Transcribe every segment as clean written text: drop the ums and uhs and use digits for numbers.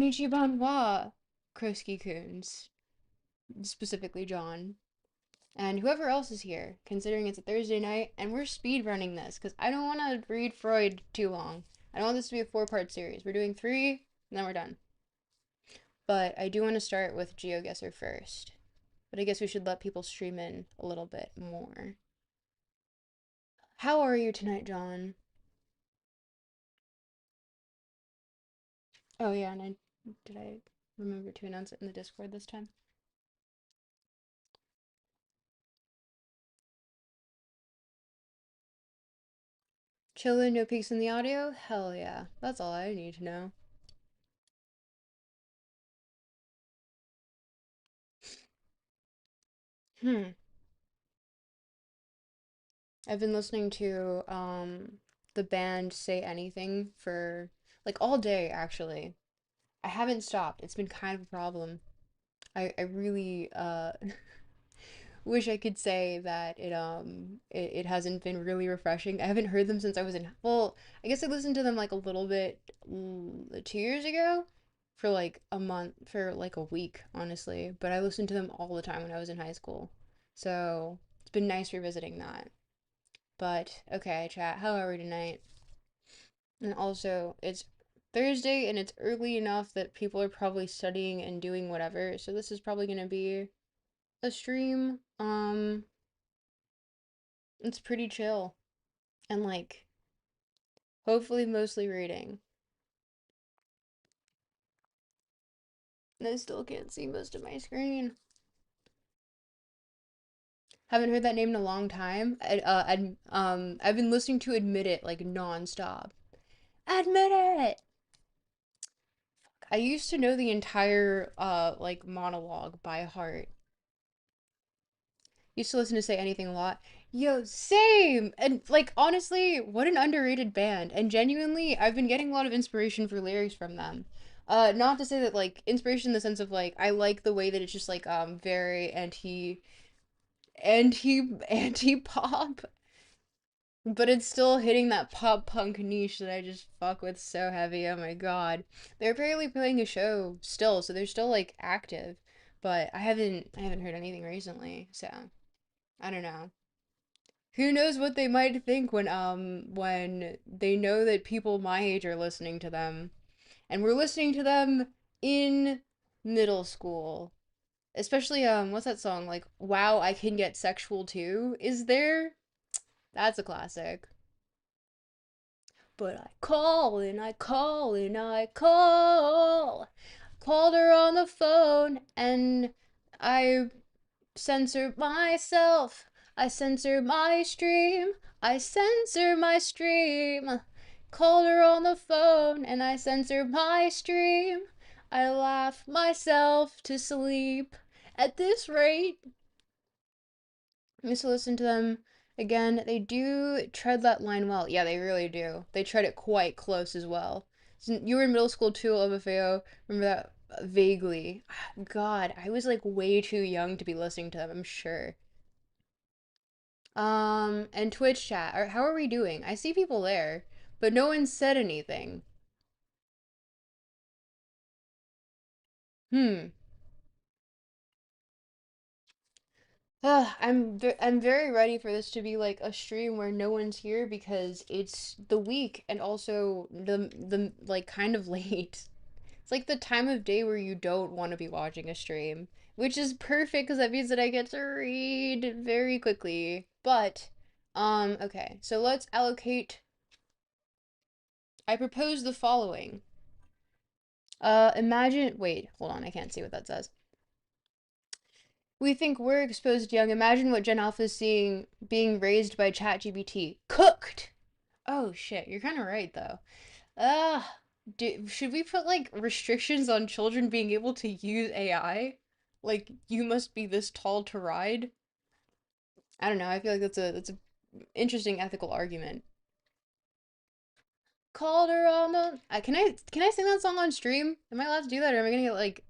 Konnichiwa wa, Krosky-kuns, specifically John, and whoever else is here, considering it's a Thursday night and we're speed running this because I don't want to read Freud too long. I don't want this to be a four-part series. We're doing three, and then we're done. But I do want to start with GeoGuessr first. But I guess we should let people stream in a little bit more. How are you tonight, John? Oh yeah, and did I remember to announce it in the Discord this time? Chillin', no peaks in the audio? Hell yeah. That's all I need to know. Hmm. I've been listening to the band Say Anything for like all day actually. I haven't stopped. It's been kind of a problem. I really wish I could say that it hasn't been really refreshing. I haven't heard them since I was in well, I guess I listened to them like a little bit 2 years ago for like a month for like a week, honestly. But I listened to them all the time when I was in high school. So it's been nice revisiting that. But okay, chat, how are we tonight? And also, it's Thursday and it's early enough that people are probably studying and doing whatever. So this is probably gonna be a stream. It's pretty chill and like hopefully mostly reading. And I still can't see most of my screen. Haven't heard that name in a long time. I've been listening to Admit It like nonstop. Admit it. I used to know the entire like monologue by heart. Used to listen to Say Anything a lot. Yo, same! And like honestly, what an underrated band. And genuinely, I've been getting a lot of inspiration for lyrics from them. Not to say that like inspiration in the sense of like I like the way that it's just like very anti pop, but it's still hitting that pop punk niche that I just fuck with so heavy. Oh my god. They're apparently playing a show still, so they're still like active. But I haven't heard anything recently, so I don't know. Who knows what they might think when they know that people my age are listening to them. And we're listening to them in middle school. Especially what's that song? Like Wow, I Can Get Sexual Too is there? That's a classic. But I call and I call and I call. Called her on the phone and I censor myself. I censor my stream. I censor my stream. Called her on the phone and I censor my stream. I laugh myself to sleep. At this rate, I used to listen to them again. They do tread that line well. Yeah, they really do. They tread it quite close as well. So you were in middle school too, LMFAO. Remember that vaguely? God, I was like way too young to be listening to them, I'm sure. And Twitch chat. How are we doing? I see people there, but no one said anything. Hmm. I'm very ready for this to be like a stream where no one's here because it's the week and also the like kind of late. It's like the time of day where you don't want to be watching a stream, which is perfect because that means that I get to read very quickly. But okay. So let's allocate. I propose the following. Imagine. Wait, hold on. I can't see what that says. We think we're exposed young. Imagine what Gen Alpha is seeing being raised by ChatGPT. Cooked! Oh shit, you're kind of right though. Uh, should we put like restrictions on children being able to use AI? Like you must be this tall to ride? I don't know. I feel like that's a interesting ethical argument. Called her on the. Can I sing that song on stream? Am I allowed to do that, or am I gonna get like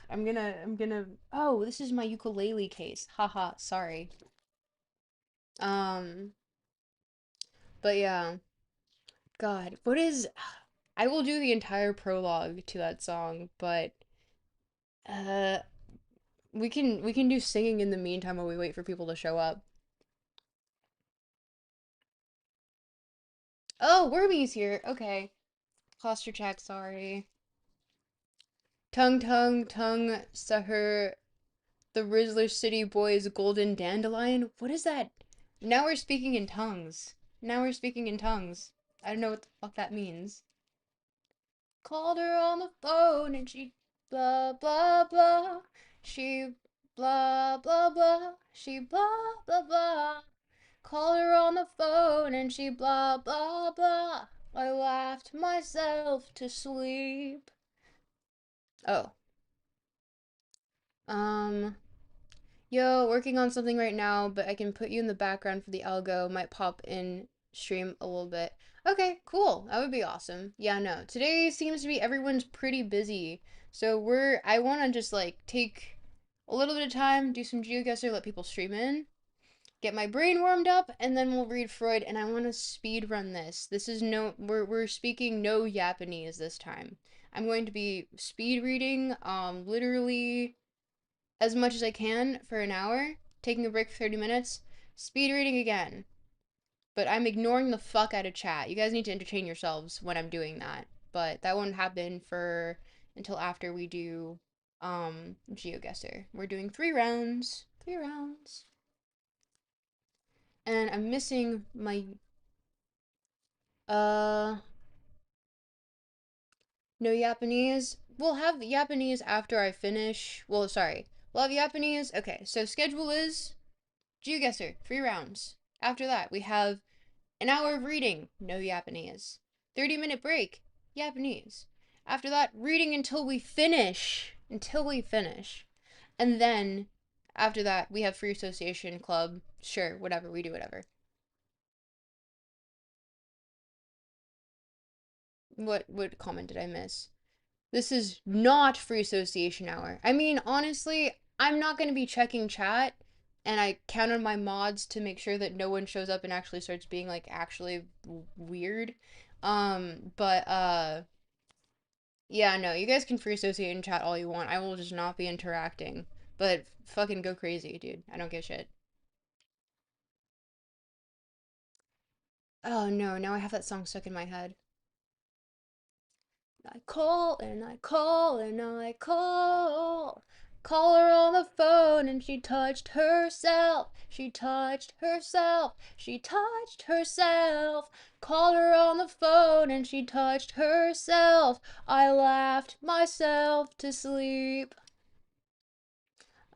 I'm gonna. Oh, this is my ukulele case. Haha. Sorry. Um. But yeah. God, what is? I will do the entire prologue to that song, but uh we can do singing in the meantime while we wait for people to show up. Oh, Wormy's here. Okay. Posture check, sorry. Tongue, Sahur, the Rizzler City Boys Golden Dandelion. What is that? Now we're speaking in tongues. Now we're speaking in tongues. I don't know what the fuck that means. Called her on the phone and she blah blah blah. She blah blah blah. She blah blah blah. Called her on the phone and she blah blah blah. I laughed myself to sleep. Oh. Um Yo, working on something right now, but I can put you in the background for the algo. Might pop in stream a little bit. Okay, cool. That would be awesome. Yeah, no. Today seems to be everyone's pretty busy. So I want to just like take a little bit of time, do some GeoGuessr, let people stream in, get my brain warmed up, and then we'll read Freud. And I want to speed run this. This is no, we're speaking no Japanese this time. I'm going to be speed reading, literally as much as I can for an hour, taking a break for 30 minutes, speed reading again. But I'm ignoring the fuck out of chat. You guys need to entertain yourselves when I'm doing that. But that won't happen for until after we do GeoGuessr. We're doing 3 rounds. 3 rounds. And I'm missing my uh no Japanese. We'll have Japanese after I finish. Well, sorry. We'll have Japanese. Okay, so schedule is GeoGuessr, 3 rounds. After that, we have an hour of reading, no Japanese. 30-minute break, Japanese. After that, reading until we finish. Until we finish. And then, after that, we have free association club. Sure, whatever, we do whatever. What comment did I miss? This is not free association hour. I mean, honestly, I'm not going to be checking chat, and I count on my mods to make sure that no one shows up and actually starts being like actually weird. But yeah, no, you guys can free associate and chat all you want. I will just not be interacting. But fucking go crazy, dude. I don't give a shit. Oh no, now I have that song stuck in my head. I call and I call and I call. Call her on the phone and she touched herself. She touched herself. She touched herself. Call her on the phone and she touched herself. I laughed myself to sleep.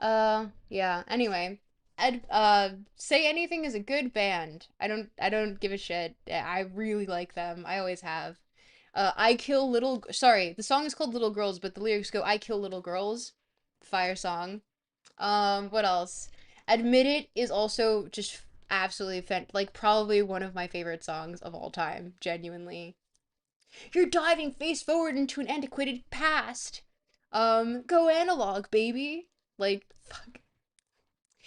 Yeah. Anyway, Say Anything is a good band. I don't give a shit. I really like them. I always have. I kill little. Sorry, the song is called Little Girls, but the lyrics go, "I kill little girls." Fire song. What else? Admit It is also just absolutely like probably one of my favorite songs of all time. Genuinely. You're diving face forward into an antiquated past. Go analog, baby. Like, fuck.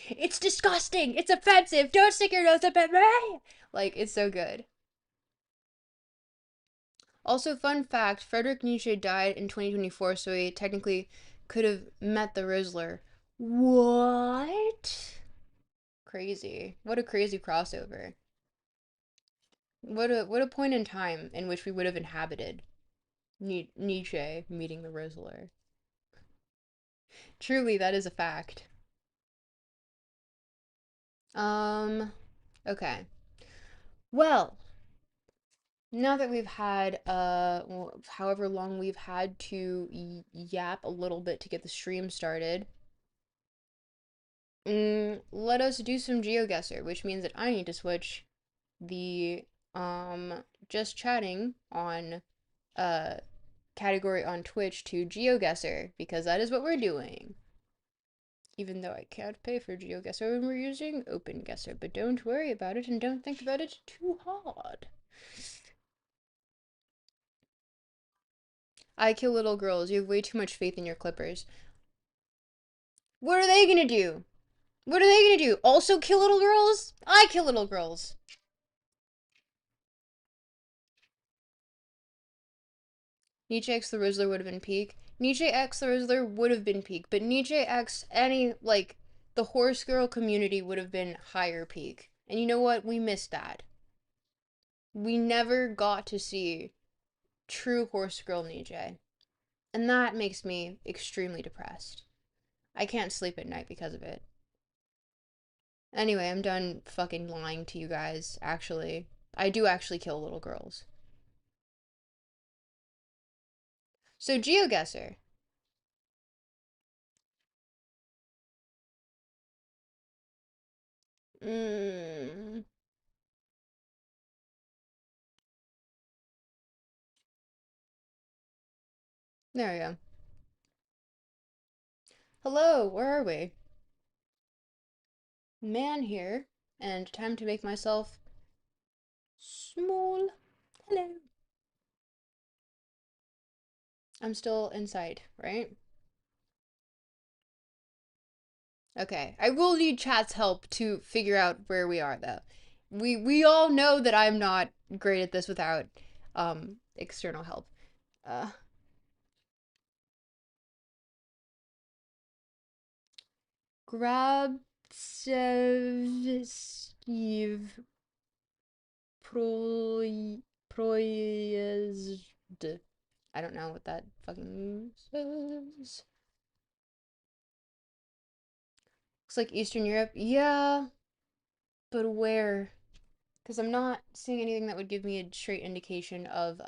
It's disgusting. It's offensive. Don't stick your nose up at me. Like, it's so good. Also, fun fact, Friedrich Nietzsche died in 2024, so he technically could have met the Rizzler. What? Crazy. What a crazy crossover. What a point in time in which we would have inhabited Nietzsche meeting the Rizzler. Truly, that is a fact. Um, okay. Well, now that we've had however long we've had to yap a little bit to get the stream started, let us do some GeoGuessr, which means that I need to switch the just chatting on uh category on Twitch to GeoGuessr because that is what we're doing. Even though I can't pay for GeoGuessr when we're using OpenGuessr, but don't worry about it and don't think about it too hard. I kill little girls. You have way too much faith in your clippers. What are they gonna do? What are they gonna do? Also kill little girls? I kill little girls. Nietzsche X the Rizzler would have been peak. Nietzsche X the Rizzler would have been peak, but Nietzsche X any like the horse girl community would have been higher peak. And you know what? We missed that. We never got to see true horse girl Nietzsche. And that makes me extremely depressed. I can't sleep at night because of it. Anyway, I'm done fucking lying to you guys, actually. I do actually kill little girls. So, GeoGuessr. Mm, there we go. Hello, where are we? Man here, and time to make myself small. Hello. I'm still inside, right? Okay. I will need chat's help to figure out where we are though. We all know that I'm not great at this without external help. Uh grab Steve Proyezd. I don't know what that fucking says. Looks like Eastern Europe. Yeah, but where? Because I'm not seeing anything that would give me a straight indication of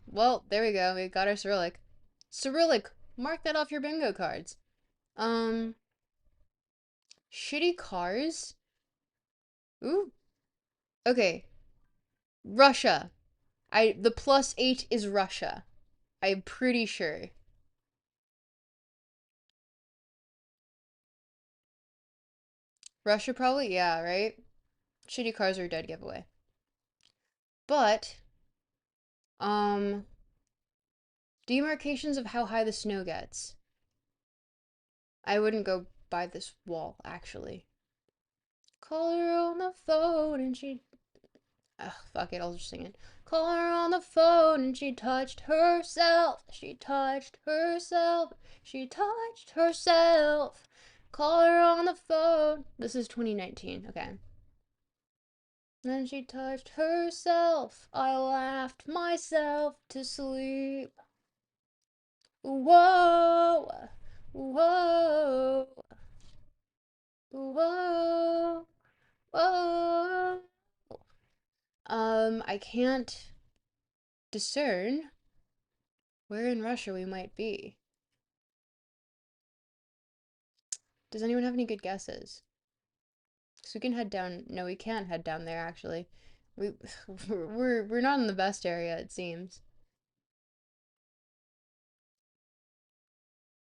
well, there we go. We got our Cyrillic. Cyrillic, mark that off your bingo cards. Um shitty cars? Ooh. Okay. Russia. The +8 is Russia. I'm pretty sure. Russia probably, yeah, right? Shitty cars are a dead giveaway. But demarcations of how high the snow gets. I wouldn't go by this wall, actually. Call her on the phone and she. Ugh, fuck it, I'll just sing it. Call her on the phone and she touched herself. She touched herself. She touched herself. Call her on the phone. This is 2019, okay. Then she touched herself. I laughed myself to sleep. Whoa, whoa, whoa, whoa. I can't discern where in Russia we might be. Does anyone have any good guesses? So we can head down. No, we can't head down there actually. We we're not in the best area, it seems.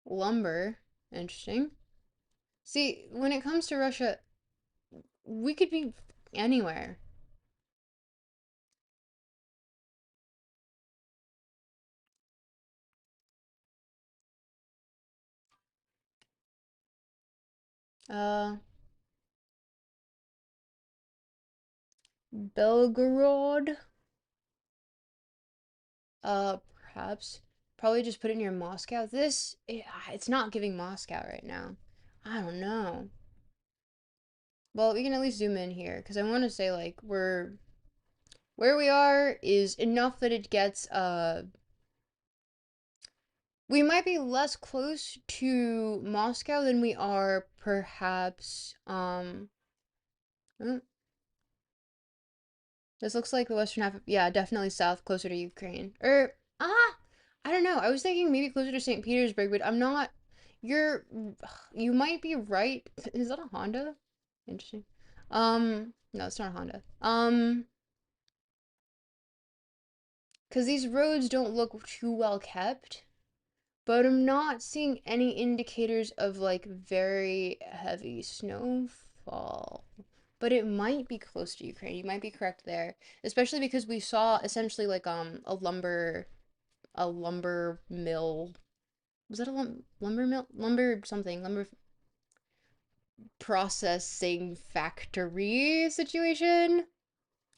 Lumber, interesting. See, when it comes to Russia, we could be anywhere. Uh, Belgorod. Perhaps. Probably just put it near Moscow. It's not giving Moscow right now. I don't know. Well, we can at least zoom in here because I want to say like where we are is enough that it gets we might be less close to Moscow than we are perhaps mm, this looks like the western half of, yeah, definitely south, closer to Ukraine. I don't know. I was thinking maybe closer to St. Petersburg, but I'm not. You're you might be right. Is that a Honda? Interesting. No, it's not a Honda. Because these roads don't look too well kept, but I'm not seeing any indicators of like very heavy snowfall. But it might be close to Ukraine. You might be correct there, especially because we saw essentially like a lumber mill. Was that a lumber mill? Lumber something. Lumber processing factory situation.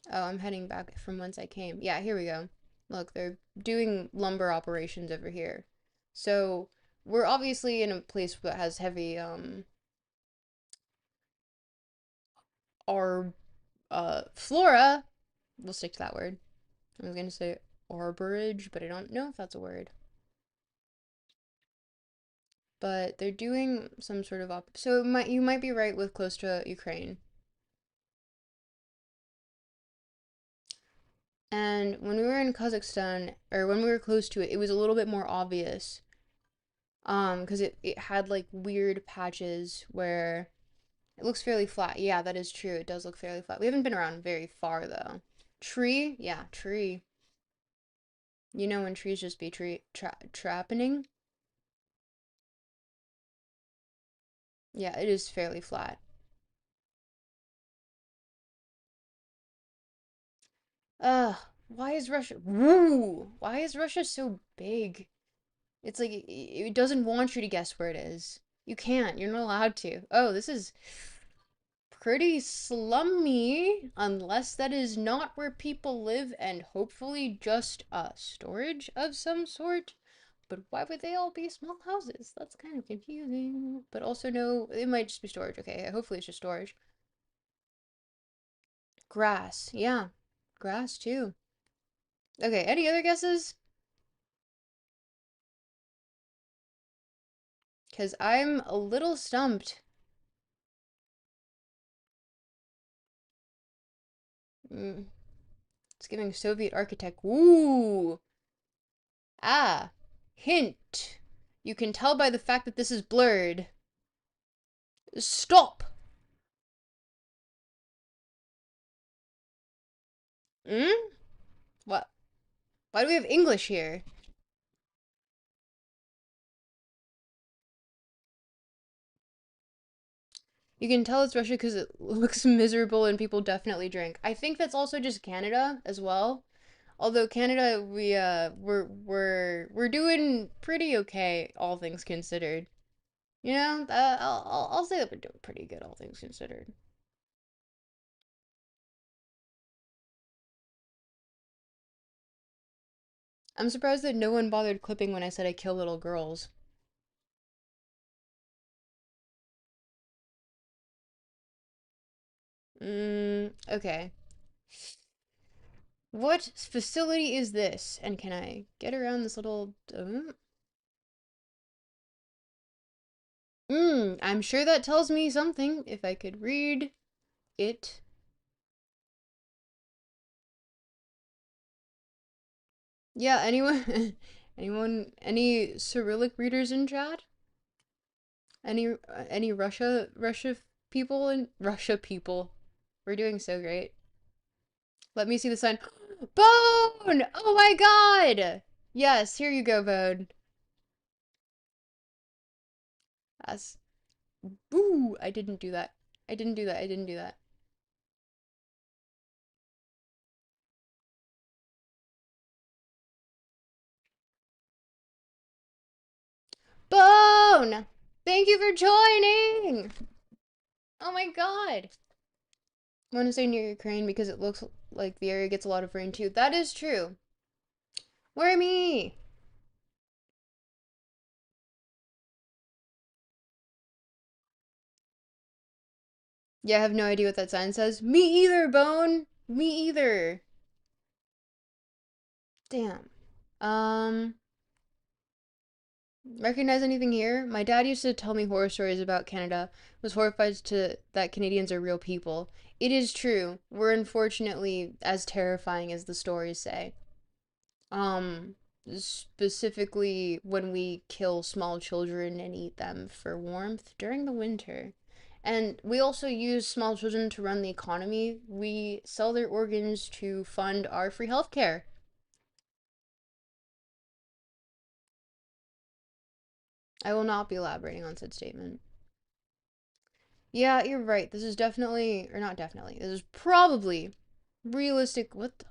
Oh, I'm heading back from whence I came. Yeah, here we go. Look, they're doing lumber operations over here. So we're obviously in a place that has heavy our flora. We'll stick to that word. I was gonna say arborage, but I don't know if that's a word. But they're doing some sort of so you might be right with close to Ukraine. And when we were in Kazakhstan, or when we were close to it, it was a little bit more obvious. Because it had like weird patches where it looks fairly flat. Yeah, that is true. It does look fairly flat. We haven't been around very far though. Tree? Yeah, tree. You know when trees just be trappening? Yeah, it is fairly flat. Ugh, why is Russia? Woo! Why is Russia so big? It's like it doesn't want you to guess where it is. You can't. You're not allowed to. Oh, this is pretty slummy, unless that is not where people live and hopefully just a storage of some sort. But why would they all be small houses? That's kind of confusing. But also, no, it might just be storage. Okay, hopefully it's just storage. Grass. Yeah, grass too. Okay, any other guesses? Because I'm a little stumped. Mm, it's giving Soviet architect. Ooh. Ah. Hint. You can tell by the fact that this is blurred. Stop. Hmm? What? Why do we have English here? You can tell it's Russia because it looks miserable and people definitely drink. I think that's also just Canada as well. Although Canada, we're doing pretty okay, all things considered. You know, I'll say that we're doing pretty good, all things considered. I'm surprised that no one bothered clipping when I said I kill little girls. Okay. What facility is this? And can I get around this little... I'm sure that tells me something if I could read it. Yeah, anyone, any Cyrillic readers in chat? Any Russia people in Russia people? We're doing so great. Let me see the sign. Bone! Oh my god! Yes, here you go, Bone. Yes. Boo! I didn't do that. I didn't do that. I didn't do that. Bone! Thank you for joining! Oh my god! I want to say near Ukraine because it looks like the area gets a lot of rain too. That is true. Where me? Yeah, I have no idea what that sign says. Me either, Bone. Me either. Damn. Um, recognize anything here? My dad used to tell me horror stories about Canada. Was horrified to that Canadians are real people. It is true. We're unfortunately as terrifying as the stories say. Um, specifically when we kill small children and eat them for warmth during the winter. And we also use small children to run the economy. We sell their organs to fund our free healthcare. I will not be elaborating on said statement. Yeah, you're right. This is definitely, or not definitely, this is probably realistic. What the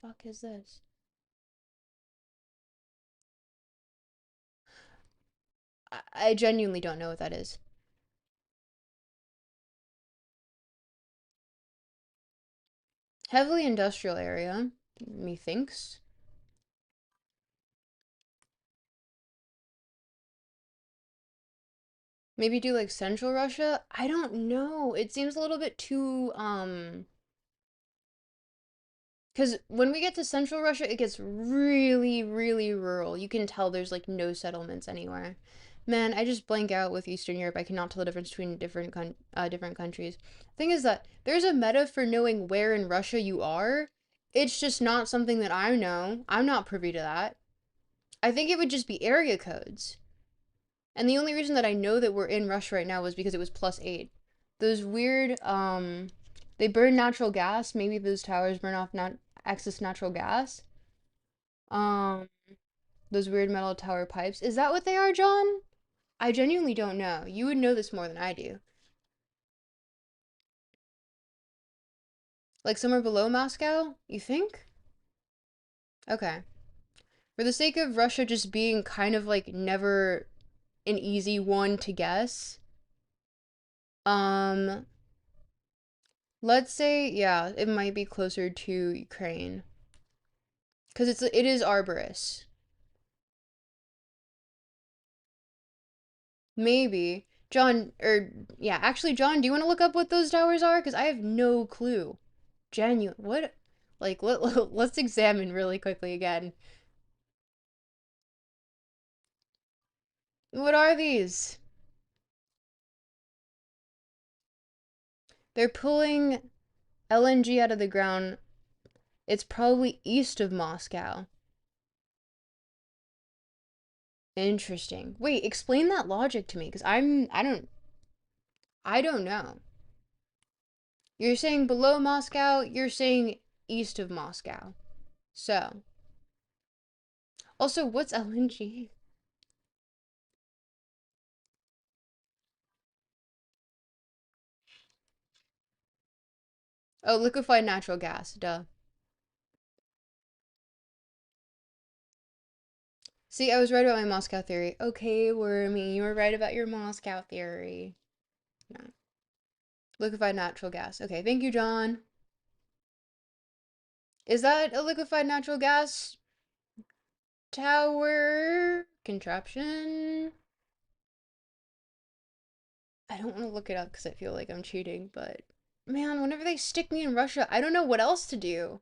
fuck is this? I genuinely don't know what that is. Heavily industrial area, methinks. Maybe do like Central Russia? I don't know. It seems a little bit too because when we get to Central Russia, it gets really, really rural. You can tell there's like no settlements anywhere. Man, I just blank out with Eastern Europe. I cannot tell the difference between different countries. Thing is that there's a meta for knowing where in Russia you are. It's just not something that I know. I'm not privy to that. I think it would just be area codes. And the only reason that I know that we're in Russia right now was because it was +8. Those weird, they burn natural gas. Maybe those towers burn off excess natural gas. Um, those weird metal tower pipes. Is that what they are, John? I genuinely don't know. You would know this more than I do. Like somewhere below Moscow, you think? Okay. For the sake of Russia just being kind of like never an easy one to guess, um, let's say, yeah, it might be closer to Ukraine. Because it is arborous. Maybe. John, or, yeah, actually, John, do you want to look up what those towers are? Because I have no clue. Genuine. What? Like, let's examine really quickly again. What are these? They're pulling LNG out of the ground. It's probably east of Moscow. Interesting. Wait, explain that logic to me, because I don't know. You're saying below Moscow, you're saying east of Moscow. So, also, what's LNG? Oh, liquefied natural gas. Duh. See, I was right about my Moscow theory. Okay, Wormy, you were right about your Moscow theory. No. Liquefied natural gas. Okay, thank you, John. Is that a liquefied natural gas tower contraption? I don't want to look it up because I feel like I'm cheating, but man, whenever they stick me in Russia, I don't know what else to do.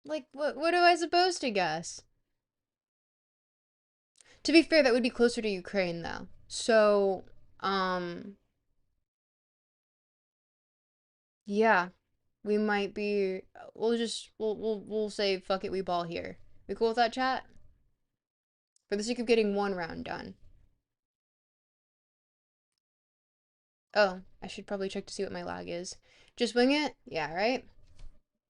Like, what am I supposed to guess? To be fair, that would be closer to Ukraine though. So, um, yeah, we might be. We'll say fuck it, we ball here. We cool with that, chat? For the sake of getting one round done. Oh, I should probably check to see what my lag is. Just wing it? Yeah, right?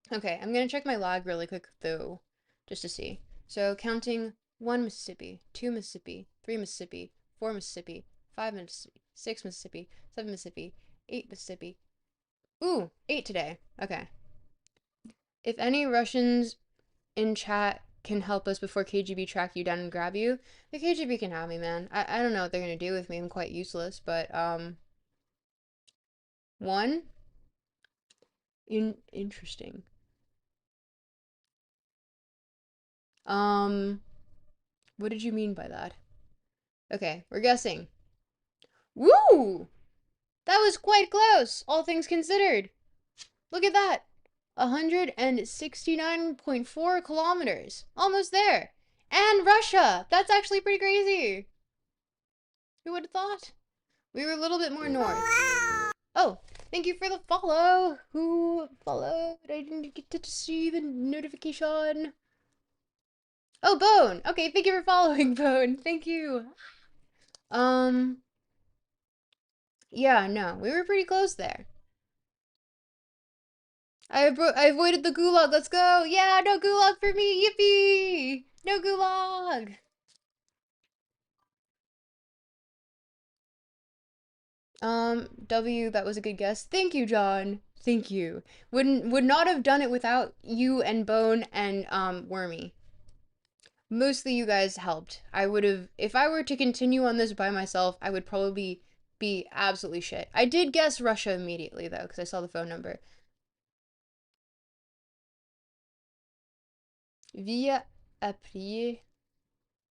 Okay, I'm gonna check my lag really quick though, just to see. So counting 1 Mississippi, 2 Mississippi, 3 Mississippi, 4 Mississippi, 5 Mississippi, 6 Mississippi, 7 Mississippi, 8 Mississippi. Ooh, 8 today. Okay. If any Russians in chat can help us before KGB track you down and grab you, the KGB can have me, man. I don't know what they're gonna do with me. I'm quite useless, but one interesting. Um, what did you mean by that? Okay, we're guessing. Woo! That was quite close, all things considered. Look at that. 169.4 kilometers. Almost there. And Russia. That's actually pretty crazy. Who would have thought? We were a little bit more north. Oh, thank you for the follow. Who followed? I didn't get to see the notification. Oh, Bone. Okay, thank you for following, Bone. Thank you. Um, yeah, no, we were pretty close there. I avoided the gulag. Let's go. Yeah, no gulag for me. Yippee! No gulag. W, that was a good guess. Thank you, John. Thank you. Would not have done it without you and Bone and Wormy. Mostly you guys helped. I would have if I were to continue on this by myself, I would probably be absolutely shit. I did guess Russia immediately though, because I saw the phone number. Via appuyer.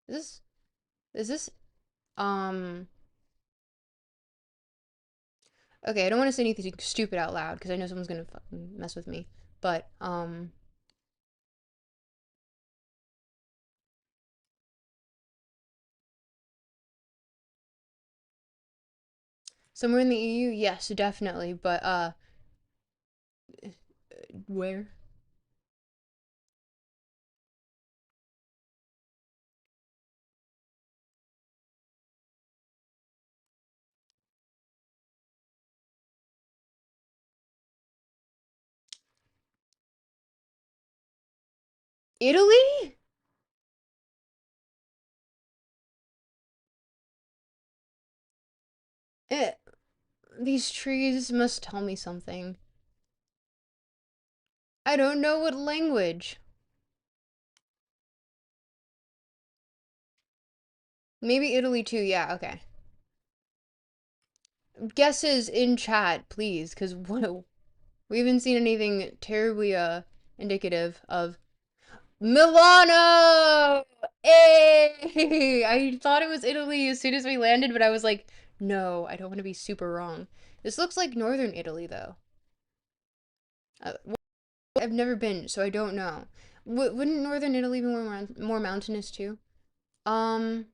Is this um okay, I don't want to say anything stupid out loud because I know someone's gonna fucking mess with me. But somewhere in the EU, yes, definitely. But where? Italy? Eh, these trees must tell me something. I don't know what language. Maybe Italy too. Yeah, okay. Guesses in chat, please, because what we haven't seen anything terribly indicative of Milano. Hey, I thought it was Italy as soon as we landed, but I was like, no, I don't want to be super wrong. This looks like northern Italy though. Well, I've never been, so I don't know. Wouldn't northern Italy be more mountainous too? Um,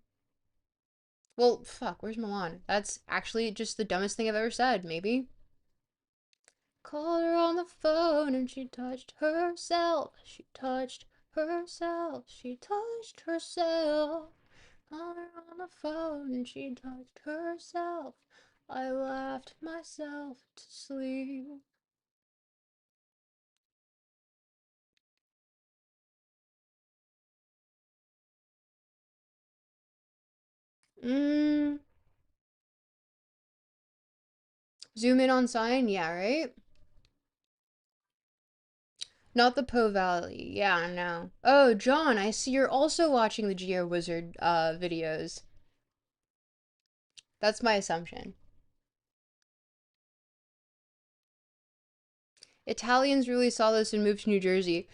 well, fuck, where's Milan? That's actually just the dumbest thing I've ever said, maybe. Called her on the phone and she touched herself. She touched herself. She touched herself. Called her on the phone and she touched herself. I laughed myself to sleep. Mmm. Zoom in on sign? Yeah, right? Not the Po Valley. Yeah, no. Oh, John, I see you're also watching the Geo Wizard videos. That's my assumption. Italians really saw this and moved to New Jersey.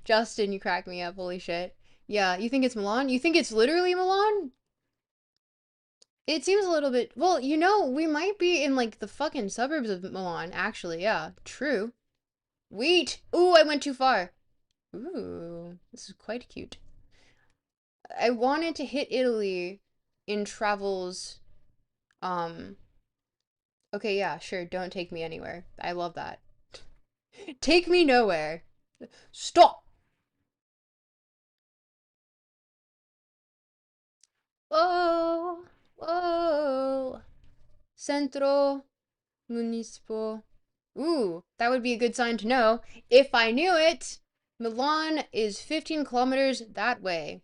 Justin, you crack me up. Holy shit. Yeah, you think it's Milan? You think it's literally Milan? It seems a little bit. Well, we might be in like the fucking suburbs of Milan, actually. Yeah, true. Wheat! Ooh, I went too far. Ooh, this is quite cute. I wanted to hit Italy in travels. Um, okay, yeah, sure. Don't take me anywhere. I love that. Take me nowhere. Stop! Oh, oh. Centro Municipal. Ooh, that would be a good sign to know. If I knew it! Milan is 15 kilometers that way.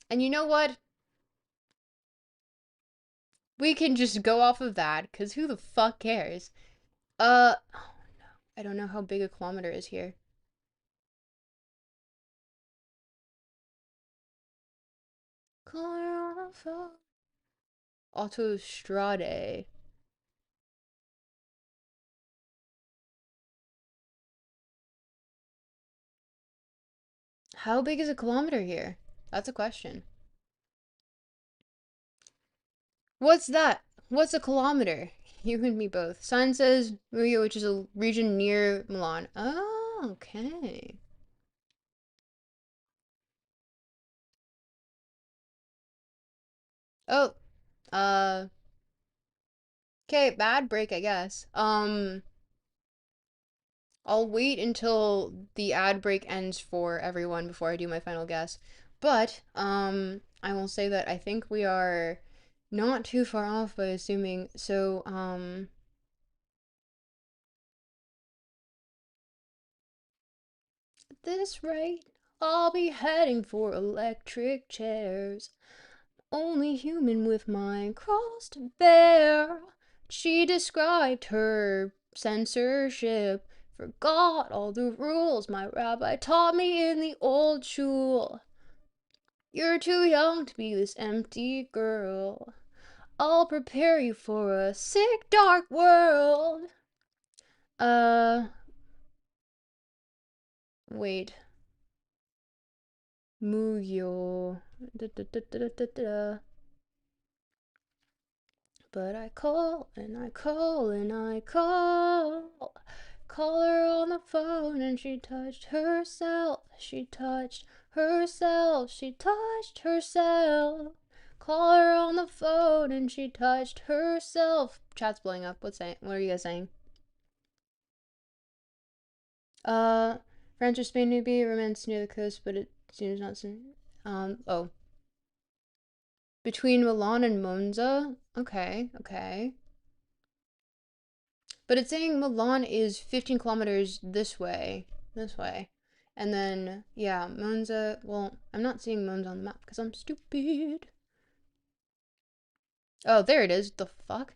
And you know what? We can just go off of that, because who the fuck cares? Oh no. I don't know how big a kilometer is here. Call her on the phone. Autostrade. How big is a kilometer here? That's a question. What's that? What's a kilometer? You and me both. Sign says Muyo, which is a region near Milan. Oh, okay. Oh, uh, okay, bad break, I guess. I'll wait until the ad break ends for everyone before I do my final guess. But, I will say that I think we are not too far off by assuming. So, at this rate, I'll be heading for electric chairs. Only human with my cross to bear. She described her censorship. Forgot all the rules my rabbi taught me in the old shul. You're too young to be this empty girl. I'll prepare you for a sick, dark world. Uh, Wait. Muyo. Da, da, da, da, da, da. But I call and I call and I call. Call her on the phone and she touched herself. She touched herself. She touched herself. Call her on the phone and she touched herself. Chat's blowing up. What are you guys saying? France or Spain maybe. Romance near the coast, but it seems not soon. Oh. Between Milan and Monza? Okay, okay. But it's saying Milan is 15 kilometers this way. This way. And then, yeah, Monza. Well, I'm not seeing Monza on the map because I'm stupid. Oh, there it is. The fuck?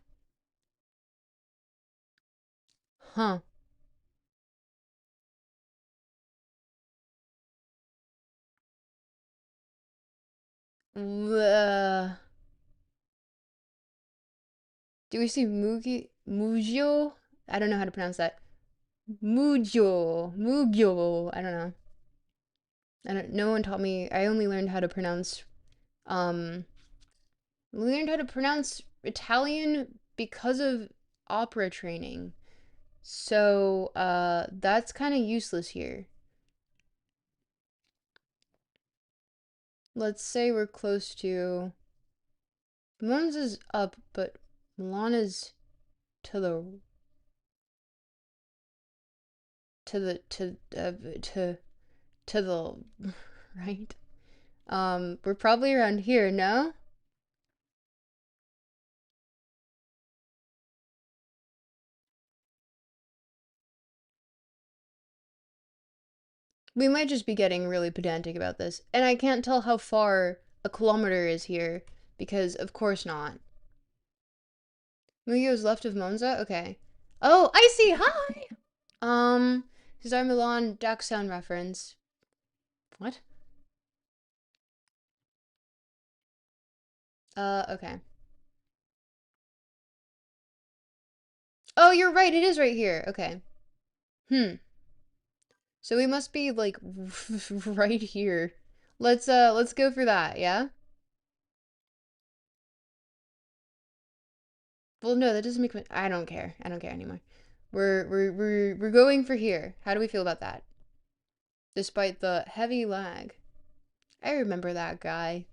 Huh. Uh, do we see Mugio? I don't know how to pronounce that. Mugio. I don't know. No one taught me. I only learned how to pronounce um learned how to pronounce Italian because of opera training. So, that's kind of useless here. Let's say we're close to Mons is up, but Milan is to the to the to the right. We're probably around here, no? We might just be getting really pedantic about this. And I can't tell how far a kilometer is here, because of course not. Mugio's left of Monza? Okay. Oh, I see! Hi! This is our Milan Dachshund reference. What? Okay. Oh, you're right, it is right here. Okay. Hmm. So we must be like right here. Let's go for that, yeah? Well, no, that doesn't make me I don't care. I don't care anymore. We're going for here. How do we feel about that? Despite the heavy lag. I remember that guy.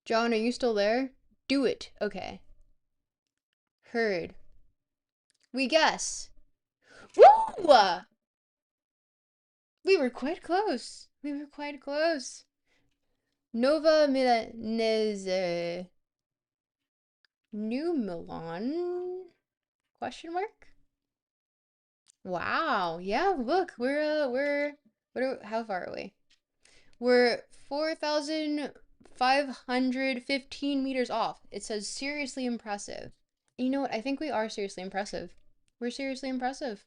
John, are you still there? Do it. Okay. Heard. We guess. Woo! We were quite close. We were quite close. Nova Milanese. New Milan? Question mark? Wow. Yeah, look, how far are we? We're 4,515 meters off. It says seriously impressive. You know what? I think we are seriously impressive. We're seriously impressive.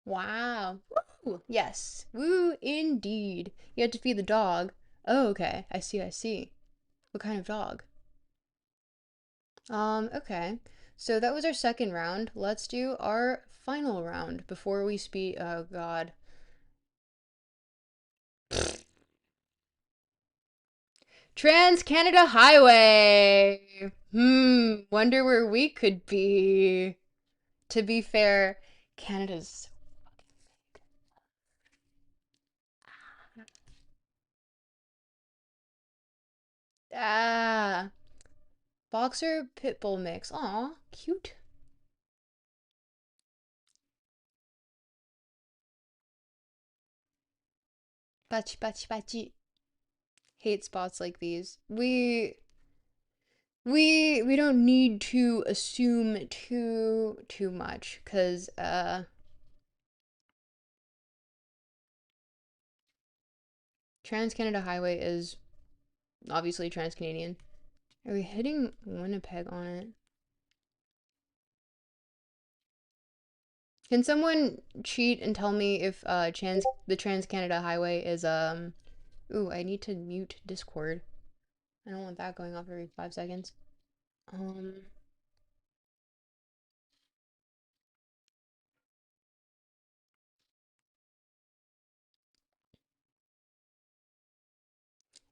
Wow. Woo! Yes. Woo indeed. You had to feed the dog. Oh, okay. I see, I see. What kind of dog? Okay. So that was our second round. Let's do our final round before we speed. Oh, God. Trans Canada Highway. Wonder where we could be. To be fair, Canada's. Ah. Boxer Pitbull mix. Aw, cute. Bachi, bachi, bachi. Hate spots like these. We don't need to assume too much, cause Trans Canada Highway is obviously Trans Canadian. Are we hitting Winnipeg on it? Can someone cheat and tell me if the Trans Canada Highway is Ooh, I need to mute Discord. I don't want that going off every 5 seconds. Um,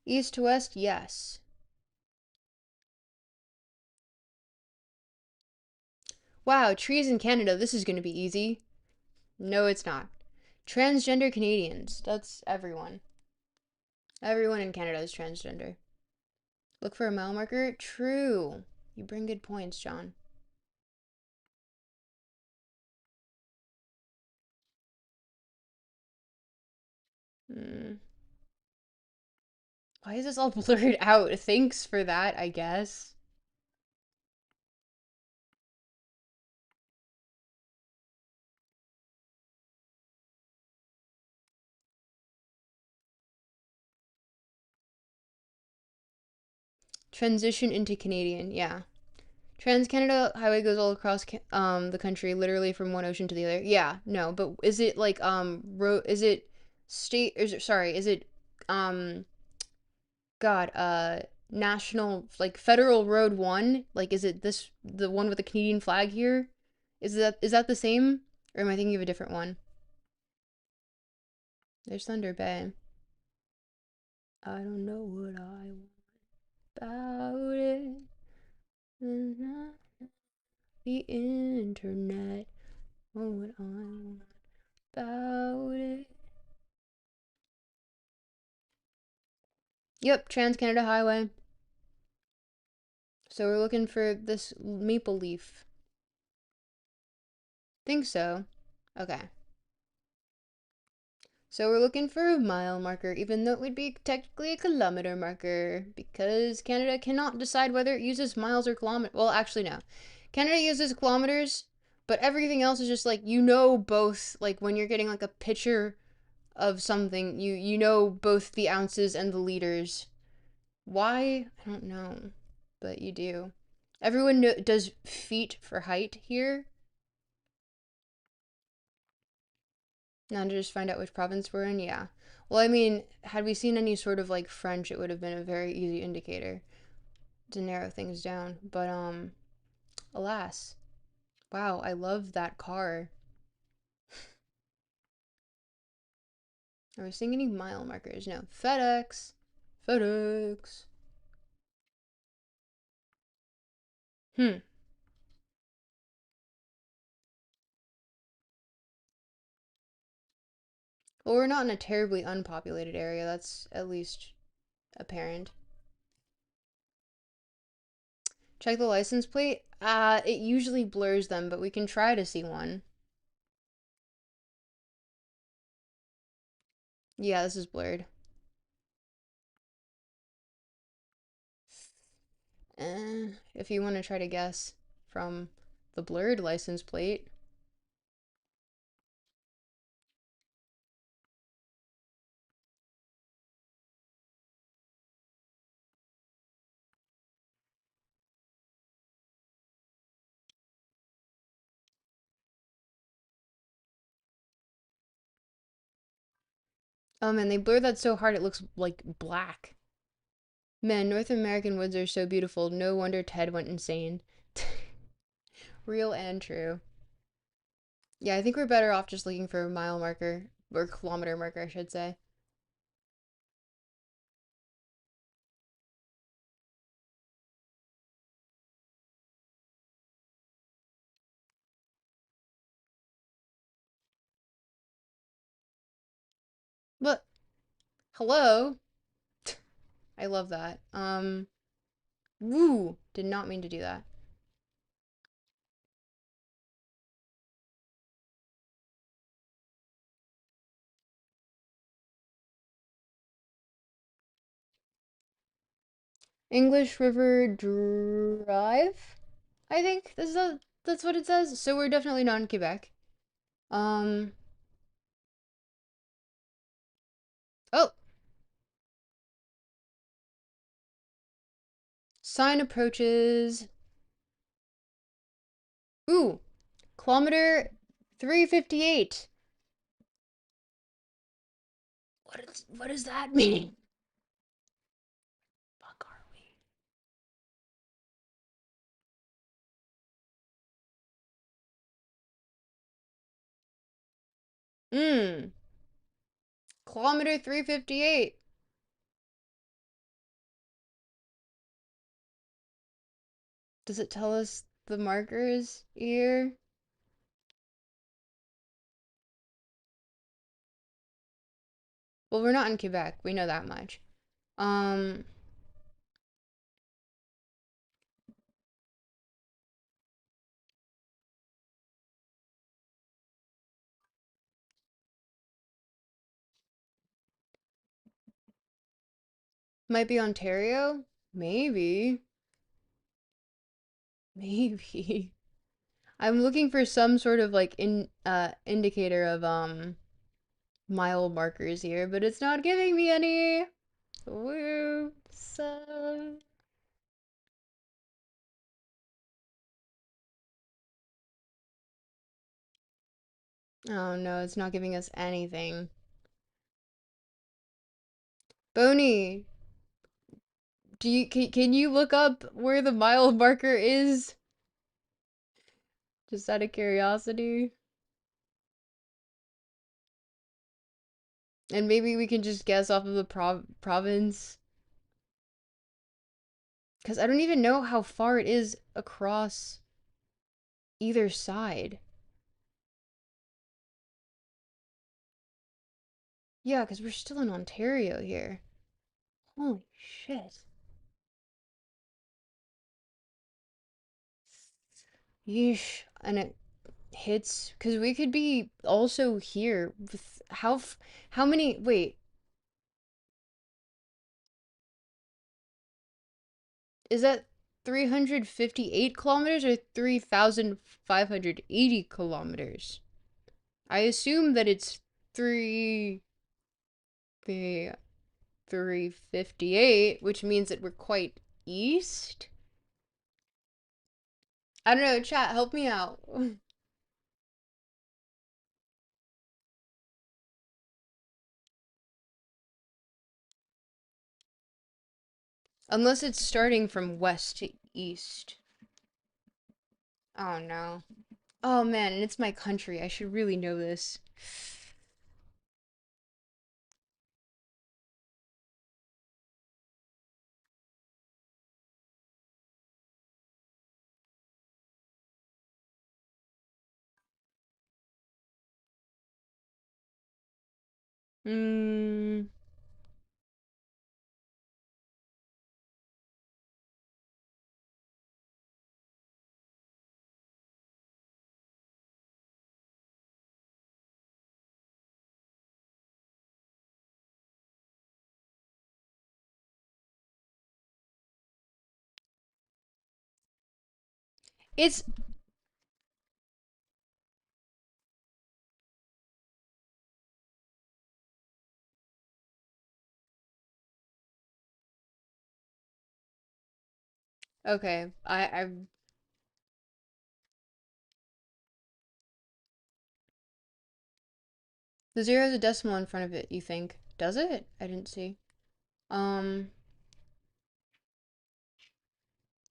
East to west, yes. Wow, trees in Canada, this is gonna be easy. No, it's not. Transgender Canadians, that's everyone. Everyone in Canada is transgender. Look for a mile marker? True. You bring good points, John. Hmm. Why is this all blurred out? Thanks for that, I guess. Transition into Canadian, yeah. Trans Canada Highway goes all across the country, literally from one ocean to the other. Yeah, no, but is it like road? Is it state? Is it sorry? Is it um God national like federal road one? Like is it this the one with the Canadian flag here? Is that the same, or am I thinking of a different one? There's Thunder Bay. I don't know what I want about it. The internet. Oh, what I want about it. Yep, Trans Canada Highway. So we're looking for this maple leaf. Think so. Okay. So we're looking for a mile marker, even though it would be technically a kilometer marker, because Canada cannot decide whether it uses miles or kilometers. Well, actually, no. Canada uses kilometers, but everything else is just like, both, like when you're getting like a picture of something, you know both the ounces and the liters. Why? I don't know, but you do. Everyone does feet for height here. Now to just find out which province we're in, yeah. Well, I mean, had we seen any sort of like French, it would have been a very easy indicator to narrow things down. But alas. Wow, I love that car. Are we seeing any mile markers? No. FedEx. FedEx. Hmm. Well, we're not in a terribly unpopulated area. That's at least apparent. Check the license plate. It usually blurs them, but we can try to see one. Yeah, this is blurred. If you want to try to guess from the blurred license plate. Oh man, they blur that so hard it looks like black. Man, North American woods are so beautiful. No wonder Ted went insane. Real and true. Yeah, I think we're better off just looking for a mile marker, or kilometer marker, I should say. But, hello? I love that. Woo! Did not mean to do that. English River Drive? I think that's what it says. So we're definitely not in Quebec. Um, oh, sign approaches. Ooh, kilometer 358. What does that mean? Mm. Kilometer 358. Does it tell us the markers here? Well, we're not in Quebec. We know that much. Um, might be Ontario? Maybe. Maybe. I'm looking for some sort of like indicator of mile markers here, but it's not giving me any. Whoops. Oh no, it's not giving us anything. Bonnie, can you look up where the mile marker is? Just out of curiosity. And maybe we can just guess off of the province. Because I don't even know how far it is across either side. Yeah, because we're still in Ontario here. Holy shit. Yeesh. And it hits because we could be also here with how many, wait, is that 358 kilometers or 3,580 kilometers? I assume that it's 3 the 358, which means that we're quite east. I don't know, chat, help me out. Unless it's starting from west to east. Oh no. Oh man, and it's my country. I should really know this. Hmm. It's okay. The zero has a decimal in front of it, you think? Does it? I didn't see. Um,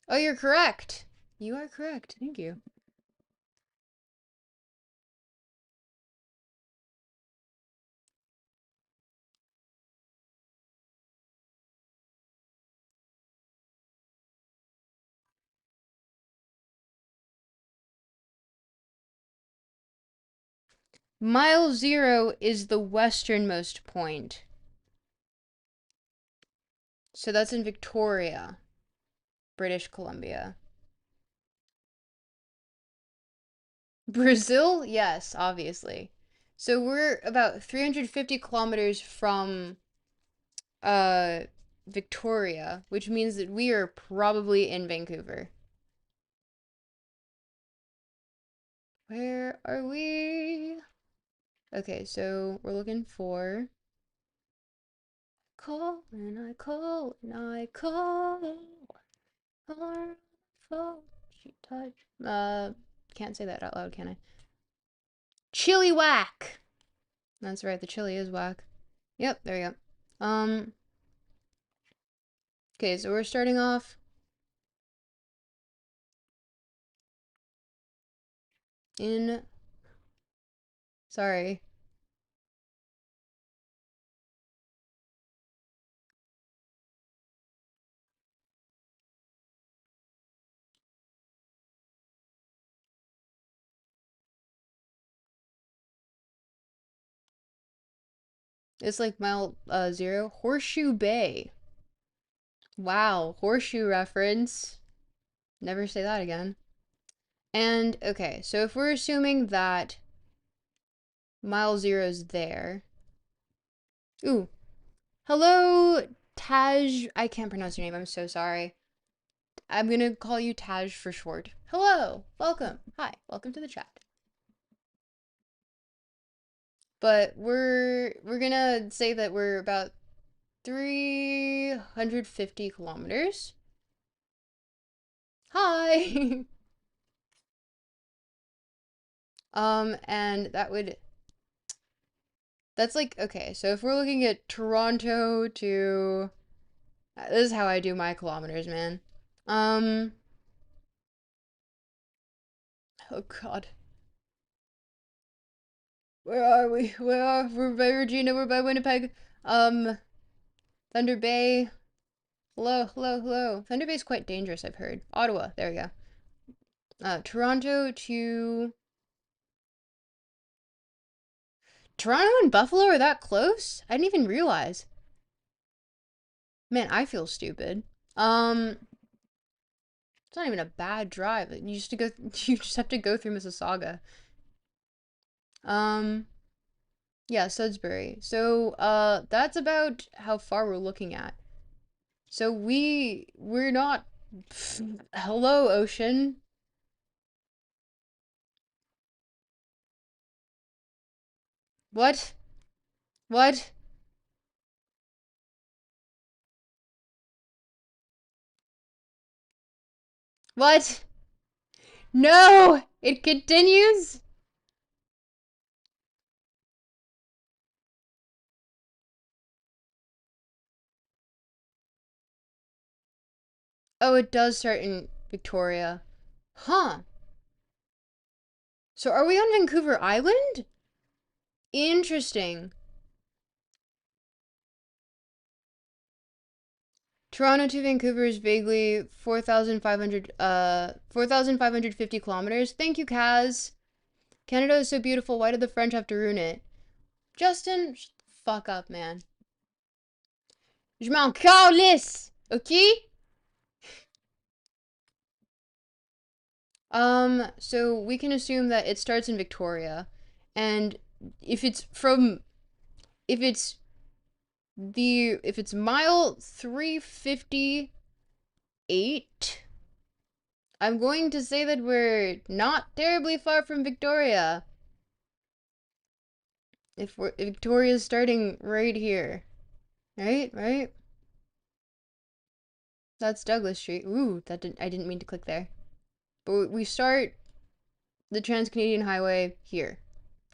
oh, you're correct. You are correct. Thank you. Mile zero is the westernmost point. So that's in Victoria, British Columbia. Brazil? Yes, obviously. So we're about 350 kilometers from uh Victoria, which means that we are probably in Vancouver. Where are we? Okay, so we're looking for call and I call and I call her phone. She touched. Can't say that out loud, can I? Chili whack. That's right, the chili is whack. Yep, there you go. Okay, so we're starting off in. Sorry. It's like mile 0. Horseshoe Bay. Wow, horseshoe reference. Never say that again. And okay, so if we're assuming that mile 0's there. Ooh. Hello, Taj. I can't pronounce your name. I'm so sorry. I'm gonna call you Taj for short. Hello. Welcome. Hi. Welcome to the chat. But we're gonna say that we're about 350 kilometers. Hi. And that's like, okay, so if we're looking at Toronto to, this is how I do my kilometers, man. Um, oh God. Where are we? We're by Regina, we're by Winnipeg. Thunder Bay. Hello, hello, hello. Thunder Bay's quite dangerous, I've heard. Ottawa, there we go. Toronto to... Toronto and Buffalo are that close? I didn't even realize. Man, I feel stupid. It's not even a bad drive. You just have to go through Mississauga. Um, yeah, Sudbury. So, that's about how far we're looking at. So we're not, hello, ocean. What? What? What? No! It continues? Oh, it does start in Victoria. Huh. So are we on Vancouver Island? Interesting. Toronto to Vancouver is vaguely 4,550 kilometers. Thank you, Kaz. Canada is so beautiful. Why did the French have to ruin it? Justin, fuck up, man. Je m'en calisse, okay? So we can assume that it starts in Victoria, and if it's from, if it's if it's mile 358, I'm going to say that we're not terribly far from Victoria. If Victoria's starting right here. Right? That's Douglas Street. Ooh, I didn't mean to click there. But we start the Trans-Canadian Highway here.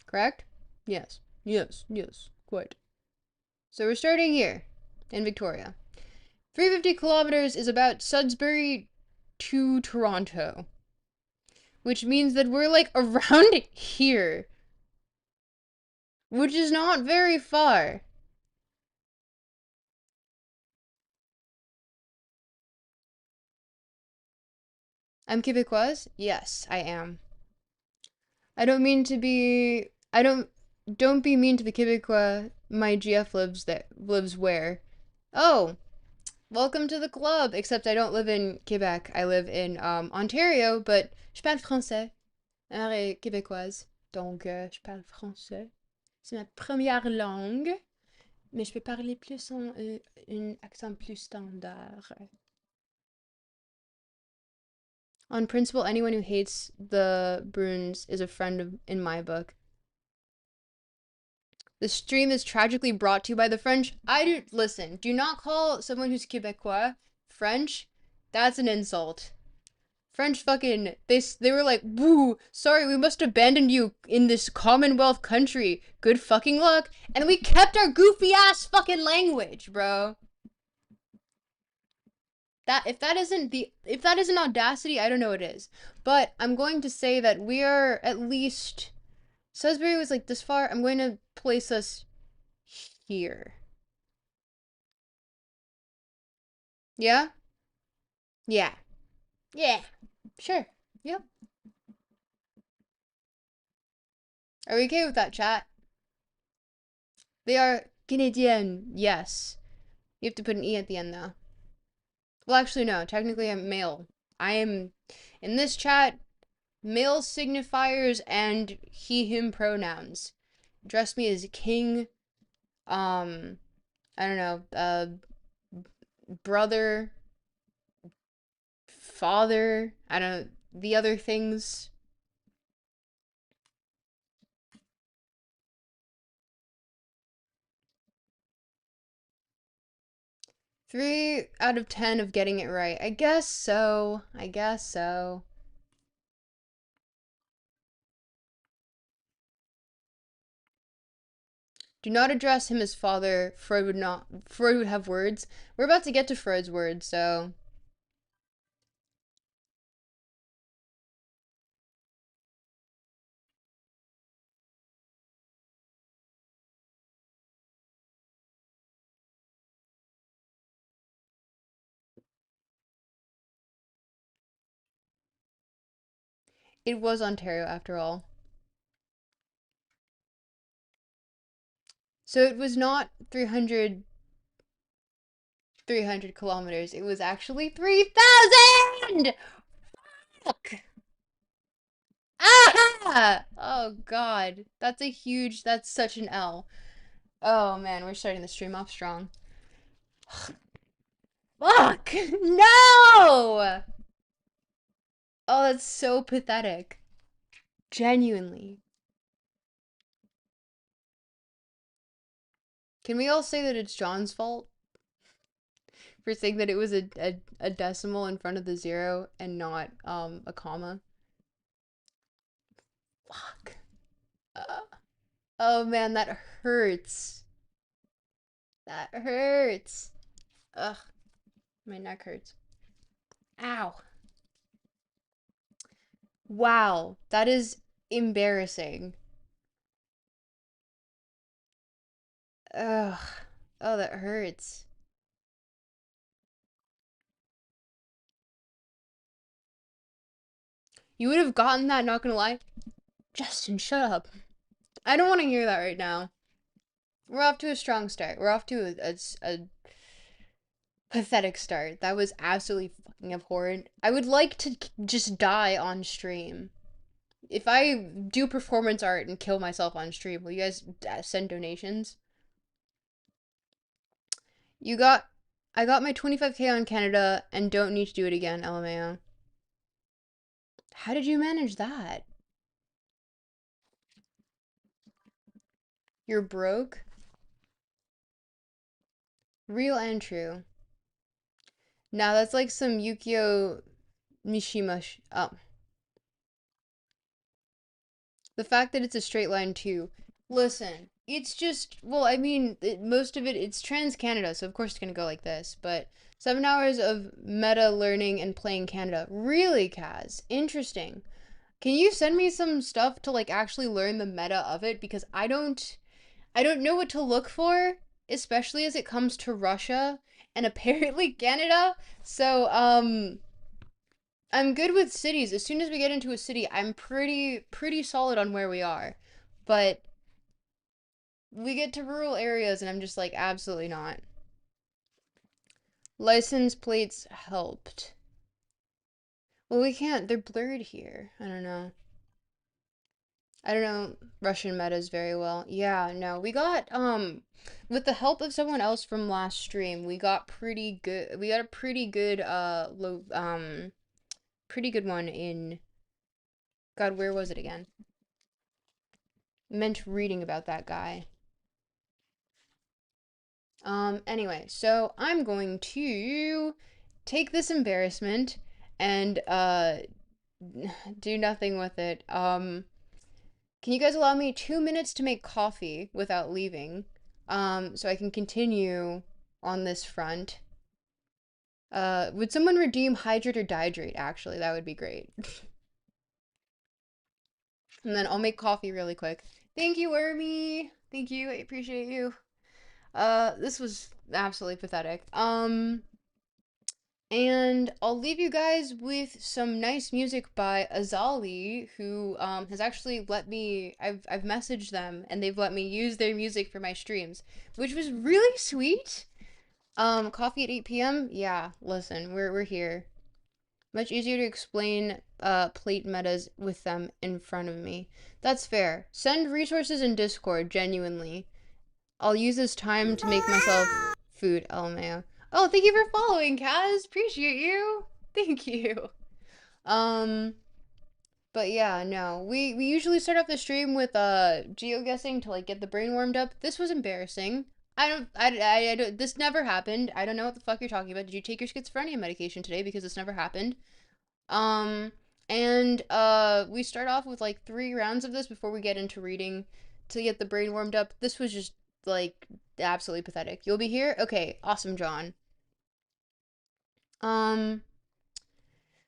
Correct? Yes. Yes. Quite. So we're starting here in Victoria. 350 kilometers is about Sudbury to Toronto, which means that we're like around here, which is not very far. I'm Quebecoise? Yes, I am. I don't mean to be. Don't be mean to the Quebecois. My GF lives where? Oh, welcome to the club. Except I don't live in Quebec. I live in Ontario, but je parle français. Ma mère est québécoise, donc je parle français. C'est ma première langue, mais je peux parler plus en un accent plus standard. On principle, anyone who hates the Bruins is a friend in my book. The stream is tragically brought to you by the French. Listen, do not call someone who's Quebecois French. That's an insult. French fucking they were like, "Woo, sorry, we must abandon you in this Commonwealth country. Good fucking luck." And we kept our goofy ass fucking language, bro. If that isn't audacity, I don't know what is. But I'm going to say that we are at least Sudbury was like this far. I'm going to place us here. Yeah? Yeah. Yeah. Sure. Yep. Are we okay with that, chat? They are Canadian. Yes. You have to put an E at the end though. Well, actually, no. Technically, I'm male. I am in this chat. Male signifiers and he, him pronouns. Address me as king. Um, I don't know. Brother, father. I don't know the other things. 3 out of 10 of getting it right. I guess so. I guess so. Do not address him as father. Freud would not. Freud would have words. We're about to get to Freud's words, so it was Ontario after all. So it was not 300 kilometers. It was actually 3,000. Fuck. Ah! Oh god. That's such an L. Oh man, we're starting the stream off strong. Fuck! No! Oh, that's so pathetic. Genuinely. Can we all say that it's John's fault for saying that it was a decimal in front of the zero and not a comma? Fuck. Oh man, that hurts. That hurts. Ugh, my neck hurts. Ow. Wow, that is embarrassing. Ugh. Oh, that hurts. You would have gotten that, not gonna lie. Justin, shut up. I don't want to hear that right now. We're off to a strong start. We're off to a pathetic start. That was absolutely fucking abhorrent. I would like to just die on stream. If I do performance art and kill myself on stream, will you guys send donations? You got, I got my 25K on Canada and don't need to do it again, LMAO. How did you manage that? You're broke? Real and true. Now that's like some Yukio Mishima. Oh, the fact that it's a straight line too. Listen, it's just well, I mean, most of it's Trans Canada, so of course it's gonna go like this. But 7 hours of meta learning and playing Canada. Really, Kaz? Interesting. Can you send me some stuff to like actually learn the meta of it because I don't know what to look for, especially as it comes to Russia and apparently Canada. So, I'm good with cities. As soon as we get into a city, I'm pretty solid on where we are. But we get to rural areas and I'm just like absolutely not. License plates helped. Well, we can't. They're blurred here. I don't know. I don't know Russian metas very well. Yeah, no. We got with the help of someone else from last stream, we got pretty good. We got a pretty good pretty good one in God, where was it again? Meant reading about that guy. Anyway, so I'm going to take this embarrassment and do nothing with it. Can you guys allow me 2 minutes to make coffee without leaving? So I can continue on this front. Would someone redeem hydrate or dihydrate? Actually, that would be great. And then I'll make coffee really quick. Thank you, Ermy. Thank you. I appreciate you. This was absolutely pathetic. And I'll leave you guys with some nice music by Azali, who has actually let me. I've messaged them and they've let me use their music for my streams, which was really sweet. Coffee at 8 p.m. Yeah, listen, we're here. Much easier to explain plate metas with them in front of me. That's fair. Send resources in Discord, genuinely. I'll use this time to make myself food, LMAO. Oh, thank you for following, Kaz. Appreciate you. Thank you. Um, but yeah, no. We usually start off the stream with geoguessing to like get the brain warmed up. This was embarrassing. I don't, this never happened. I don't know what the fuck you're talking about. Did you take your schizophrenia medication today? Because this never happened. Um, and we start off with like 3 rounds of this before we get into reading to get the brain warmed up. This was just like absolutely pathetic. You'll be here? Okay, awesome, John. Um,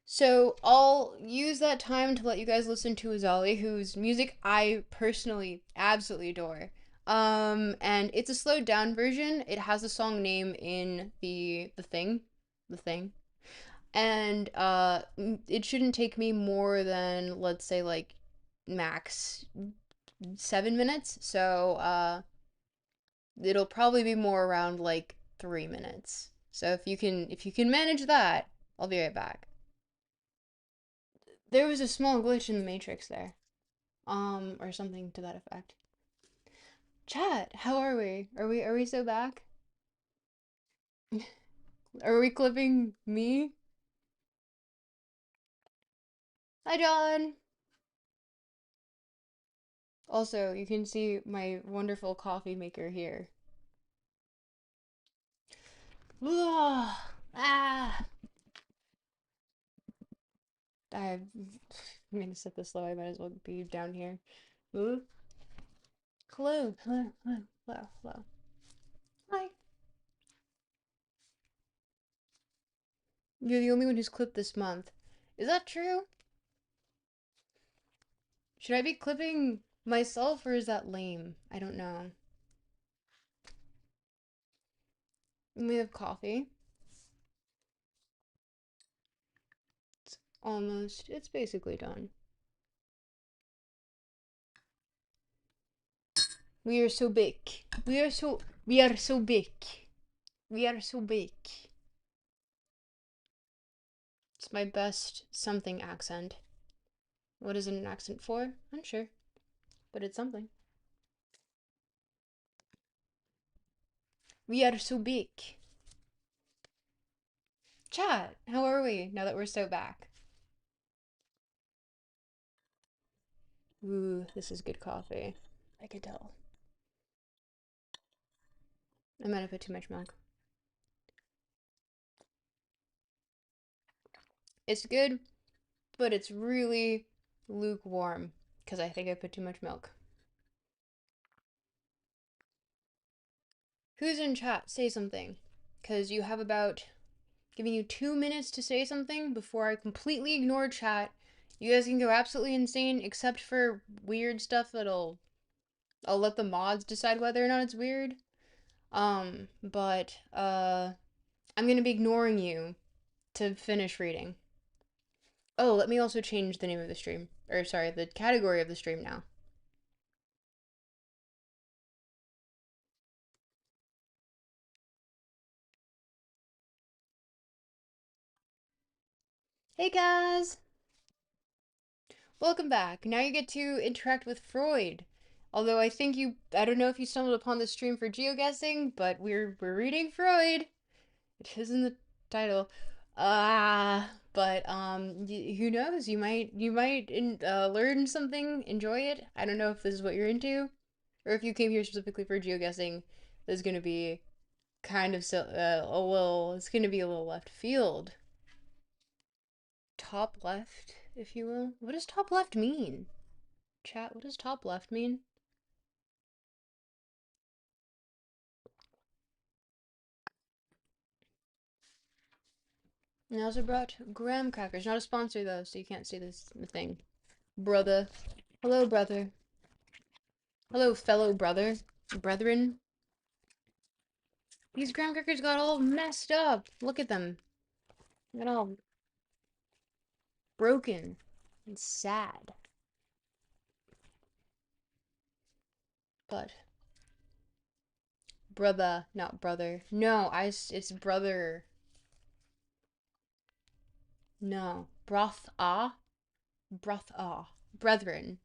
so I'll use that time to let you guys listen to Azali, whose music I personally absolutely adore. And it's a slowed down version. It has the song name in the thing, and it shouldn't take me more than, let's say, like max 7 minutes. So it'll probably be more around like 3 minutes. So if you can manage that, I'll be right back. There was a small glitch in the matrix there, or something to that effect. Chat, how are we? Are we so back? Are we clipping me? Hi, John. Also, you can see my wonderful coffee maker here. Ah, I'm gonna set this low. I might as well be down here. Ooh. Hello, hello, hello, hello, hello. Hi. You're the only one who's clipped this month. Is that true? Should I be clipping myself or is that lame? I don't know. We have coffee. It's basically done. We are so big. We are so big. We are so big. It's my best something accent. What is it an accent for? Unsure, but it's something. We are so big. Chat, how are we now that we're so back? Ooh, this is good coffee. I can tell. I might have put too much milk. It's good, but it's really lukewarm because I think I put too much milk. Who's in chat? Say something. Because you have about giving you 2 minutes to say something before I completely ignore chat. You guys can go absolutely insane, except for weird stuff I'll let the mods decide whether or not it's weird. But I'm gonna be ignoring you to finish reading. Oh, let me also change the name of the stream. Or sorry, the category of the stream now. Hey guys! Welcome back. Now you get to interact with Freud. Although I don't know if you stumbled upon this stream for geoguessing, but we're reading Freud. It is in the title. But who knows? You might learn something, enjoy it. I don't know if this is what you're into, or if you came here specifically for geoguessing. There's gonna be kind of a little. It's gonna be a little left field. Top left, if you will. What does top left mean? Chat, what does top left mean? And I also brought graham crackers. Not a sponsor though, so you can't see this thing. Brother. Hello, brother. Hello, fellow brother. Brethren. These graham crackers got all messed up. Look at them. And all broken and sad. But brother, not brother. No, it's brother. No. Broth ah? Broth ah. Brethren.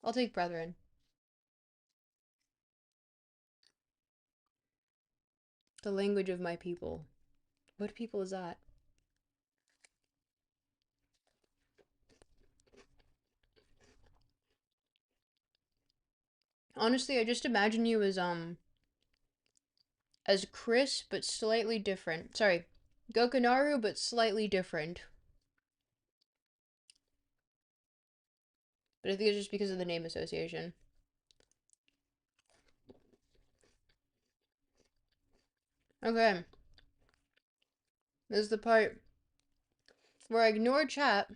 I'll take brethren. The language of my people. What people is that? Honestly, I just imagine you as Chris but slightly different. Sorry. Gokanaru but slightly different. But I think it's just because of the name association. Okay. This is the part where I ignore chat.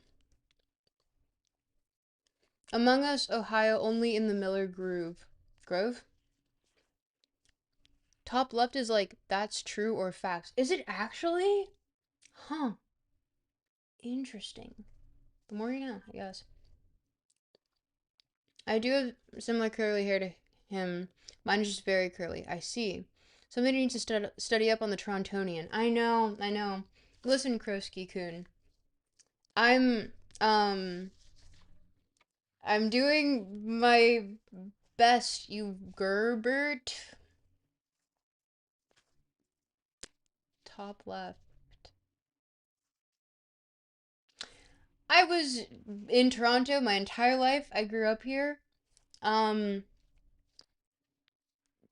Among Us, Ohio, only in the Miller Grove. Grove? Top left is like, that's true or facts. Is it actually? Huh. Interesting. The more you know, I guess. I do have similar curly hair to him. Mine is just very curly. I see. Somebody needs to study up on the Torontonian. I know, I know. Listen, Krosky-kun. I'm, um, I'm doing my best, you Gerbert. Top left. I was in Toronto my entire life. I grew up here. Um,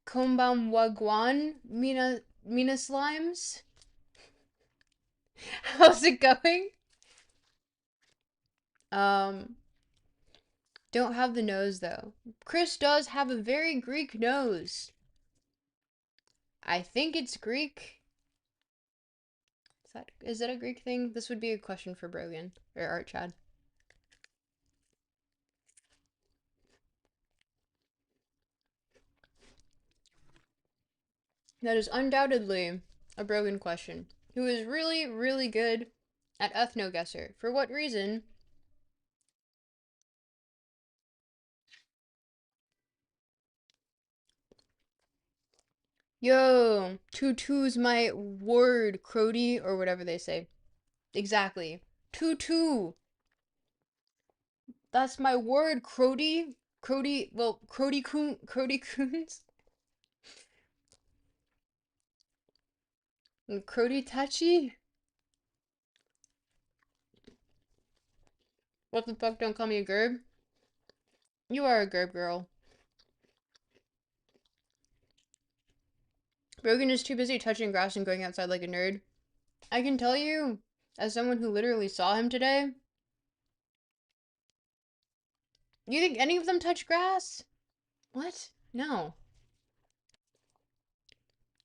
Kombam Wagwan, Mina Slimes. How's it going? Um, don't have the nose though. Chris does have a very Greek nose. I think it's Greek. Is that a Greek thing? This would be a question for Brogan or Art Chad. That is undoubtedly a Brogan question. Who is really, really good at ethno-guesser. For what reason? Yo, tutu's my word, Crody, or whatever they say. Exactly. Tutu. That's my word, Crody. Crody, well, Crody Coons. And Crody Tachi? What the fuck, don't call me a gerb? You are a gerb girl. Brogan is too busy touching grass and going outside like a nerd. I can tell you, as someone who literally saw him today, you think any of them touch grass? What? No.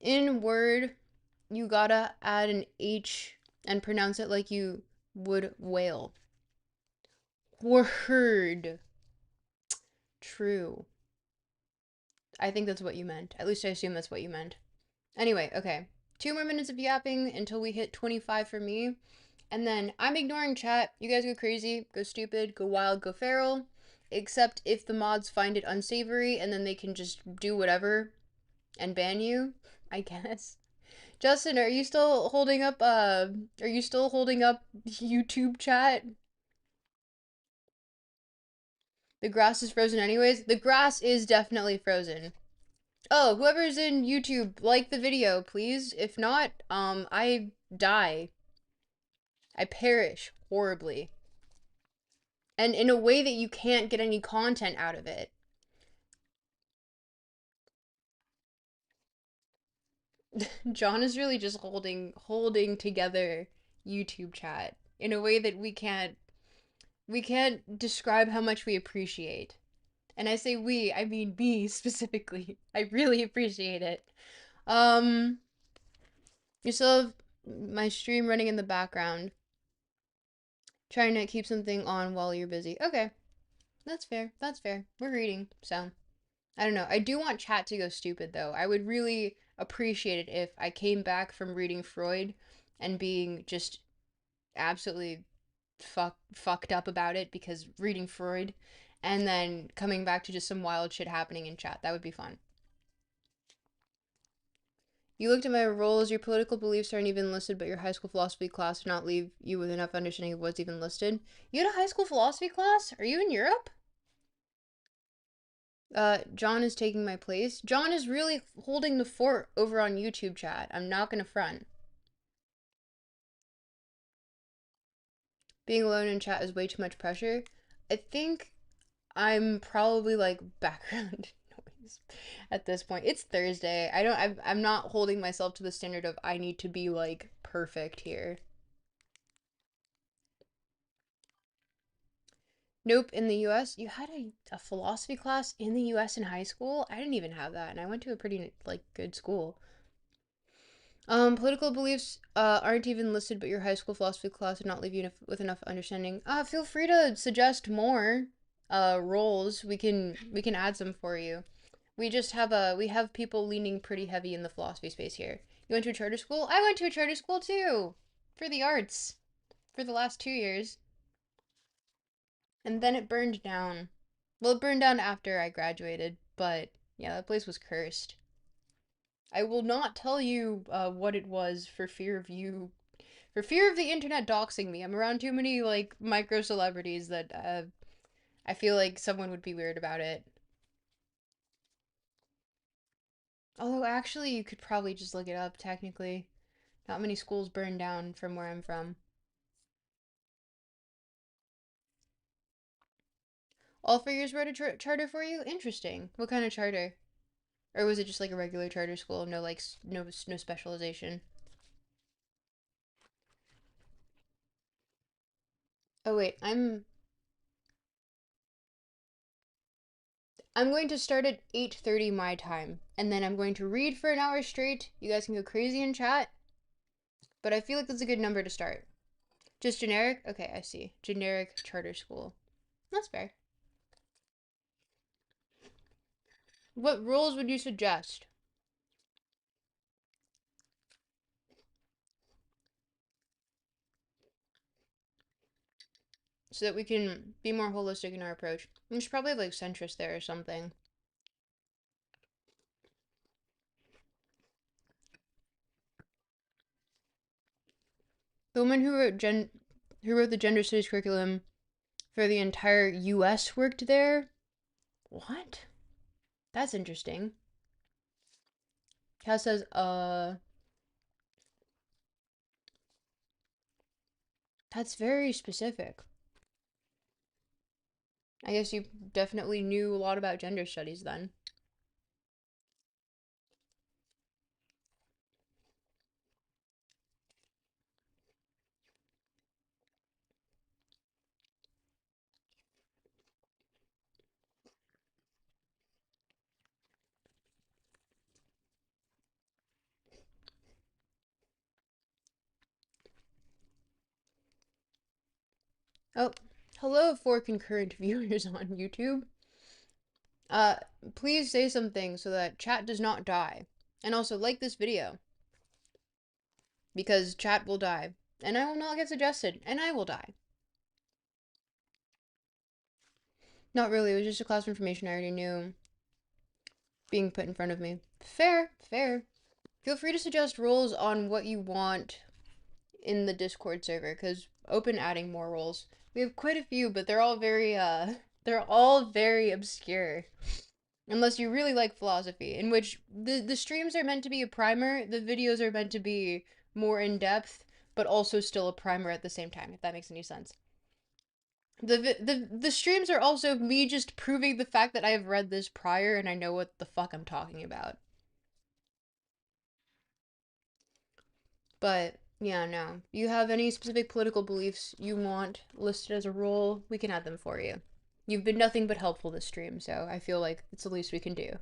In word, you gotta add an H and pronounce it like you would whale. Word. True. I think that's what you meant. At least I assume that's what you meant. Anyway, okay. 2 more minutes of yapping until we hit 25 for me. And then I'm ignoring chat. You guys go crazy, go stupid, go wild, go feral. Except if the mods find it unsavory and then they can just do whatever and ban you, I guess. Justin, are you still holding up YouTube chat? The grass is frozen anyways. The grass is definitely frozen. Oh, whoever's in YouTube, like the video, please. If not, I die. I perish horribly. And in a way that you can't get any content out of it. John is really just holding together YouTube chat in a way that we can't describe how much we appreciate. And I say we, I mean me specifically. I really appreciate it. Um, you still have my stream running in the background. Trying to keep something on while you're busy. Okay. That's fair. That's fair. We're reading, so I don't know. I do want chat to go stupid though. I would really appreciate it if I came back from reading Freud and being just absolutely fucked up about it because reading Freud and then coming back to just some wild shit happening in chat. That would be fun. You looked at my roles. Your political beliefs aren't even listed, but your high school philosophy class did not leave you with enough understanding of what's even listed. You had a high school philosophy class? Are you in Europe? John is taking my place. John is really holding the fort over on YouTube chat. I'm not gonna front. Being alone in chat is way too much pressure. I think I'm probably like background noise at this point. It's Thursday. I'm not holding myself to the standard of I need to be like perfect here. Nope, in the US, you had a philosophy class in the US in high school? I didn't even have that, and I went to a pretty like good school. Political beliefs aren't even listed, but your high school philosophy class did not leave you with enough understanding. Feel free to suggest more roles. We can add some for you. We have people leaning pretty heavy in the philosophy space here. You went to a charter school? I went to a charter school too, for the arts, for the last 2 years, and then it burned down. Well, it burned down after I graduated, but yeah, that place was cursed. I will not tell you what it was for fear of the internet doxing me. I'm around too many like micro celebrities that I feel like someone would be weird about it. Although actually, you could probably just look it up. Technically, not many schools burned down from where I'm from. All 4 years wrote a charter for you. Interesting. What kind of charter? Or was it just like a regular charter school? No, like no specialization. Oh wait, I'm going to start at 8:30 my time, and then I'm going to read for an hour straight. You guys can go crazy in chat, but I feel like that's a good number to start. Just generic? Okay, I see. Generic charter school. That's fair. What rules would you suggest? So that we can be more holistic in our approach. We should probably have like centrist there or something. The woman who wrote the gender studies curriculum for the entire US worked there? What? That's interesting. Cass says, that's very specific. I guess you definitely knew a lot about gender studies then. Oh, hello, 4 concurrent viewers on YouTube. Uh, please say something so that chat does not die. And also like this video, because chat will die. And I will not get suggested, and I will die. Not really, it was just a class of information I already knew being put in front of me. Fair, fair. Feel free to suggest rules on what you want in the Discord server, because open adding more roles. We have quite a few, but they're all very obscure. Unless you really like philosophy, in which the streams are meant to be a primer, the videos are meant to be more in depth, but also still a primer at the same time, if that makes any sense. The streams are also me just proving the fact that I have read this prior and I know what the fuck I'm talking about. But yeah, no. You have any specific political beliefs you want listed as a role, we can add them for you. You've been nothing but helpful this stream, so I feel like it's the least we can do.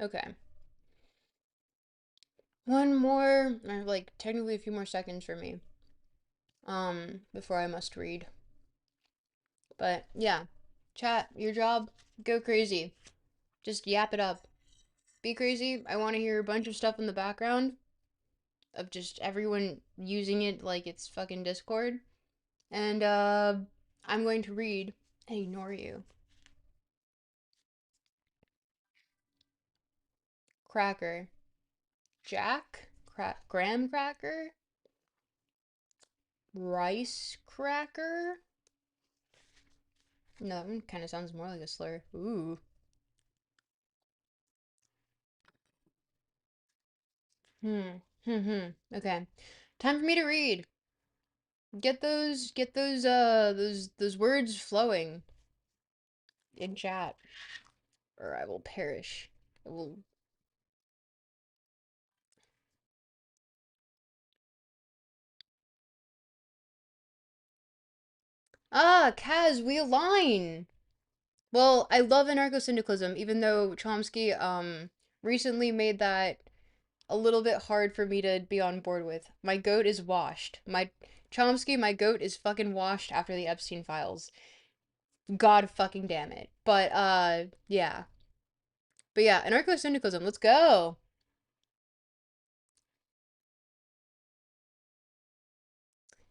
Okay. One more, or like technically a few more seconds for me. Before I must read. But yeah, chat, your job, go crazy. Just yap it up. Be crazy. I want to hear a bunch of stuff in the background of just everyone using it like it's fucking Discord. And I'm going to read and ignore you. Cracker. Jack? Graham cracker? Rice cracker? No, that one kind of sounds more like a slur. Ooh. Hmm. Okay. Time for me to read. Get those words flowing in chat, or I will perish. I will. Ah, Kaz, we align. Well, I love anarcho-syndicalism, even though Chomsky recently made that a little bit hard for me to be on board with. My goat is washed. My goat is fucking washed after the Epstein files. God fucking damn it. Yeah. But yeah, anarcho-syndicalism, let's go.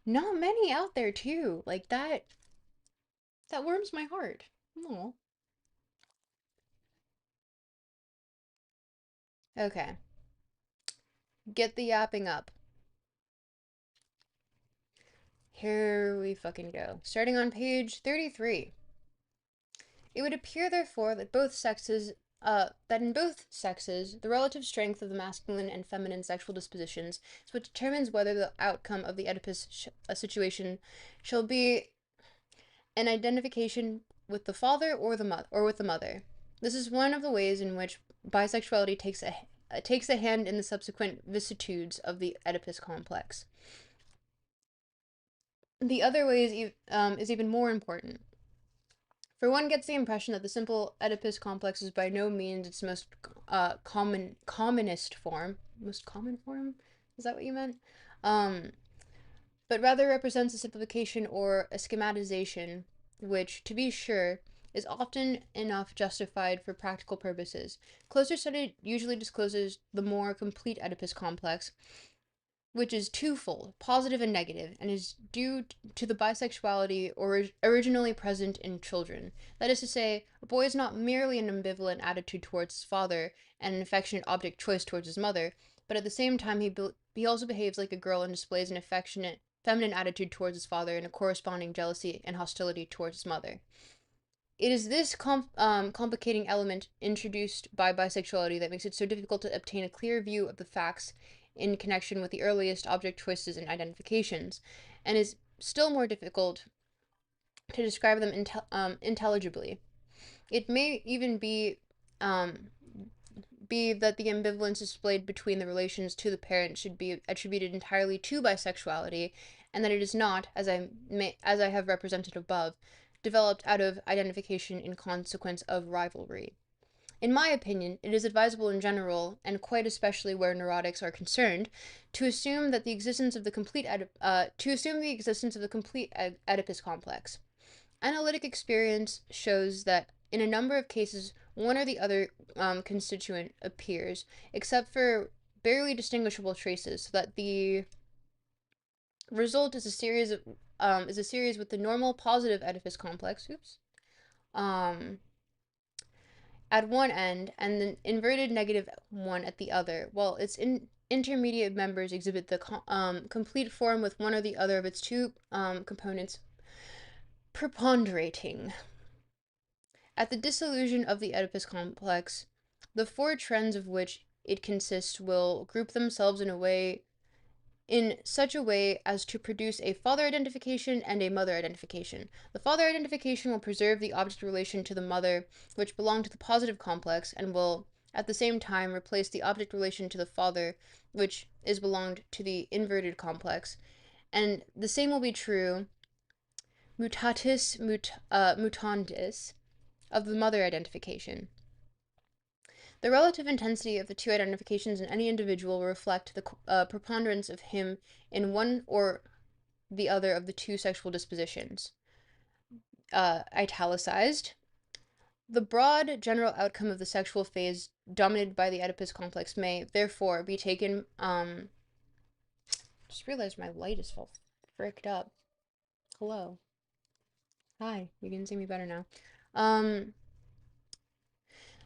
Not many out there too. Like that warms my heart. Oh. Okay. Get the yapping up. Here we fucking go. Starting on page 33. It would appear, therefore, that in both sexes, the relative strength of the masculine and feminine sexual dispositions is what determines whether the outcome of the Oedipus situation shall be an identification with the father or with the mother. This is one of the ways in which bisexuality takes a hand in the subsequent vicissitudes of the Oedipus complex. The other way is even more important. For one gets the impression that the simple Oedipus complex is by no means its most commonest form. Most common form? Is that what you meant? Um, but rather represents a simplification or a schematization, which, to be sure, is often enough justified for practical purposes. Closer study usually discloses the more complete Oedipus complex, which is twofold, positive and negative, and is due to the bisexuality originally present in children. That is to say, a boy is not merely an ambivalent attitude towards his father and an affectionate object choice towards his mother, but at the same time he also behaves like a girl and displays an affectionate feminine attitude towards his father and a corresponding jealousy and hostility towards his mother. It is this complicating element introduced by bisexuality that makes it so difficult to obtain a clear view of the facts in connection with the earliest object choices and identifications, and is still more difficult to describe them intelligibly. It may even um, be that the ambivalence displayed between the relations to the parent should be attributed entirely to bisexuality, and that it is not, as I have represented above, developed out of identification in consequence of rivalry. In my opinion, it is advisable in general, and quite especially where neurotics are concerned, to assume that the existence of the complete Oedipus complex. Analytic experience shows that in a number of cases, one or the other constituent appears, except for barely distinguishable traces, so that the result is a series with the normal positive Oedipus complex. Um, at one end and the inverted negative one at the other, while its intermediate members exhibit the complete form with one or the other of its two components preponderating. At the dissolution of the Oedipus complex, the four trends of which it consists will group themselves in such a way as to produce a father identification and a mother identification. The father identification will preserve the object relation to the mother, which belonged to the positive complex, and will at the same time replace the object relation to the father, which is belonged to the inverted complex. And the same will be true mutandis of the mother identification. The relative intensity of the two identifications in any individual will reflect the preponderance of him in one or the other of the two sexual dispositions. italicized. The broad general outcome of the sexual phase dominated by the Oedipus complex may, therefore, be taken. Just realized my light is all fricked up. Hello. Hi. You can see me better now.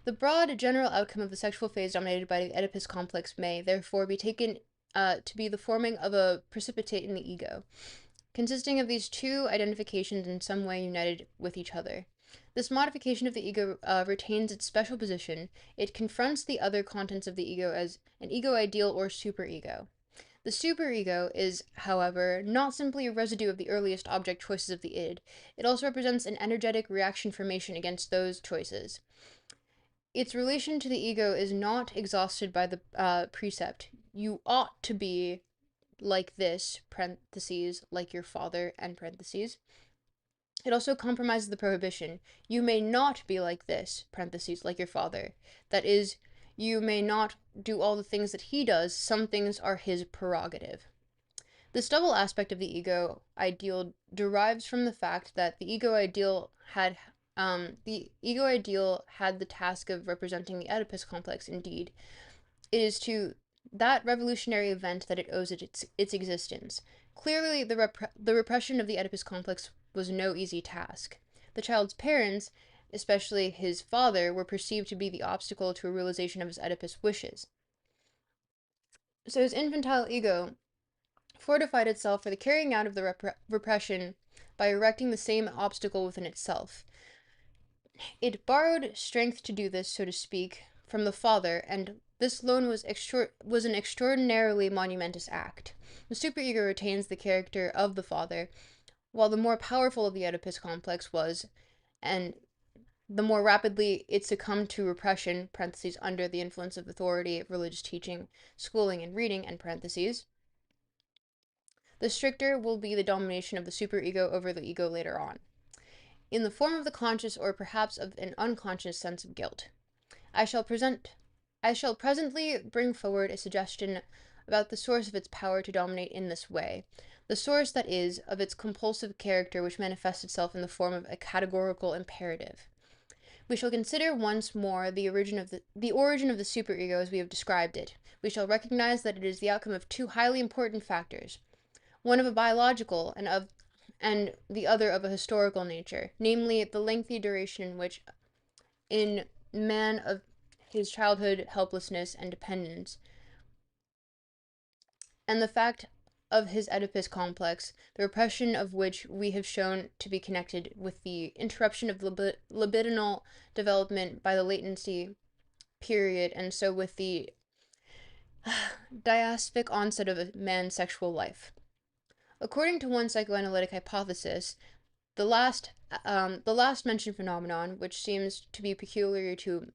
The broad general outcome of the sexual phase dominated by the Oedipus complex may, therefore, be taken to be the forming of a precipitate in the ego, consisting of these two identifications in some way united with each other. This modification of the ego retains its special position. It confronts the other contents of the ego as an ego ideal or superego. The superego is, however, not simply a residue of the earliest object choices of the id. It also represents an energetic reaction formation against those choices. Its relation to the ego is not exhausted by the precept, you ought to be like this, parentheses, like your father, end parentheses. It also compromises the prohibition, you may not be like this, parentheses, like your father. That is, you may not do all the things that he does, some things are his prerogative. This double aspect of the ego ideal derives from the fact that the ego ideal had the task of representing the Oedipus complex. Indeed, it is to that revolutionary event that it owes its existence. Clearly, the repression of the Oedipus complex was no easy task. The child's parents, especially his father, were perceived to be the obstacle to a realization of his Oedipus wishes. So his infantile ego fortified itself for the carrying out of the repression by erecting the same obstacle within itself. It borrowed strength to do this, so to speak, from the father, and this alone was an extraordinarily monumentous act. The superego retains the character of the father, while the more powerful of the Oedipus complex was, and the more rapidly it succumbed to repression, parentheses, under the influence of authority, religious teaching, schooling, and reading, end parentheses, the stricter will be the domination of the superego over the ego later on, in the form of the conscious or perhaps of an unconscious sense of guilt. I shall presently bring forward a suggestion about the source of its power to dominate in this way, the source, that is, of its compulsive character, which manifests itself in the form of a categorical imperative. We shall consider once more the origin of the superego as we have described it. We shall recognize that it is the outcome of two highly important factors, one of a biological and the other of a historical nature, namely the lengthy duration in which, in man of his childhood helplessness and dependence, and the fact of his Oedipus complex, the repression of which we have shown to be connected with the interruption of libidinal development by the latency period, and so with the diaspic onset of a man's sexual life. According to one psychoanalytic hypothesis, the last mentioned phenomenon, which seems to be peculiar to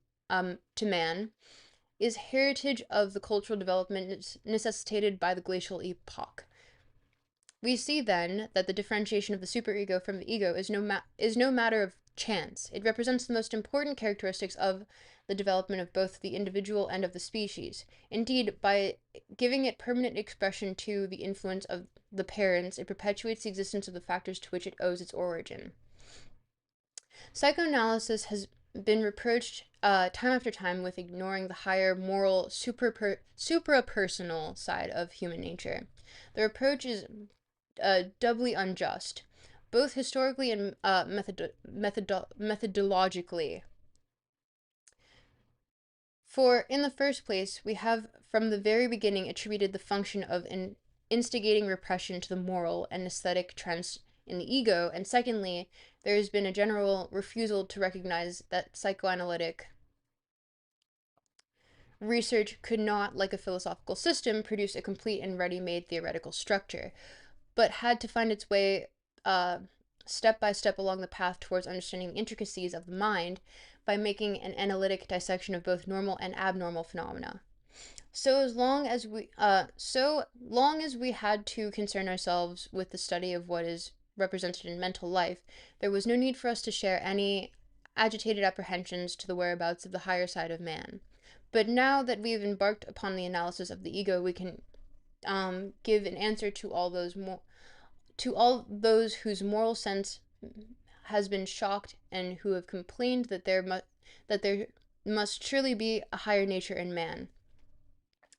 man, is heritage of the cultural development necessitated by the glacial epoch. We see then that the differentiation of the superego from the ego is no matter of chance. It represents the most important characteristics of the development of both the individual and of the species. Indeed, by giving it permanent expression to the influence of the parents, it perpetuates the existence of the factors to which it owes its origin. Psychoanalysis has been reproached time after time with ignoring the higher moral suprapersonal side of human nature. The reproach is doubly unjust, both historically and methodologically. For, in the first place, we have from the very beginning attributed the function of instigating repression to the moral and aesthetic trends in the ego, and secondly, there has been a general refusal to recognize that psychoanalytic research could not, like a philosophical system, produce a complete and ready-made theoretical structure, but had to find its way step by step along the path towards understanding the intricacies of the mind by making an analytic dissection of both normal and abnormal phenomena. So long as we had to concern ourselves with the study of what is represented in mental life, there was no need for us to share any agitated apprehensions to the whereabouts of the higher side of man. But now that we have embarked upon the analysis of the ego, we can give an answer to all those whose moral sense has been shocked and who have complained that there must surely be a higher nature in man.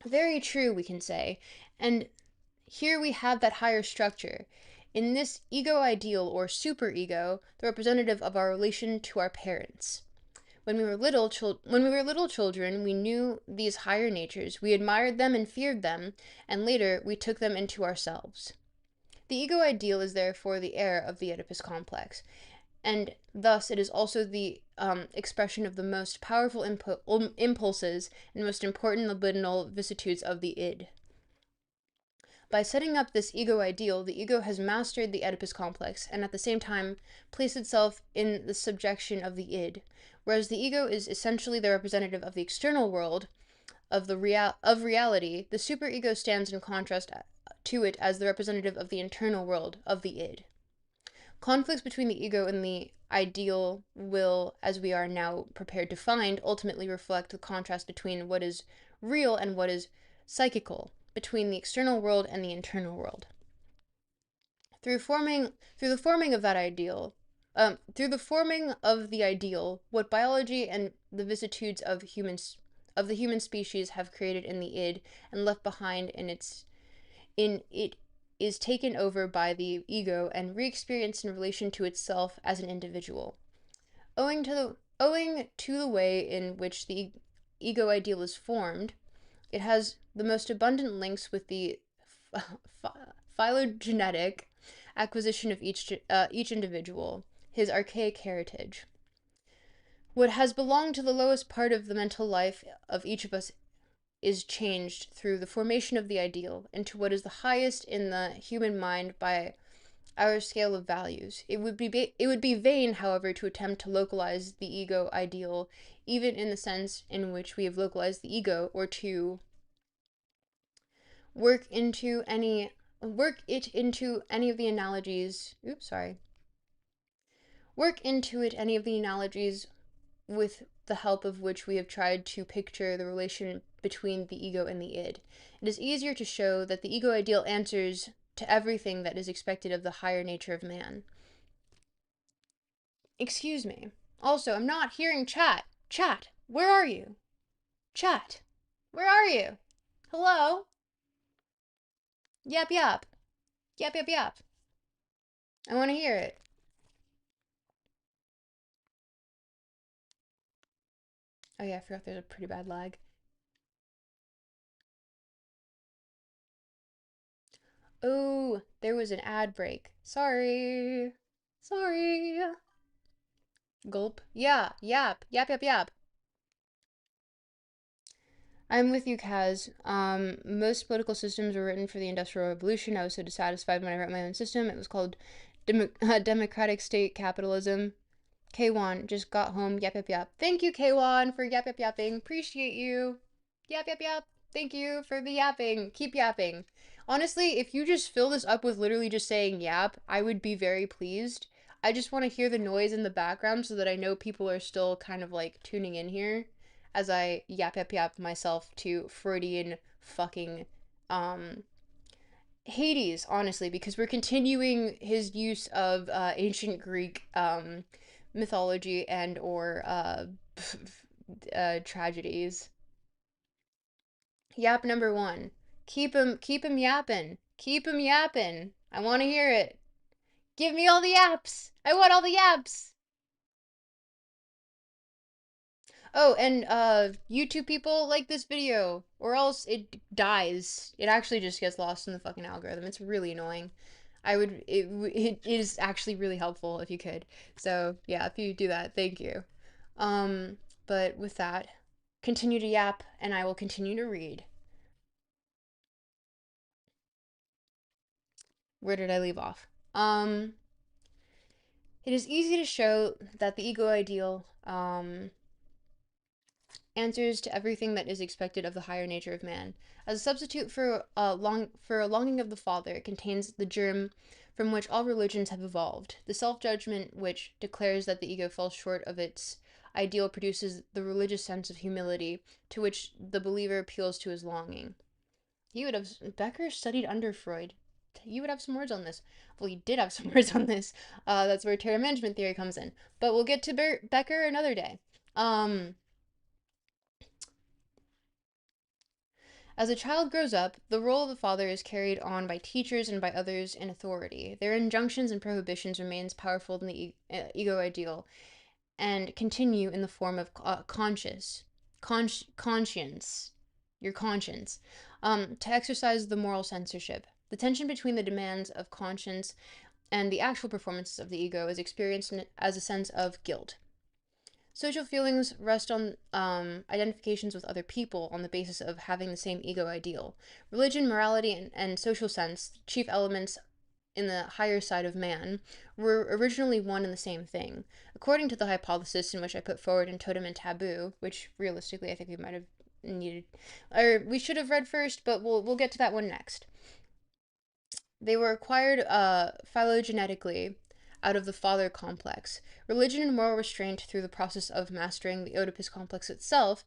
Very true, we can say. And here we have that higher structure. In this ego ideal or superego, the representative of our relation to our parents. When we were little children, we knew these higher natures, we admired them and feared them, and later we took them into ourselves. The ego ideal is therefore the heir of the Oedipus complex, and thus it is also the expression of the most powerful impulses and most important libidinal vicissitudes of the id. By setting up this ego ideal, the ego has mastered the Oedipus complex and at the same time placed itself in the subjection of the id. Whereas the ego is essentially the representative of the external world, of reality, the superego stands in contrast to it as the representative of the internal world, of the id. Conflicts between the ego and the ideal will, as we are now prepared to find, ultimately reflect the contrast between what is real and what is psychical, between the external world and the internal world. Through the forming of the ideal, what biology and the vicissitudes of the human species have created in the id and left behind in it is taken over by the ego and re-experienced in relation to itself as an individual. Owing to the way in which the ego ideal is formed, it has the most abundant links with the phylogenetic acquisition of each individual, his archaic heritage. What has belonged to the lowest part of the mental life of each of us is changed through the formation of the ideal into what is the highest in the human mind by our scale of values. It would be vain, however, to attempt to localize the ego ideal, even in the sense in which we have localized the ego, or to work it into any of the analogies. Work into it any of the analogies with the help of which we have tried to picture the relation between the ego and the id. It is easier to show that the ego ideal answers to everything that is expected of the higher nature of man. Excuse me. Also, I'm not hearing chat. Chat, where are you? Chat, where are you? Hello? Yap yap. Yap yap yap. I want to hear it. Oh yeah, I forgot there's a pretty bad lag. Oh, there was an ad break. Sorry. Sorry. Gulp. Yeah, yap, yap, yap, yap. I'm with you, Kaz. Most political systems were written for the Industrial Revolution. I was so dissatisfied when I wrote my own system. It was called Democratic State Capitalism. K1 just got home. Yap, yap, yap. Thank you, K1, for yap, yap, yapping. Appreciate you. Yap, yap, yap. Thank you for the yapping. Keep yapping. Honestly, if you just fill this up with literally just saying yap, I would be very pleased. I just want to hear the noise in the background so that I know people are still kind of like tuning in here as I yap, yap, yap myself to Freudian fucking Hades, honestly, because we're continuing his use of ancient Greek mythology and or tragedies. Yap number one. Keep him yapping. Keep him yapping. I want to hear it. Give me all the yaps. I want all the yaps. Oh, and YouTube people, like this video, or else it dies. It actually just gets lost in the fucking algorithm. It's really annoying. It is actually really helpful if you could. So yeah, if you do that, thank you. But with that, continue to yap, and I will continue to read. Where did I leave off? It is easy to show that the ego ideal answers to everything that is expected of the higher nature of man. As a substitute for a longing of the Father, it contains the germ from which all religions have evolved. The self-judgment which declares that the ego falls short of its ideal produces the religious sense of humility to which the believer appeals to his longing. Becker studied under Freud. you would have some words on this. Well, you did have some words on this. That's where terror management theory comes in. But we'll get to Becker another day. As a child grows up, the role of the father is carried on by teachers and by others in authority. Their injunctions and prohibitions remains powerful in the ego ideal and continue in the form of conscience, your conscience, to exercise the moral censorship. The tension between the demands of conscience and the actual performances of the ego is experienced as a sense of guilt. Social feelings rest on identifications with other people on the basis of having the same ego ideal. Religion, morality, and social sense, chief elements in the higher side of man, were originally one and the same thing. According to the hypothesis in which I put forward in Totem and Taboo, which realistically I think we might have needed, or we should have read first, but we'll get to that one next. They were acquired phylogenetically out of the father complex. Religion and moral restraint through the process of mastering the Oedipus complex itself,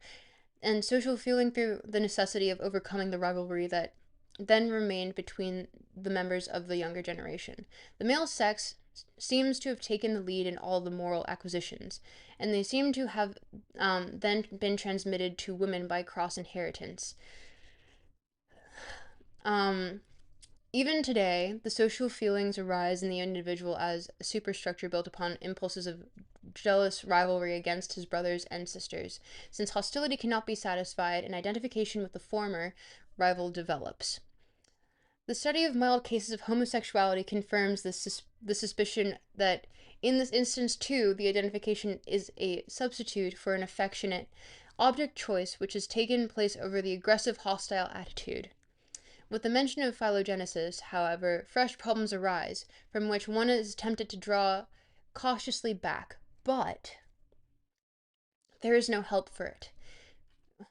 and social feeling through the necessity of overcoming the rivalry that then remained between the members of the younger generation. The male sex seems to have taken the lead in all the moral acquisitions, and they seem to have then been transmitted to women by cross inheritance. Even today, the social feelings arise in the individual as a superstructure built upon impulses of jealous rivalry against his brothers and sisters. Since hostility cannot be satisfied, an identification with the former rival develops. The study of mild cases of homosexuality confirms the suspicion that in this instance, too, the identification is a substitute for an affectionate object choice which has taken place over the aggressive hostile attitude. With the mention of phylogenesis, however, fresh problems arise, from which one is tempted to draw cautiously back, but there is no help for it.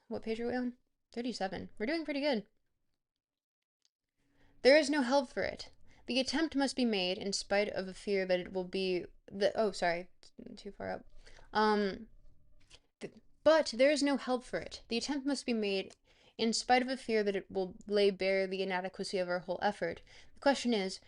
What page are we on? 37. We're doing pretty good. There is no help for it. The attempt must be made in spite of a fear that it will be too far up. But there is no help for it. The attempt must be made in spite of a fear that it will lay bare the inadequacy of our whole effort. The question is,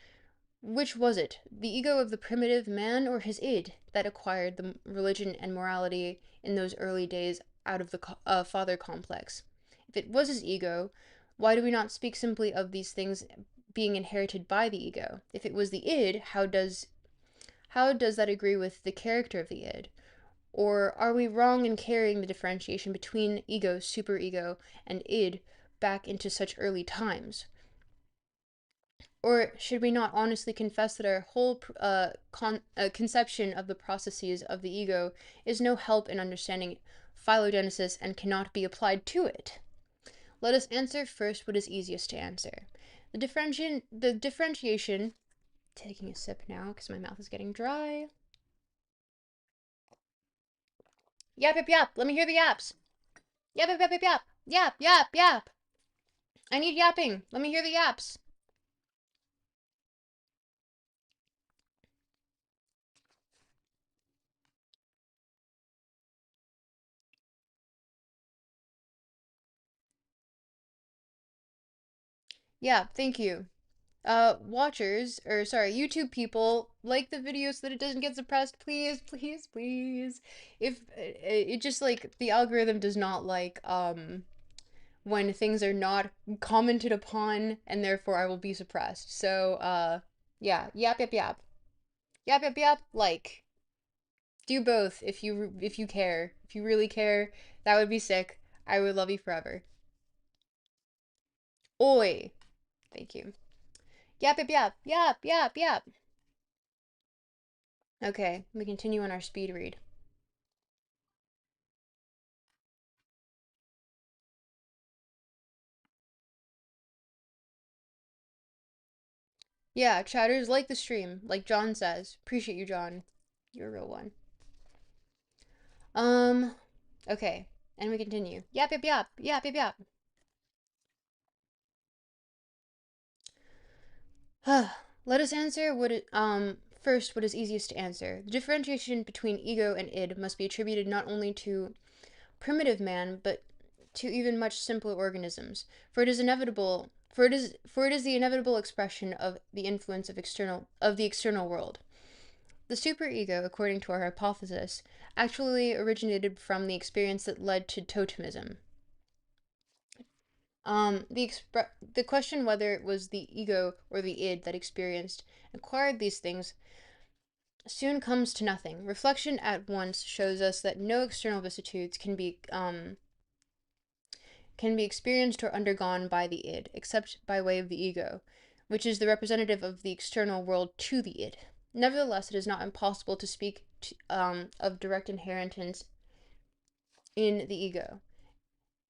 which was it, the ego of the primitive man or his id, that acquired the religion and morality in those early days out of the father complex? If it was his ego, why do we not speak simply of these things being inherited by the ego? If it was the id, how does that agree with the character of the id? Or are we wrong in carrying the differentiation between ego, superego, and id back into such early times? Or should we not honestly confess that our whole conception of the processes of the ego is no help in understanding phylogenesis and cannot be applied to it? Let us answer first what is easiest to answer. The differentiation, taking a sip now because my mouth is getting dry. Yap, yap, yap. Let me hear the yaps. Yap, yap, yap, yap, yap. Yap, yap, yap. I need yapping. Let me hear the yaps. Yeah, thank you. YouTube people, like the video so that it doesn't get suppressed, please, please, please. If it just like the algorithm does not like when things are not commented upon, and therefore I will be suppressed. So yeah, yap yap yap. Yap yap yap, like do both if you care. If you really care, that would be sick. I would love you forever. Oi. Thank you. Yap yap yap. Yap yap yap. Okay, we continue on our speed read. Yeah, chatters, like the stream, like John says. Appreciate you, John. You're a real one. Okay, and we continue. Yap, yap, yap, yap, yap, yap. Let us answer first what is easiest to answer. The differentiation between ego and id must be attributed not only to primitive man, but to even much simpler organisms, for it is inevitable For it is the inevitable expression of the influence of the external world. The superego, according to our hypothesis, actually originated from the experience that led to totemism. The question whether it was the ego or the id that experienced acquired these things soon comes to nothing. Reflection at once shows us that no external vicissitudes can be experienced or undergone by the id, except by way of the ego, which is the representative of the external world to the id. Nevertheless, it is not impossible to speak of direct inheritance in the ego.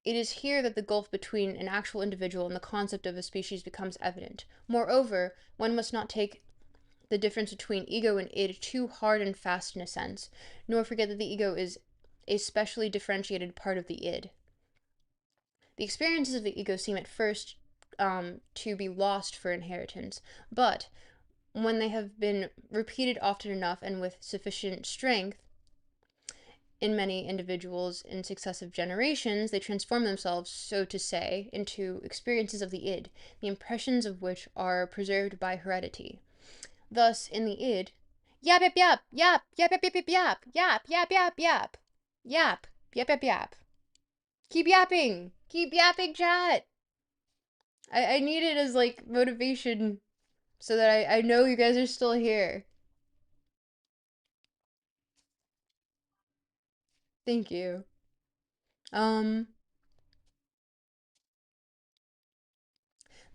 It is here that the gulf between an actual individual and the concept of a species becomes evident. Moreover, one must not take the difference between ego and id too hard and fast in a sense, nor forget that the ego is a specially differentiated part of the id. The experiences of the ego seem at first to be lost for inheritance, but when they have been repeated often enough and with sufficient strength in many individuals in successive generations, they transform themselves, so to say, into experiences of the id, the impressions of which are preserved by heredity. Thus, in the id, yap yap yap yap yap yap yap yap yap yap yap yap yap yap yap yap. Keep yapping! Keep yapping, chat! I need it as like motivation so that I know you guys are still here. Thank you. Um,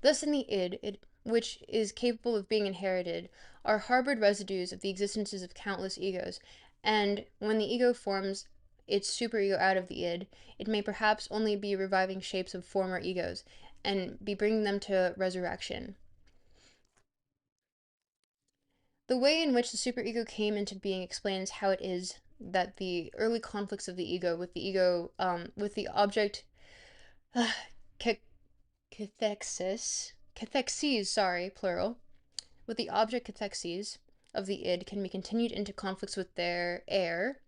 Thus in the id, which is capable of being inherited, are harbored residues of the existences of countless egos, and when the ego forms its superego out of the id, it may perhaps only be reviving shapes of former egos, and be bringing them to resurrection. The way in which the superego came into being explains how it is that the early conflicts of with the object, cathexes, sorry, plural, with the object cathexes of the id can be continued into conflicts with their heir,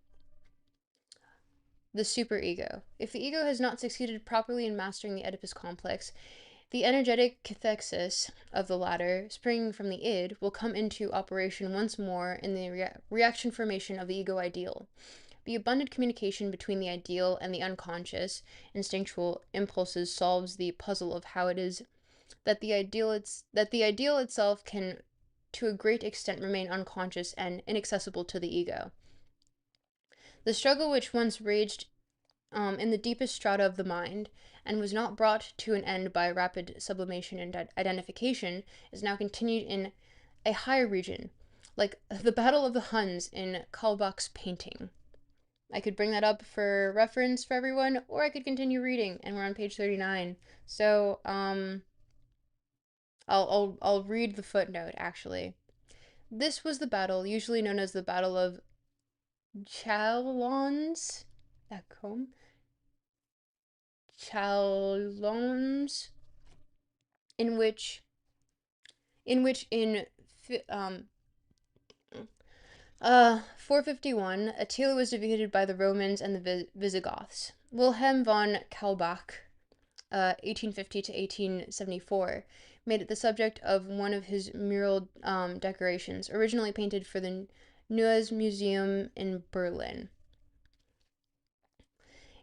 the superego. If the ego has not succeeded properly in mastering the Oedipus complex, the energetic cathexis of the latter, springing from the id, will come into operation once more in the reaction formation of the ego ideal. The abundant communication between the ideal and the unconscious, instinctual impulses solves the puzzle of how it is that the ideal itself can to a great extent remain unconscious and inaccessible to the ego. The struggle which once raged in the deepest strata of the mind, and was not brought to an end by rapid sublimation and identification, is now continued in a higher region, like the Battle of the Huns in Kaulbach's painting. I could bring that up for reference for everyone, or I could continue reading, and we're on page 39. So, I'll read the footnote actually. This was the battle, usually known as the Battle of Chalons, Chalons, in which in um 451 Attila was defeated by the Romans and the Visigoths. Wilhelm von Kaulbach, 1850 to 1874, made it the subject of one of his mural decorations, originally painted for the Neues Museum in Berlin.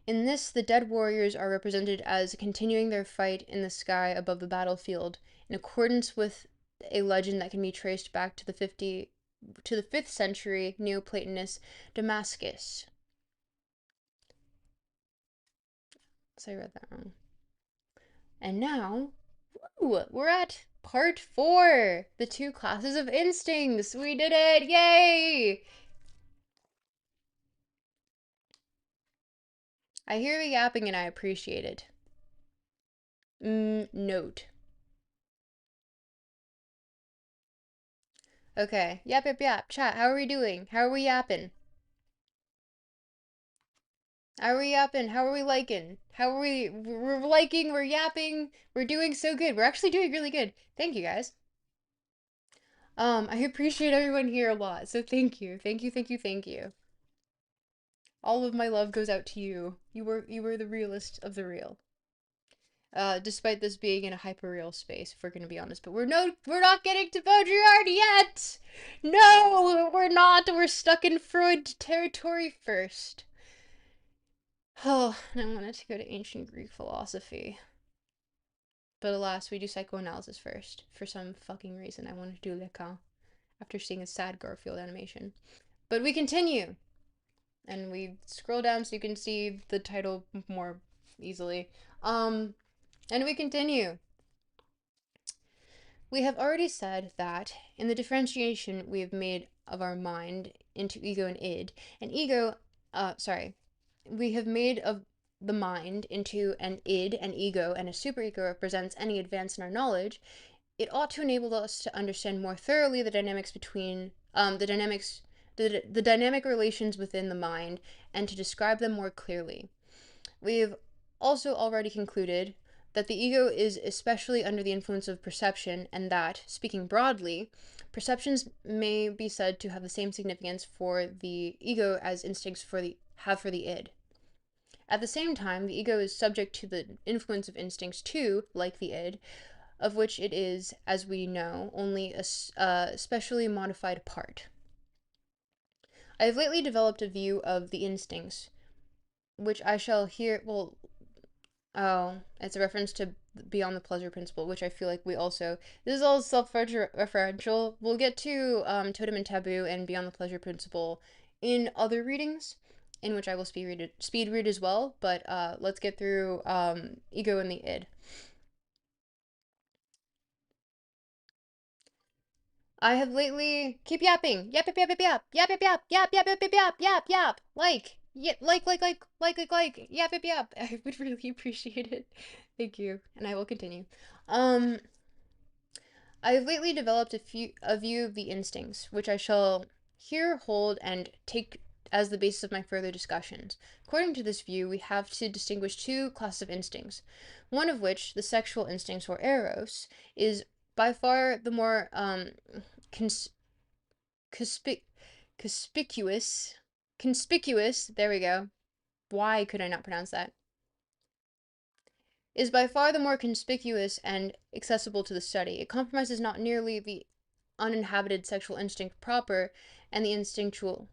In this, the dead warriors are represented as continuing their fight in the sky above the battlefield, in accordance with a legend that can be traced back to the 5th century Neoplatonist Damascus. So I read that wrong. And now, we're at part 4, the 2 classes of instincts. We did it! Yay! I hear the yapping and I appreciate it. Note. Okay. Yap, yap, yap. Chat, how are we doing? How are we yapping? How are we yapping? How are we liking? We're liking, we're yapping, we're doing so good. We're actually doing really good. Thank you guys. I appreciate everyone here a lot, so thank you. Thank you, thank you, thank you. All of my love goes out to you. You were the realest of the real. Despite this being in a hyperreal space, if we're gonna be honest. But we're not getting to Baudrillard yet. No, we're not. We're stuck in Freud territory first. Oh, and I wanted to go to ancient Greek philosophy. But alas, we do psychoanalysis first. For some fucking reason, I wanted to do Lacan after seeing a sad Garfield animation. But we continue. And we scroll down so you can see the title more easily. And we continue. We have already said that in the differentiation we have made of our mind into ego and id, an ego, we have made of the mind into an id, an ego, and a superego represents any advance in our knowledge. It ought to enable us to understand more thoroughly the dynamics between the dynamic relations within the mind and to describe them more clearly. We've also already concluded that the ego is especially under the influence of perception, and that, speaking broadly, perceptions may be said to have the same significance for the ego as instincts have for the id. At the same time, the ego is subject to the influence of instincts too, like the id, of which it is, as we know, only a specially modified part. I have lately developed a view of the instincts, which I shall here, oh, it's a reference to Beyond the Pleasure Principle, which I feel like this is all self-referential. We'll get to Totem and Taboo and Beyond the Pleasure Principle in other readings, in which I will speed read as well, but let's get through Ego and the id. I have lately keep yapping, yap yap yap yap yap yap yap yap yap yap yap yap yap yap yap yap yap. I would really appreciate it. Thank you, and I will continue. I have lately developed a view of the instincts, which I shall here hold and take as the basis of my further discussions. According to this view, we have to distinguish two classes of instincts, one of which, the sexual instincts or eros, is by far the more conspicuous, there we go. Why could I not pronounce that? Is by far the more conspicuous and accessible to the study. It compromises not nearly the uninhabited sexual instinct proper and the instinctual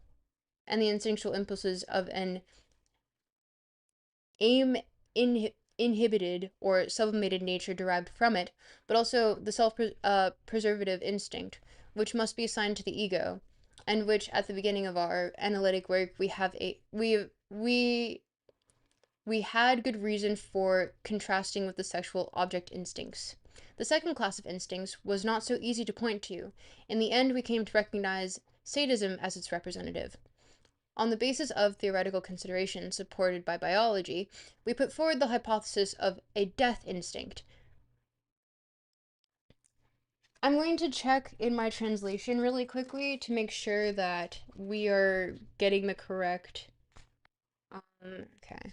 impulses of an aim inhibited or sublimated nature derived from it, but also the self-preservative instinct, which must be assigned to the ego, and which at the beginning of our analytic work we had good reason for contrasting with the sexual object instincts. The second class of instincts was not so easy to point to. In the end, we came to recognize sadism as its representative. On the basis of theoretical considerations supported by biology, we put forward the hypothesis of a death instinct. I'm going to check in my translation really quickly to make sure that we are getting the correct. Okay.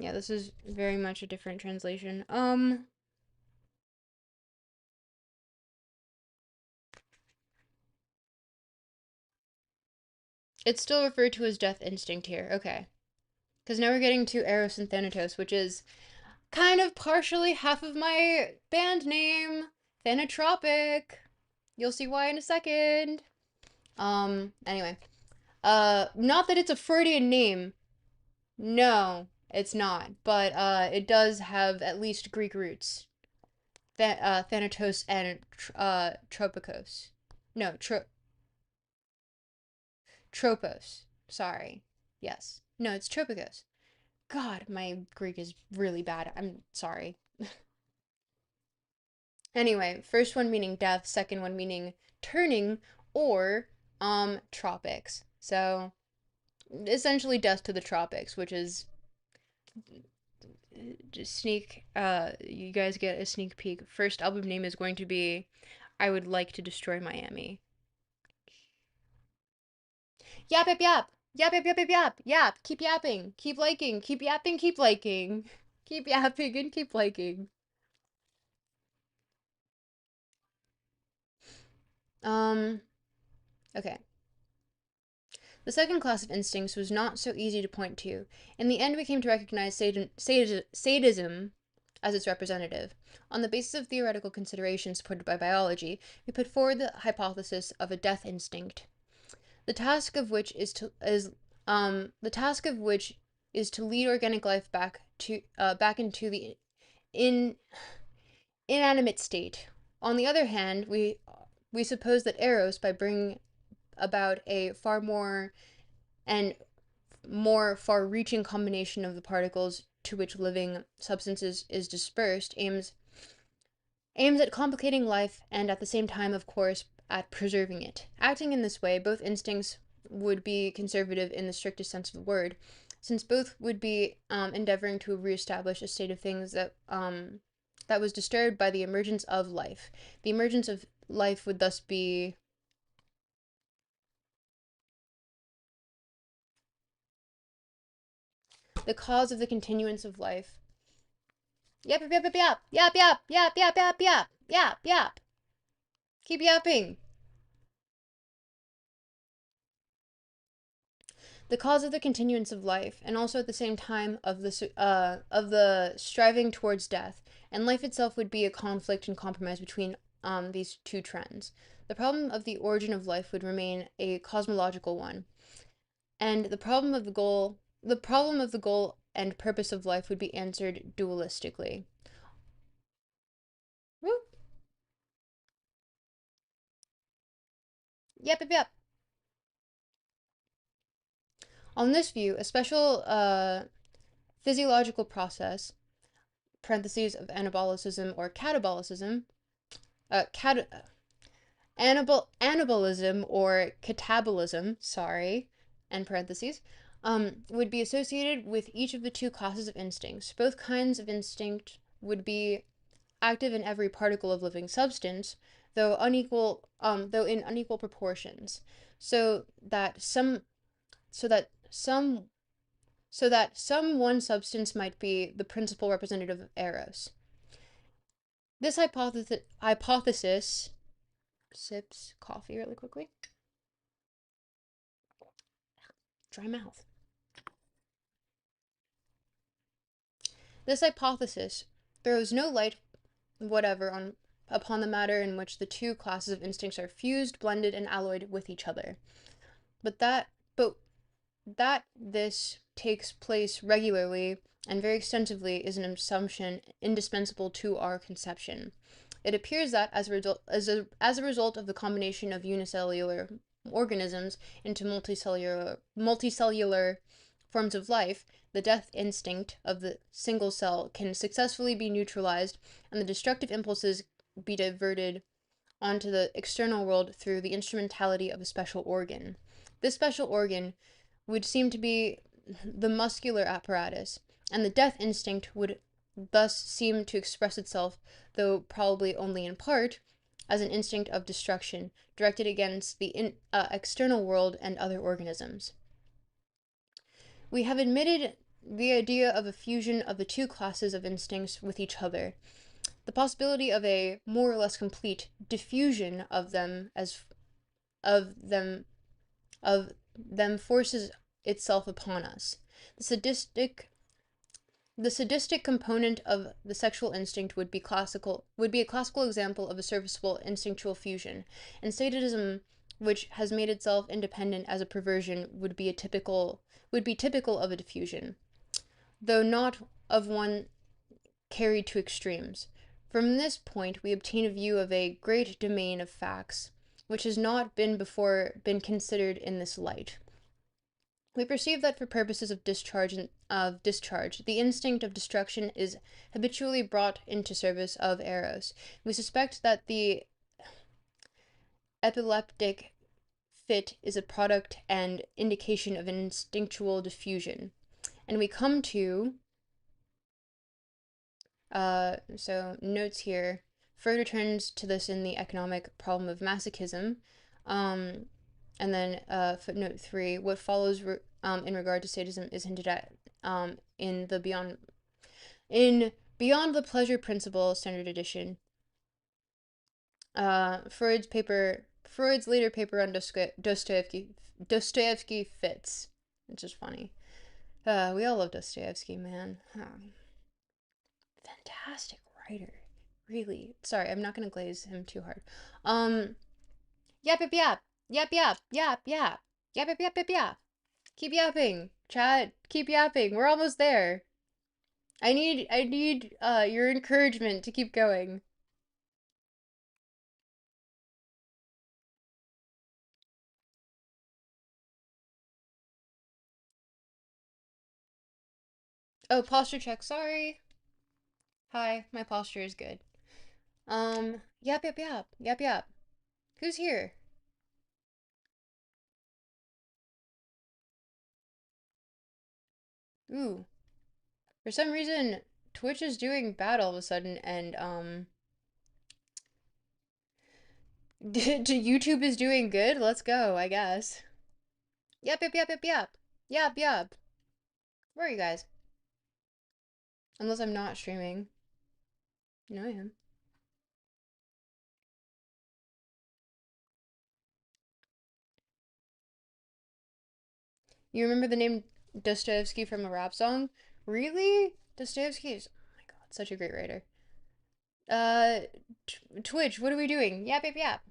Yeah, this is very much a different translation. It's still referred to as death instinct here. Okay. Because now we're getting to Eros and Thanatos, which is kind of partially half of my band name, Thanatropic. You'll see why in a second. Anyway. Not that it's a Freudian name. No, it's not. But, it does have at least Greek roots. Thanatos and, Tropicos. No, Tropos. Sorry. Yes. No, it's Tropicos. God, my Greek is really bad. I'm sorry. Anyway, first one meaning death, second one meaning turning or tropics. So essentially death to the tropics, which is just you guys get a sneak peek. First album name is going to be I Would Like to Destroy Miami. Yap yap yap. Yap yap yap yap yap. Yap. Keep yapping. Keep liking. Keep yapping. Keep liking. Keep yapping and keep liking. Um, okay. The second class of instincts was not so easy to point to. In the end, we came to recognize sadism as its representative. On the basis of theoretical considerations supported by biology, we put forward the hypothesis of a death instinct. The task of which is to lead organic life back into the in inanimate state. On the other hand, we suppose that Eros, by bringing about a far more and more far-reaching combination of the particles to which living substances is dispersed, aims at complicating life and at the same time, of course, at preserving it. Acting in this way, both instincts would be conservative in the strictest sense of the word, since both would be endeavoring to reestablish a state of things that was disturbed by the emergence of life. The emergence of life would thus be the cause of the continuance of life. Yap, yap, yap, yap, yap, yap, yap, yap, yap, yap, yap, yap. Keep yapping. The cause of the continuance of life, and also at the same time of the striving towards death, and life itself would be a conflict and compromise between these two trends. The problem of the origin of life would remain a cosmological one, and the problem of the goal and purpose of life would be answered dualistically. Woo! Yep, yep, yep. On this view, a special physiological process (parentheses of anabolism or catabolism) cat anabolism or catabolism, sorry, end parentheses, would be associated with each of the two classes of instincts. Both kinds of instinct would be active in every particle of living substance, though in unequal proportions, so that some so that some one substance might be the principal representative of Eros. This hypothesis sips coffee really quickly. Dry mouth. This hypothesis throws no light whatever upon the manner in which the two classes of instincts are fused, blended, and alloyed with each other. But that this takes place regularly and very extensively is an assumption indispensable to our conception. It appears that as a result of the combination of unicellular organisms into multicellular forms of life, the death instinct of the single cell can successfully be neutralized and the destructive impulses be diverted onto the external world through the instrumentality of a special organ. This special organ would seem to be the muscular apparatus, and the death instinct would thus seem to express itself, though probably only in part, as an instinct of destruction directed against the external world and other organisms. We have admitted the idea of a fusion of the two classes of instincts with each other. The possibility of a more or less complete diffusion of them of them of them forces itself upon us. The sadistic component of the sexual instinct would be a classical example of a serviceable instinctual fusion, and sadism, which has made itself independent as a perversion, would be typical of a diffusion, though not of one carried to extremes. From this point, we obtain a view of a great domain of facts, which has not before been considered in this light. We perceive that for purposes of discharge, the instinct of destruction is habitually brought into service of Eros. We suspect that the epileptic fit is a product and indication of an instinctual diffusion. And we come to so notes here. Freud returns to this in the economic problem of masochism. And then footnote 3, what follows in regard to sadism is hinted at in the Beyond In Beyond the Pleasure Principle, Standard Edition, Freud's later paper on Dostoevsky fits. It's just funny. We all love Dostoevsky, man. Fantastic writer. Really. Sorry, I'm not gonna glaze him too hard. Um, yap yap yap. Yap yap. Yap yap. Yap yap yap yap yap. Keep yapping. Chat, keep yapping. We're almost there. I need your encouragement to keep going. Oh, posture check. Sorry. Hi, my posture is good. Yap yap yap. Yap yap. Who's here? Ooh. For some reason, Twitch is doing bad all of a sudden, and YouTube is doing good. Let's go, I guess. Yap yap yap yap yap. Yap yap. Where are you guys? Unless I'm not streaming. No, I am. You remember the name Dostoevsky from a rap song? Really? Dostoevsky is, oh my god, such a great writer. Uh, Twitch, what are we doing? Yap yap yap.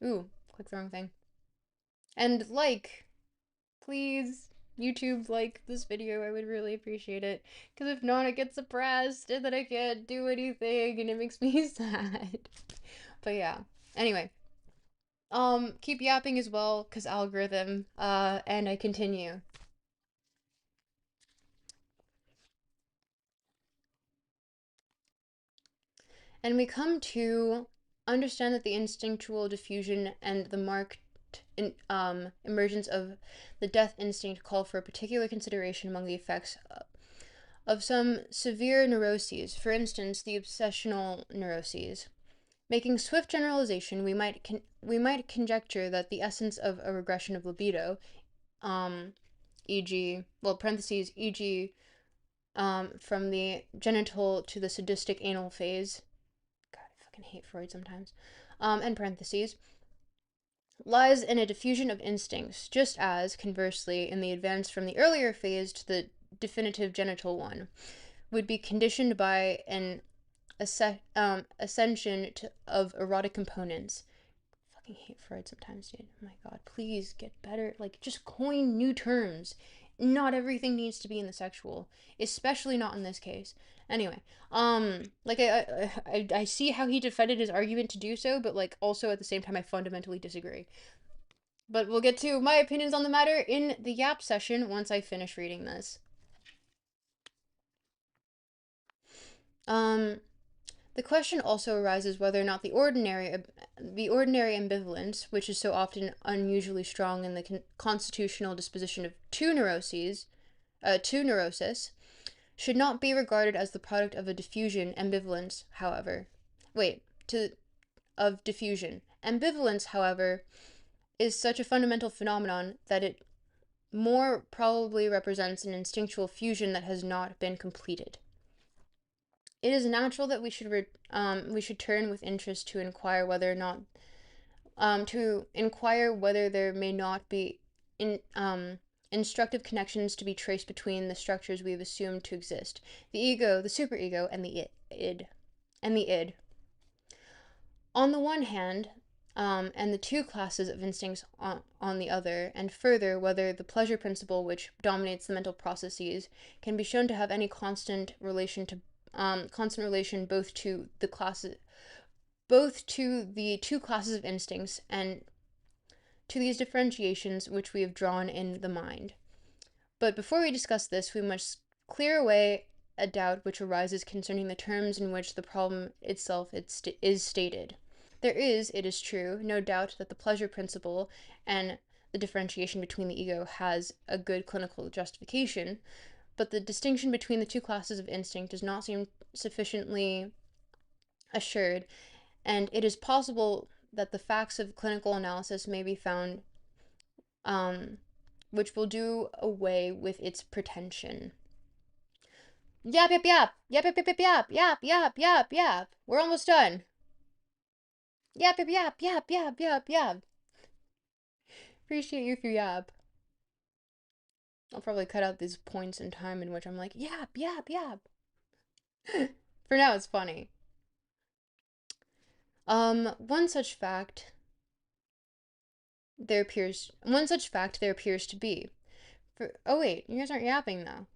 Ooh, click the wrong thing. And like, please, YouTube, like this video. I would really appreciate it. Because if not, I get suppressed and then I can't do anything and it makes me sad. But yeah. Anyway, keep yapping as well, because algorithm. And I continue. And we come to understand that the instinctual diffusion and the marked emergence of the death instinct call for a particular consideration among the effects of some severe neuroses, for instance, the obsessional neuroses. Making swift generalization, we might conjecture that the essence of a regression of libido, e.g., well, parentheses, e.g., from the genital to the sadistic anal phase. God, I fucking hate Freud sometimes. And parentheses, lies in a diffusion of instincts, just as, conversely, in the advance from the earlier phase to the definitive genital one, would be conditioned by an ascension of erotic components. I fucking hate Freud sometimes, dude. Oh my god, please get better. Like, just coin new terms. Not everything needs to be in the sexual, especially not in this case. Anyway, like I see how he defended his argument to do so, but like also at the same time I fundamentally disagree. But we'll get to my opinions on the matter in the Yap session once I finish reading this. Um, the question also arises whether or not the ordinary ambivalence, which is so often unusually strong in the constitutional disposition of two neurosis, should not be regarded as the product of a diffusion. Ambivalence, however, wait, to of diffusion. Ambivalence, however, is such a fundamental phenomenon that it more probably represents an instinctual fusion that has not been completed. It is natural that we should turn with interest to inquire whether or not there may not be instructive connections to be traced between the structures we have assumed to exist: the ego, the superego, and the id. On the one hand, and the two classes of instincts on the other, and further, whether the pleasure principle which dominates the mental processes can be shown to have any constant relation both to the two classes of instincts and to these differentiations which we have drawn in the mind. But before we discuss this, we must clear away a doubt which arises concerning the terms in which the problem itself is stated. There is, it is true, no doubt that the pleasure principle and the differentiation between the ego has a good clinical justification, but the distinction between the two classes of instinct does not seem sufficiently assured, and it is possible that the facts of clinical analysis may be found which will do away with its pretension. Yap, yap, yap, yap, yap, yap, yap, yap, yap, yap, yap. We're almost done. Yap, yap, yap, yap, yap, yap, yap. Appreciate you if you yap. I'll probably cut out these points in time in which I'm like, yap, yap, yap. For now, it's funny. One such fact there appears to be. Oh wait, you guys aren't yapping though.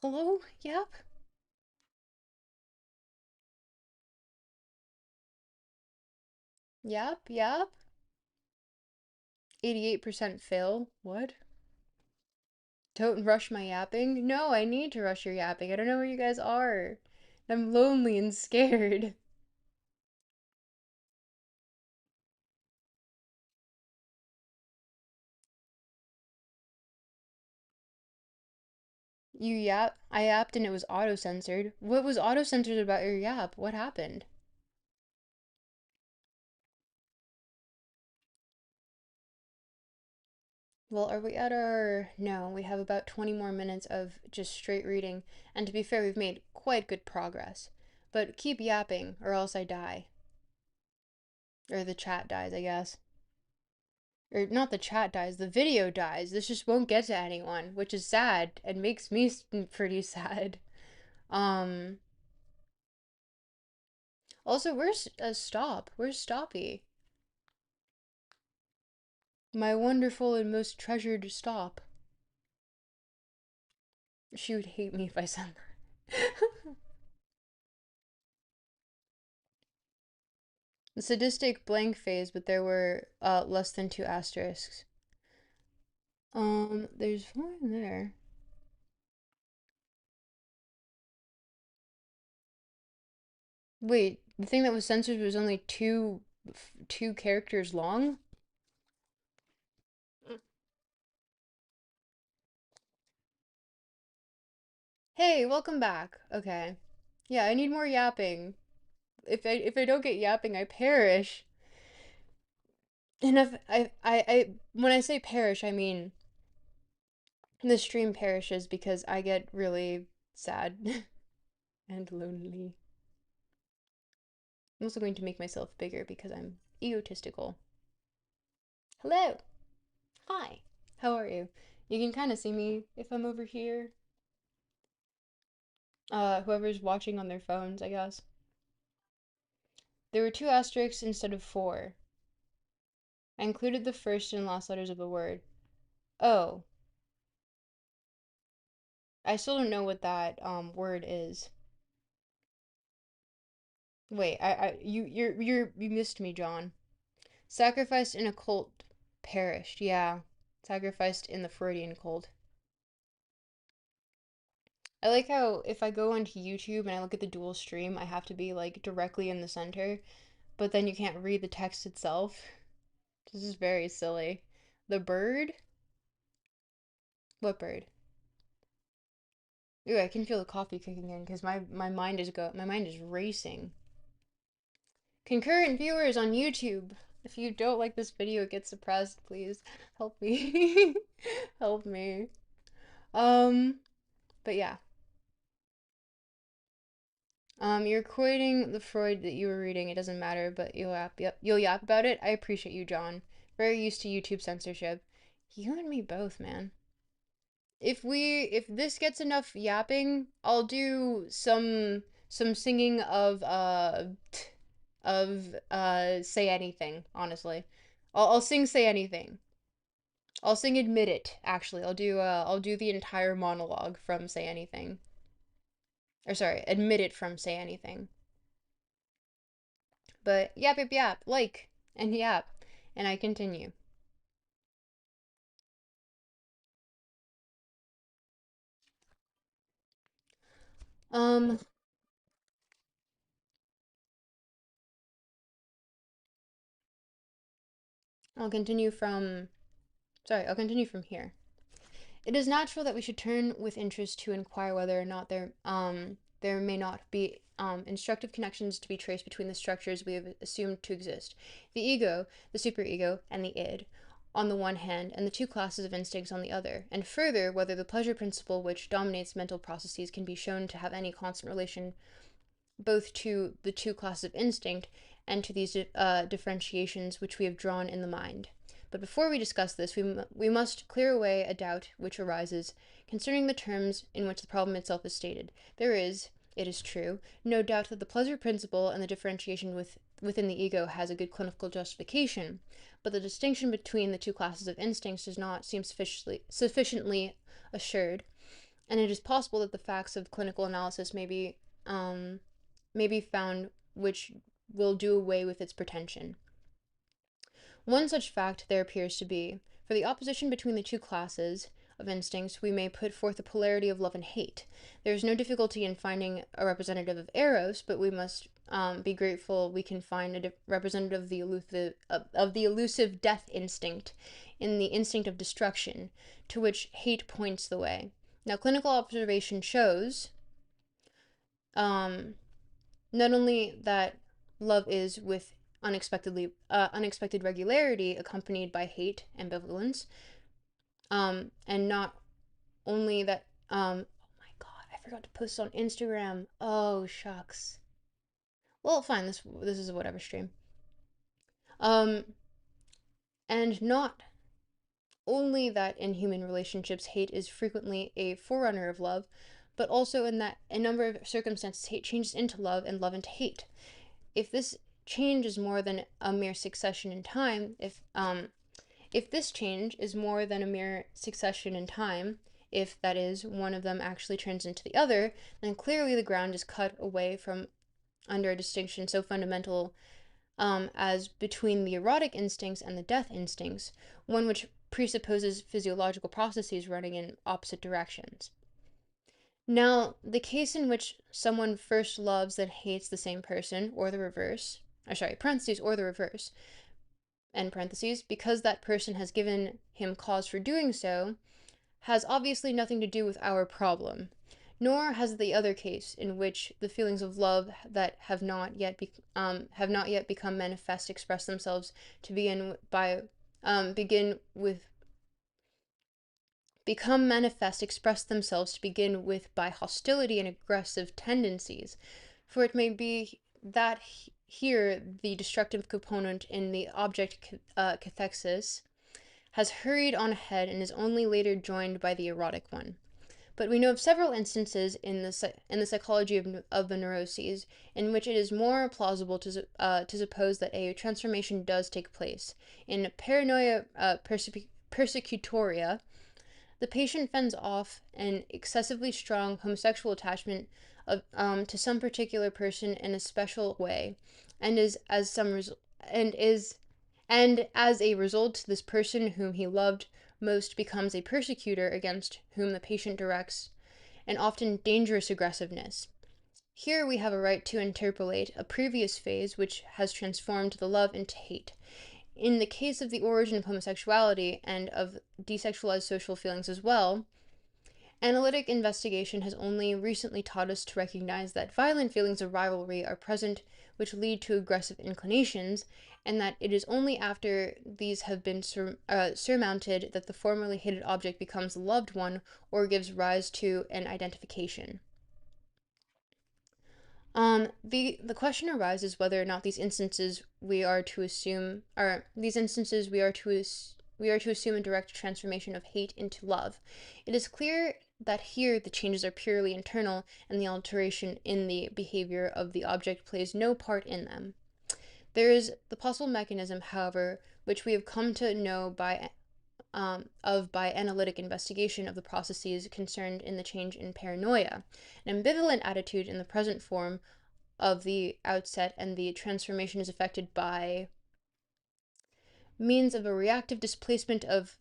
Hello? Yap? Yap? Yap? 88% fail? What? Don't rush my yapping? No, I need to rush your yapping. I don't know where you guys are. I'm lonely and scared. You yap? I yapped and it was auto-censored. What was auto-censored about your yap? What happened? Well, are we at our... No, we have about 20 more minutes of just straight reading. And to be fair, we've made quite good progress. But keep yapping, or else I die. Or the chat dies, I guess. Or not the chat dies, the video dies. This just won't get to anyone, which is sad and makes me pretty sad. Um... Also, where's Stop? Where's Stoppy? My wonderful and most treasured Stop. She would hate me if I said that. The sadistic blank phase, but there were less than two asterisks. There's one there. Wait, the thing that was censored was only two characters long? Hey, welcome back. Okay. Yeah, I need more yapping. If I don't get yapping, I perish. And if when I say perish, I mean the stream perishes because I get really sad and lonely. I'm also going to make myself bigger because I'm egotistical. Hello. Hi. How are you? You can kind of see me if I'm over here. Whoever's watching on their phones, I guess. There were two asterisks instead of four. I included the first and last letters of the word. Oh, I still don't know what that word is. Wait, you missed me, John. Sacrificed in a cult, perished. Yeah, sacrificed in the Freudian cult. I like how if I go onto YouTube and I look at the dual stream, I have to be like directly in the center, but then you can't read the text itself. This is very silly. The bird? What bird? Ooh, I can feel the coffee kicking in because my mind is racing. Concurrent viewers on YouTube. If you don't like this video, get suppressed, please. Help me. Help me. Um, but yeah. You're quoting the Freud that you were reading. It doesn't matter, but you'll yap. Yep, you'll yap about it. I appreciate you, John. Very used to YouTube censorship. You and me both, man. If this gets enough yapping, I'll do some singing of Say Anything, honestly. I'll sing Say Anything. I'll sing Admit It, actually. I'll do the entire monologue from Say Anything. Or sorry, Admit It from Say Anything. But yap yap yap, like and yap. And I continue. Um I'll continue from I'll continue from here. It is natural that we should turn with interest to inquire whether or not there may not be instructive connections to be traced between the structures we have assumed to exist. The ego, the superego, and the id. on the one hand and the two classes of instincts on the other, and further, whether the pleasure principle which dominates mental processes can be shown to have any constant relation both to the two classes of instinct and to these differentiations which we have drawn in the mind. But before we discuss this, we must clear away a doubt which arises concerning the terms in which the problem itself is stated. There is, it is true, no doubt that the pleasure principle and the differentiation within the ego has a good clinical justification, but the distinction between the two classes of instincts does not seem sufficiently assured, and it is possible that the facts of clinical analysis may be found which will do away with its pretension. One such fact there appears to be, for the opposition between the two classes of instincts, we may put forth the polarity of love and hate. There is no difficulty in finding a representative of Eros, but we must be grateful we can find a representative of the elusive death instinct in the instinct of destruction, to which hate points the way. Now, clinical observation shows not only that love is with unexpected regularity accompanied by hate, ambivalence, and not only that, oh my god, I forgot to post on Instagram. Oh, shucks. Well, fine, this is a whatever stream. And not only that in human relationships, hate is frequently a forerunner of love, but also in that a number of circumstances, hate changes into love and love into hate. If this change is more than a mere succession in time, if this change is more than a mere succession in time, if, that is, one of them actually turns into the other, then clearly the ground is cut away from under a distinction so fundamental as between the erotic instincts and the death instincts, one which presupposes physiological processes running in opposite directions. Now, the case in which someone first loves then hates the same person, or the reverse, or the reverse, end parentheses, because that person has given him cause for doing so, has obviously nothing to do with our problem. Nor has the other case, in which the feelings of love that have not yet become manifest express themselves to begin with by hostility and aggressive tendencies, for it may be that here the destructive component in the object cathexis has hurried on ahead and is only later joined by the erotic one. But we know of several instances in the psychology of the neuroses in which it is more plausible to suppose that a transformation does take place. In paranoia persecutoria, the patient fends off an excessively strong homosexual attachment to some particular person in a special way, and as a result, this person whom he loved most becomes a persecutor against whom the patient directs an often dangerous aggressiveness. Here we have a right to interpolate a previous phase which has transformed the love into hate. In the case of the origin of homosexuality and of desexualized social feelings as well, analytic investigation has only recently taught us to recognize that violent feelings of rivalry are present which lead to aggressive inclinations, and that it is only after these have been surmounted that the formerly hated object becomes the loved one or gives rise to an identification. The question arises whether or not these instances we are to assume a direct transformation of hate into love. It is clear that here the changes are purely internal, and the alteration in the behavior of the object plays no part in them. There is the possible mechanism, however, which we have come to know by analytic investigation of the processes concerned in the change in paranoia, an ambivalent attitude in the present form of the outset, and the transformation is effected by means of a reactive displacement of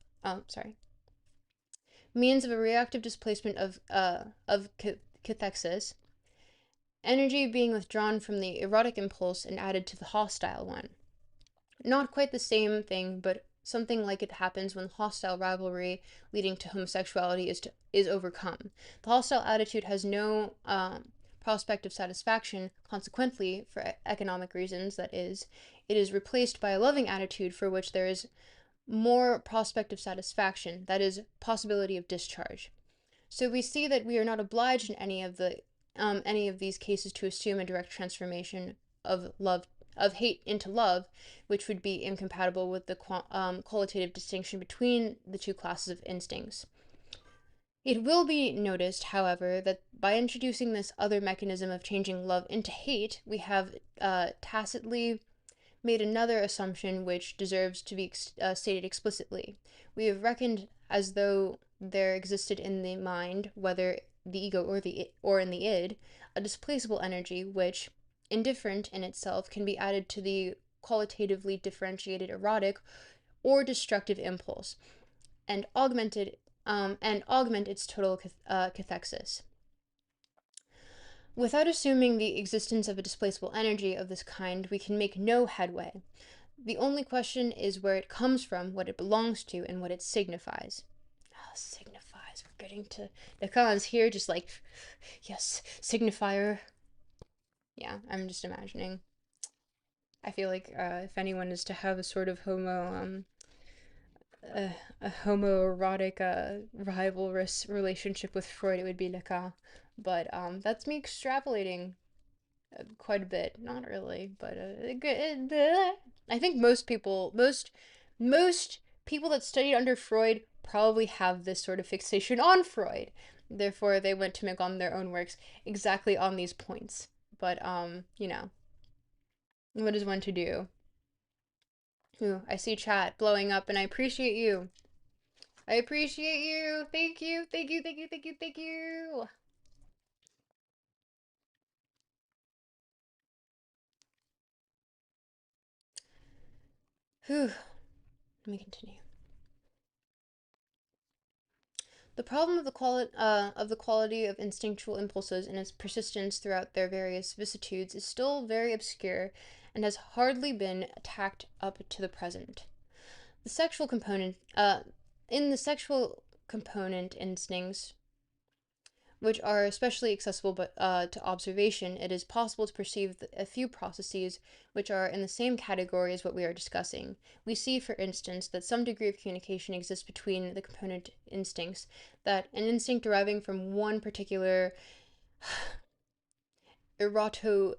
cathexis, energy being withdrawn from the erotic impulse and added to the hostile one. Not quite the same thing, but something like it happens when hostile rivalry leading to homosexuality is overcome. The hostile attitude has no prospect of satisfaction, consequently, for economic reasons, that is, it is replaced by a loving attitude for which there is more prospect of satisfaction, that is, possibility of discharge. So we see that we are not obliged in any of these cases to assume a direct transformation of hate into love, which would be incompatible with the qualitative distinction between the two classes of instincts. It will be noticed, however, that by introducing this other mechanism of changing love into hate, we have tacitly made another assumption which deserves to be stated explicitly. We have reckoned as though there existed in the mind, whether the ego or in the id, a displaceable energy which, indifferent in itself, can be added to the qualitatively differentiated erotic or destructive impulse, and augment its total cathexis. Without assuming the existence of a displaceable energy of this kind, we can make no headway. The only question is where it comes from, what it belongs to, and what it signifies. Oh, signifies. We're getting to Lacan's here, just like, yes, signifier. Yeah, I'm just imagining. I feel like if anyone is to have a sort of a homoerotic, rivalrous relationship with Freud, it would be Lacan. But that's me extrapolating quite a bit. Not really, but I think most people that studied under Freud probably have this sort of fixation on Freud. Therefore, they went to make on their own works exactly on these points. But what is one to do? Ooh, I see chat blowing up, and I appreciate you. I appreciate you. Thank you. Thank you. Thank you. Thank you. Thank you. Whew. Let me continue. The problem of the quality of instinctual impulses and its persistence throughout their various vicissitudes is still very obscure and has hardly been attacked up to the present. The sexual component, in the sexual component instincts, which are especially accessible to observation, it is possible to perceive a few processes which are in the same category as what we are discussing. We see, for instance, that some degree of communication exists between the component instincts, that an instinct deriving from one particular erotogenic.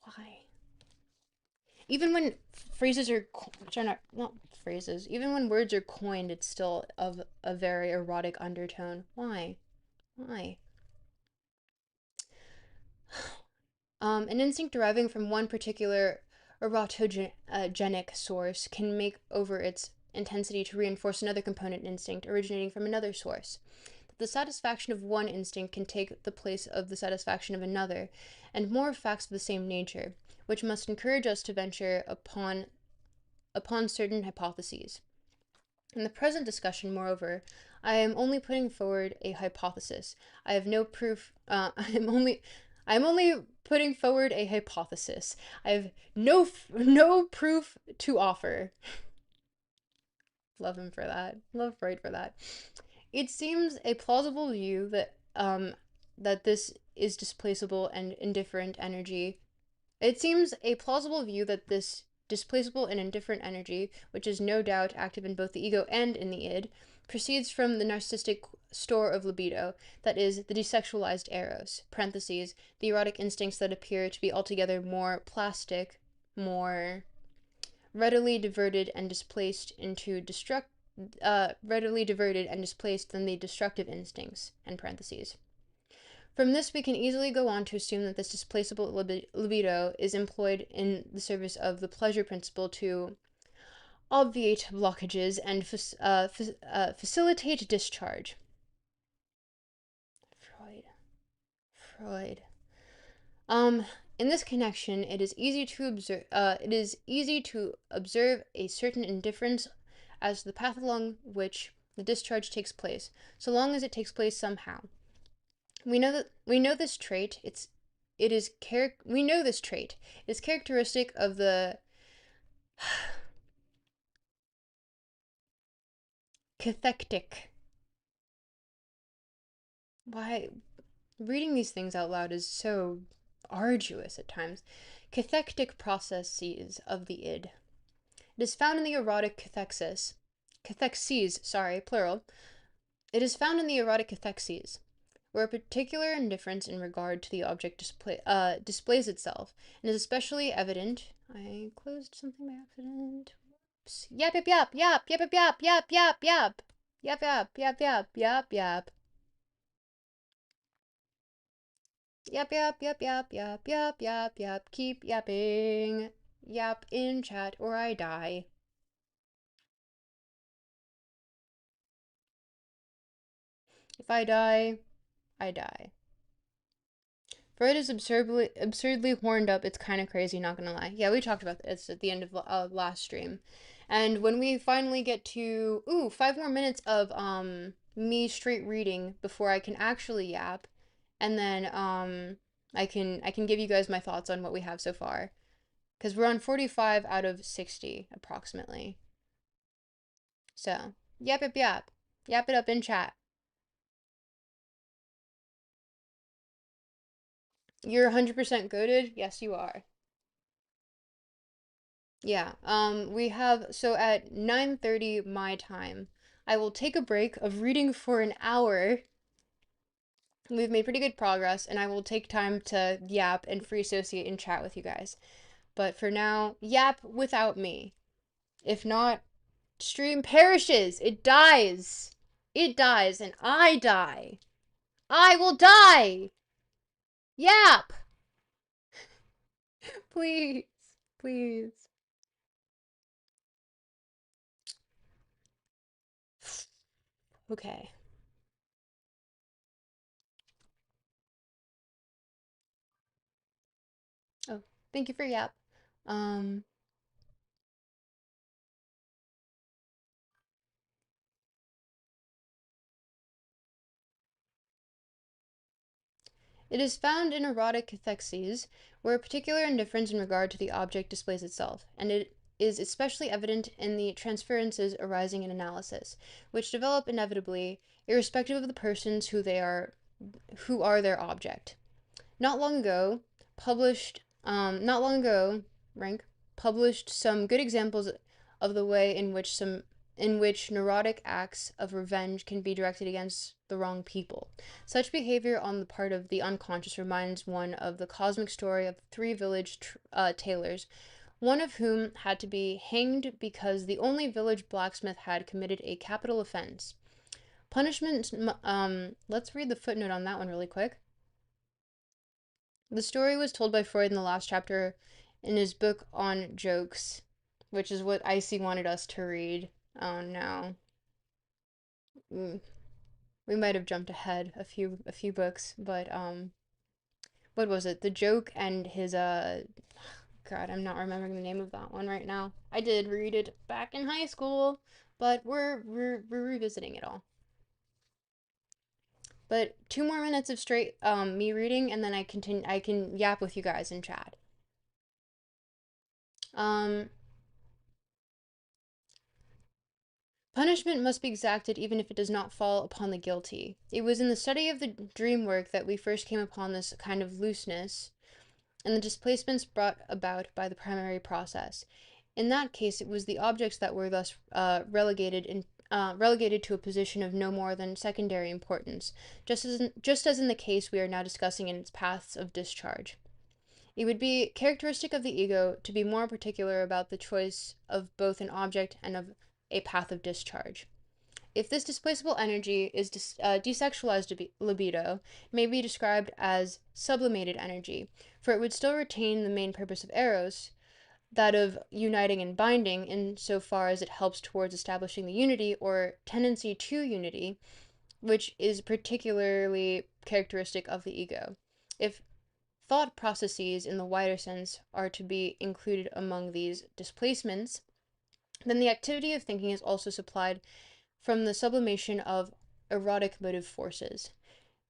Why? Even when phrases are, which are not phrases, even when words are coined, it's still of a very erotic undertone. Why? Why? An instinct deriving from one particular erotogenic source can make over its intensity to reinforce another component instinct originating from another source. The satisfaction of one instinct can take the place of the satisfaction of another, and more facts of the same nature, which must encourage us to venture upon certain hypotheses. In the present discussion, moreover, I am only putting forward a hypothesis. I have no proof. I am only putting forward a hypothesis. I have no proof to offer. Love him for that. Love Freud for that. It seems a plausible view that this is displaceable and indifferent energy. It seems a plausible view that this displaceable and indifferent energy, which is no doubt active in both the ego and in the id, proceeds from the narcissistic store of libido, that is, the desexualized eros, parentheses, the erotic instincts that appear to be altogether more plastic, more readily diverted and displaced than the destructive instincts, and parentheses. From this, we can easily go on to assume that this displaceable libido is employed in the service of the pleasure principle to obviate blockages and facilitate discharge. Freud. In this connection, it is easy to observe a certain indifference as to the path along which the discharge takes place, so long as it takes place somehow. We know this trait. It is characteristic of the cathectic. Why reading these things out loud is so arduous at times. Cathectic processes of the id. It is found in the erotic cathexes, sorry, plural. It is found in the erotic cathexes, where a particular indifference in regard to the object displays itself, and is especially evident. I closed something by accident. Oops. Yap, yap, yap, yap, yap, yap, yap, yap, yap, yap, yap, yap, yap, yap, yap. Yap, yap, yap, yap, yap, yap, yap, yap. Keep yapping. Yap in chat or I die. If I die, I die. Freud is absurdly horned up. It's kind of crazy, not gonna lie. Yeah, we talked about this at the end of last stream. And when we finally get to 5 more minutes of me straight reading before I can actually yap, and then I can give you guys my thoughts on what we have so far. Because we're on 45 out of 60 approximately. So, yap yap yap. Yap it up in chat. You're 100% goaded? Yes, you are. Yeah. We have so at 9:30 my time, I will take a break of reading for an hour. We've made pretty good progress, and I will take time to yap and free associate and chat with you guys. But for now, yap without me. If not, stream perishes. It dies. It dies, and I die. I will die. Yap. Please. Please. Okay. Oh, thank you for yap. Um, It is found in erotic cathexes, where a particular indifference in regard to the object displays itself, and it is especially evident in the transferences arising in analysis, which develop inevitably, irrespective of the persons who are their object. Not long ago, not long ago, rank published some good examples of the way in which neurotic acts of revenge can be directed against the wrong people. Such behavior on the part of the unconscious reminds one of the cosmic story of three village tailors, one of whom had to be hanged because the only village blacksmith had committed a capital offense. Punishment, let's read the footnote on that one really quick. The story was told by Freud in the last chapter in his book on jokes, which is what Icy wanted us to read. Oh no. We might have jumped ahead a few books, but what was it? The joke and his God, I'm not remembering the name of that one right now. I did read it back in high school, but we're revisiting it all. But 2 more minutes of straight me reading, and then I can yap with you guys in chat. Um, Punishment must be exacted even if it does not fall upon the guilty. It was in the study of the dream work that we first came upon this kind of looseness and the displacements brought about by the primary process. In that case, it was the objects that were thus relegated to a position of no more than secondary importance, just as in the case we are now discussing in its paths of discharge. It would be characteristic of the ego to be more particular about the choice of both an object and of a path of discharge. If this displaceable energy is desexualized libido, it may be described as sublimated energy, for it would still retain the main purpose of eros, that of uniting and binding, in so far as it helps towards establishing the unity or tendency to unity, which is particularly characteristic of the ego. If thought processes in the wider sense are to be included among these displacements, then the activity of thinking is also supplied from the sublimation of erotic motive forces.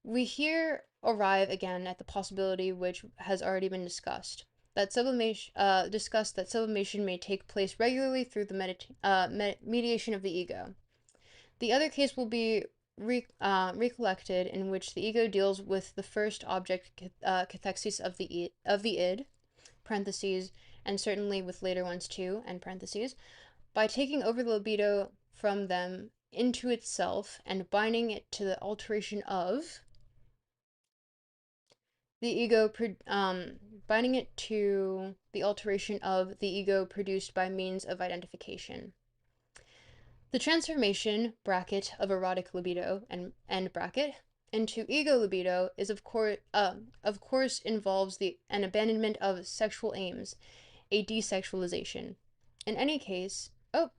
We here arrive again at the possibility which has already been discussed. That sublimation may take place regularly through the mediation of the ego. The other case will be recollected, in which the ego deals with the first object cathexis of the id, parentheses, and certainly with later ones too, and parentheses, by taking over the libido from them into itself and binding it to the alteration of the ego, binding it to the alteration of the ego produced by means of identification. The transformation bracket of erotic libido and end bracket into ego libido is of course involves an abandonment of sexual aims, a desexualization. In any case, oh,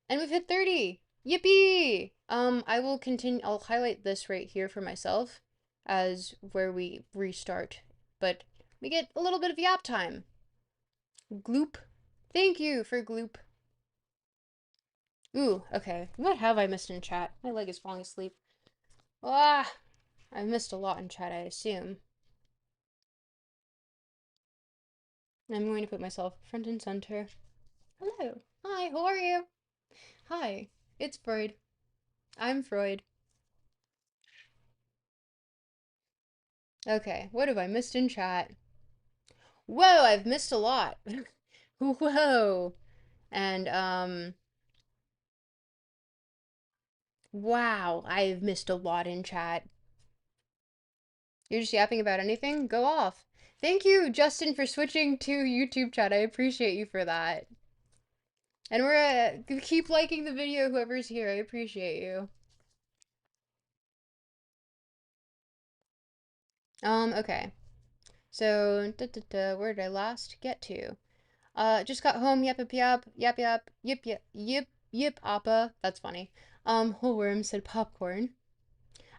and we've hit 30. Yippee! I will continue. I'll highlight this right here for myself as where we restart, but we get a little bit of yap time. Gloop. Thank you for gloop. Ooh, okay. What have I missed in chat? My leg is falling asleep. Ah, I missed a lot in chat, I assume. I'm going to put myself front and center. Hello. Hi, how are you? Hi, it's Freud. I'm Freud. Okay, what have I missed in chat? Whoa, I've missed a lot. Whoa. And, wow, I've missed a lot in chat. You're just yapping about anything? Go off. Thank you, Justin, for switching to YouTube chat. I appreciate you for that. And we're keep liking the video, whoever's here. I appreciate you. Okay. So, where did I last get to? Just got home, yap yap yap, yap yap, yip yip, yip yip appa. That's funny. Whole worm said popcorn.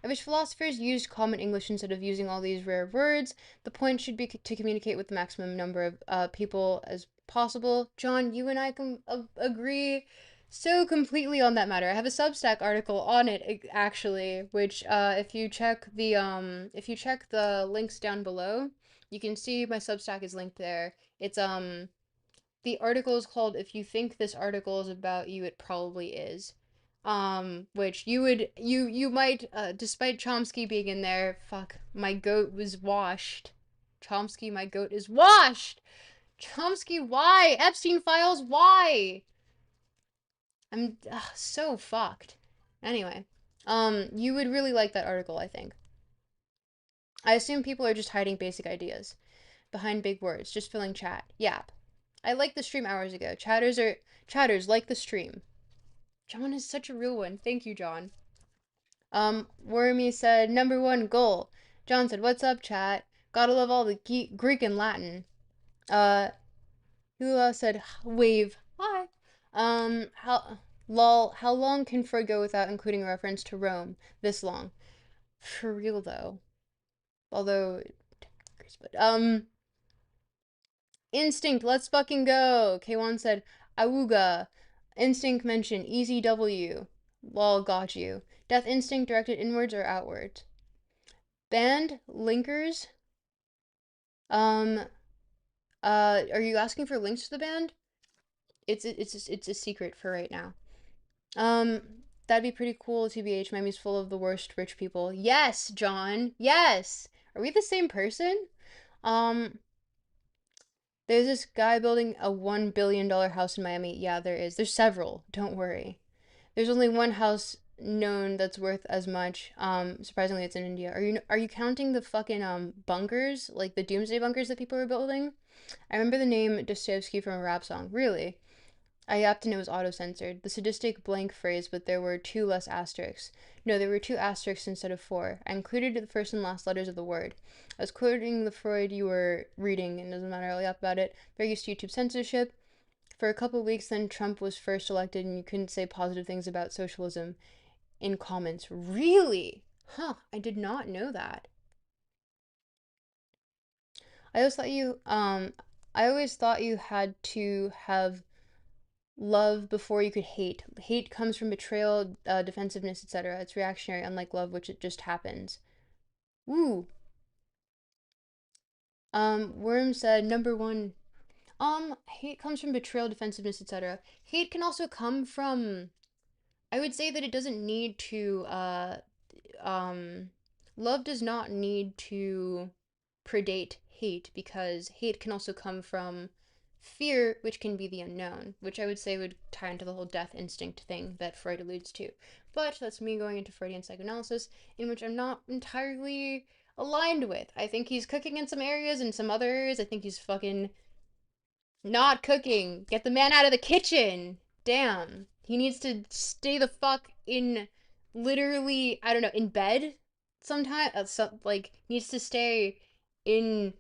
I wish philosophers used common English instead of using all these rare words. The point should be to communicate with the maximum number of people as possible. John, you and I can agree so completely on that matter. I have a Substack article on it actually, which if you check the links down below, you can see my Substack is linked there. It's the article is called "If You Think This Article Is About You, It Probably Is." Which you might despite Chomsky being in there, fuck, my goat was washed. Chomsky, my goat is washed. Chomsky, why? Epstein files, why? I'm so fucked. Anyway, you would really like that article, I think. I assume people are just hiding basic ideas behind big words, just filling chat. Yap. I liked the stream hours ago. Chatters like the stream. John is such a real one. Thank you, John. Wormy said, #1 goal. John said, what's up, chat? Gotta love all the Greek and Latin. Hula said, wave. Hi. How long can Freud go without including a reference to Rome? This long. For real, though. Although, Instinct, let's fucking go. K1 said, Awooga. Instinct mentioned, Easy W. Lol, got you. Death Instinct directed inwards or outwards? Band linkers. Are you asking for links to the band? It's a secret for right now. That'd be pretty cool. TBH, Miami's full of the worst rich people. Yes, John. Yes. Are we the same person? There's this guy building a $1 billion house in Miami. Yeah, there is. There's several. Don't worry. There's only one house known that's worth as much. Surprisingly, it's in India. Are you counting the fucking bunkers, like the doomsday bunkers that people are building? I remember the name Dostoevsky from a rap song. Really? I yapped and it was auto-censored. The sadistic blank phrase, but there were 2 less asterisks. No, there were 2 asterisks instead of 4. I included the first and last letters of the word. I was quoting the Freud you were reading, and it doesn't matter, I'll yap about it. Very used to YouTube censorship. For a couple of weeks, then Trump was first elected, and you couldn't say positive things about socialism in comments. Really? Huh, I did not know that. I always thought you had to have love before you could hate. Hate comes from betrayal, defensiveness, etc. It's reactionary, unlike love, which it just happens. Woo. Worm said #1. Hate comes from betrayal, defensiveness, etc. Hate can also come from. I would say that it doesn't need to. Love does not need to predate hate because hate can also come from fear, which can be the unknown, which I would say would tie into the whole death instinct thing that Freud alludes to. But that's me going into Freudian psychoanalysis, in which I'm not entirely aligned with. I think he's cooking in some areas, in some other areas, I think he's fucking not cooking. Get the man out of the kitchen. Damn. He needs to stay the fuck in, literally, I don't know, in bed sometime. Like, needs to stay in.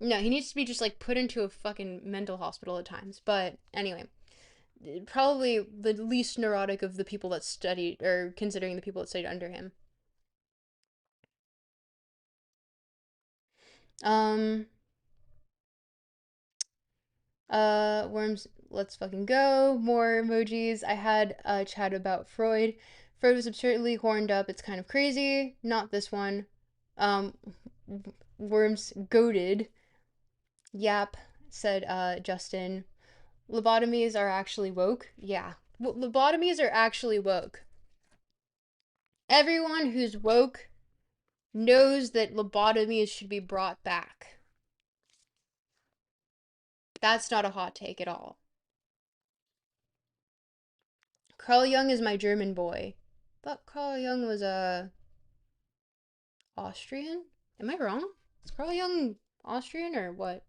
No, he needs to be just like put into a fucking mental hospital at times. But anyway, probably the least neurotic of the people that studied, or considering the people that studied under him. Um, Worms, let's fucking go. More emojis. I had a chat about Freud. Freud was absurdly horned up. It's kind of crazy. Not this one. Um, Worms goaded. Yap, said Justin. Lobotomies are actually woke. Yeah. Lobotomies are actually woke. Everyone who's woke knows that lobotomies should be brought back. That's not a hot take at all. Carl Jung is my German boy. Thought Carl Jung was Austrian? Am I wrong? Is Carl Jung Austrian or what?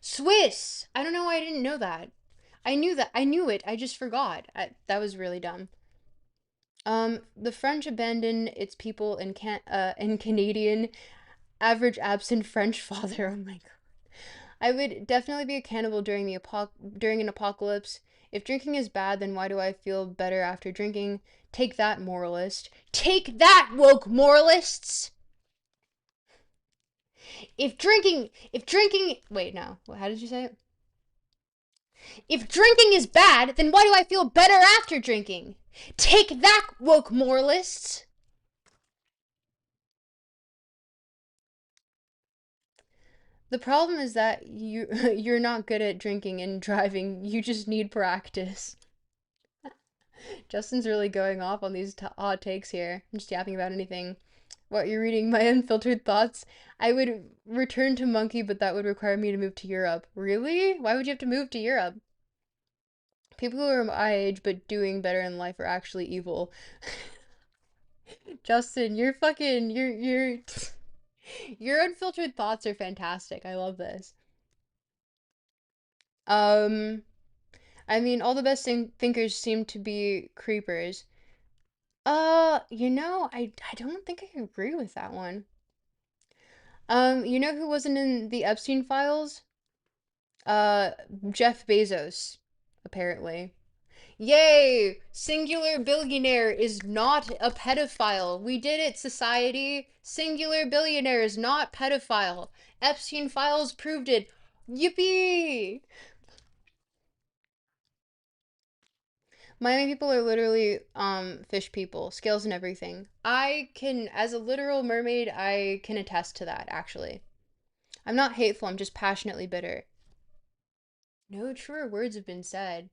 Swiss! I don't know why I didn't know that. I knew that. I knew it. I just forgot. That was really dumb. The French abandoned its people in Canadian average absent French father. Oh my god. I would definitely be a cannibal during an apocalypse. If drinking is bad, then why do I feel better after drinking? Take that, moralist. Take that, woke moralists! Wait, no. How did you say it? If drinking is bad, then why do I feel better after drinking? Take that, woke moralists! The problem is that you're not good at drinking and driving. You just need practice. Justin's really going off on these odd takes here. I'm just yapping about anything. What, you're reading my unfiltered thoughts? I would return to Monkey, but that would require me to move to Europe. Really? Why would you have to move to Europe? People who are my age but doing better in life are actually evil. Justin, you're fucking your unfiltered thoughts are fantastic. I love this. Um, I mean, all the best thinkers seem to be creepers. I don't think I agree with that one. You know who wasn't in the Epstein files? Uh, Jeff Bezos, apparently. Yay! Singular billionaire is not a pedophile. We did it, society. Singular billionaire is not pedophile. Epstein files proved it. Yippee! Miami people are literally fish people, scales and everything. I can, as a literal mermaid, I can attest to that, actually. I'm not hateful, I'm just passionately bitter. No truer words have been said.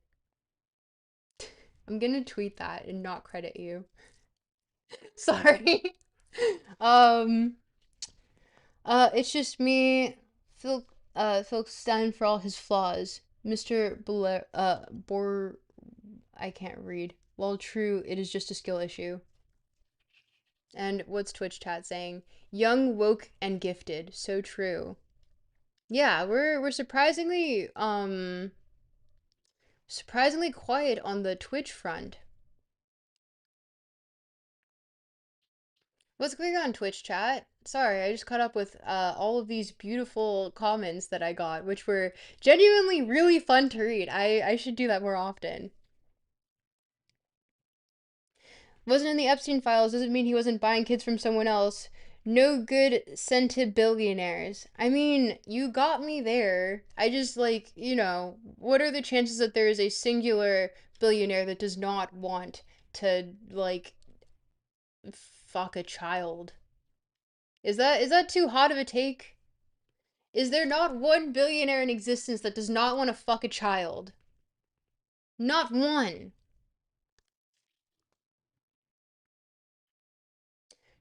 I'm gonna tweet that and not credit you. Sorry. um, it's just me, Phil Stein for all his flaws. Mr. I can't read. Well, true, it is just a skill issue. And what's Twitch chat saying? Young, woke, and gifted. So true. Yeah, we're surprisingly quiet on the Twitch front. What's going on, Twitch chat? Sorry, I just caught up with all of these beautiful comments that I got, which were genuinely really fun to read. I should do that more often. Wasn't in the Epstein files doesn't mean he wasn't buying kids from someone else. No good centibillionaires. I mean, you got me there. I just like, what are the chances that there is a singular billionaire that does not want to like fuck a child? Is that too hot of a take? Is there not one billionaire in existence that does not want to fuck a child? Not one.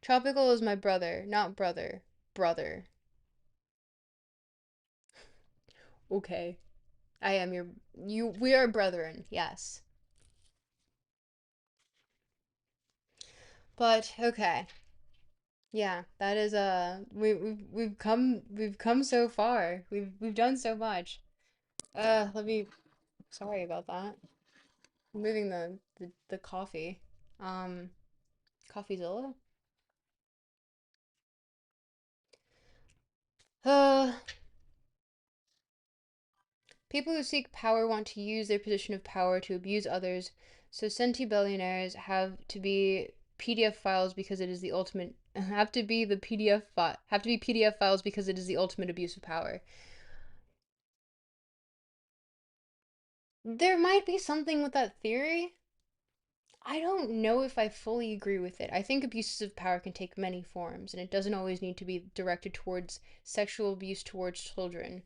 Tropical is my brother, not brother. Brother. Okay. I am your you we are brethren, yes. But okay. Yeah, that is we've come so far. We've done so much. Let me sorry about that. I'm moving the coffee. Um CoffeeZilla? Uh People who seek power want to use their position of power to abuse others, so billionaires have to be PDF files because it is the ultimate have to be PDF files because it is the ultimate abuse of power. There might be something with that theory. I don't know if I fully agree with it. I think abuses of power can take many forms, and it doesn't always need to be directed towards sexual abuse towards children.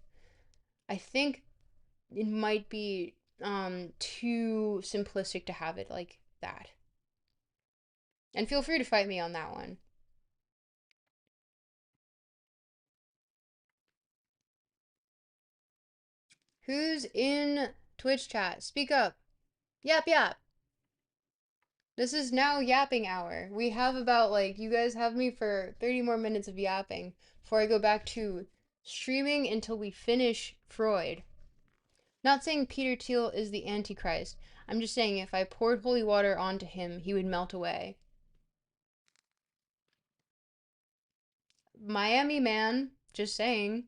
I think it might be too simplistic to have it like that. And feel free to fight me on that one. Who's in Twitch chat? Speak up. Yap yap. This is now yapping hour. We have about like you guys have me for 30 more minutes of yapping before I go back to streaming until we finish Freud. Not saying Peter Thiel is the Antichrist. I'm just saying if I poured holy water onto him, he would melt away. Miami man, just saying.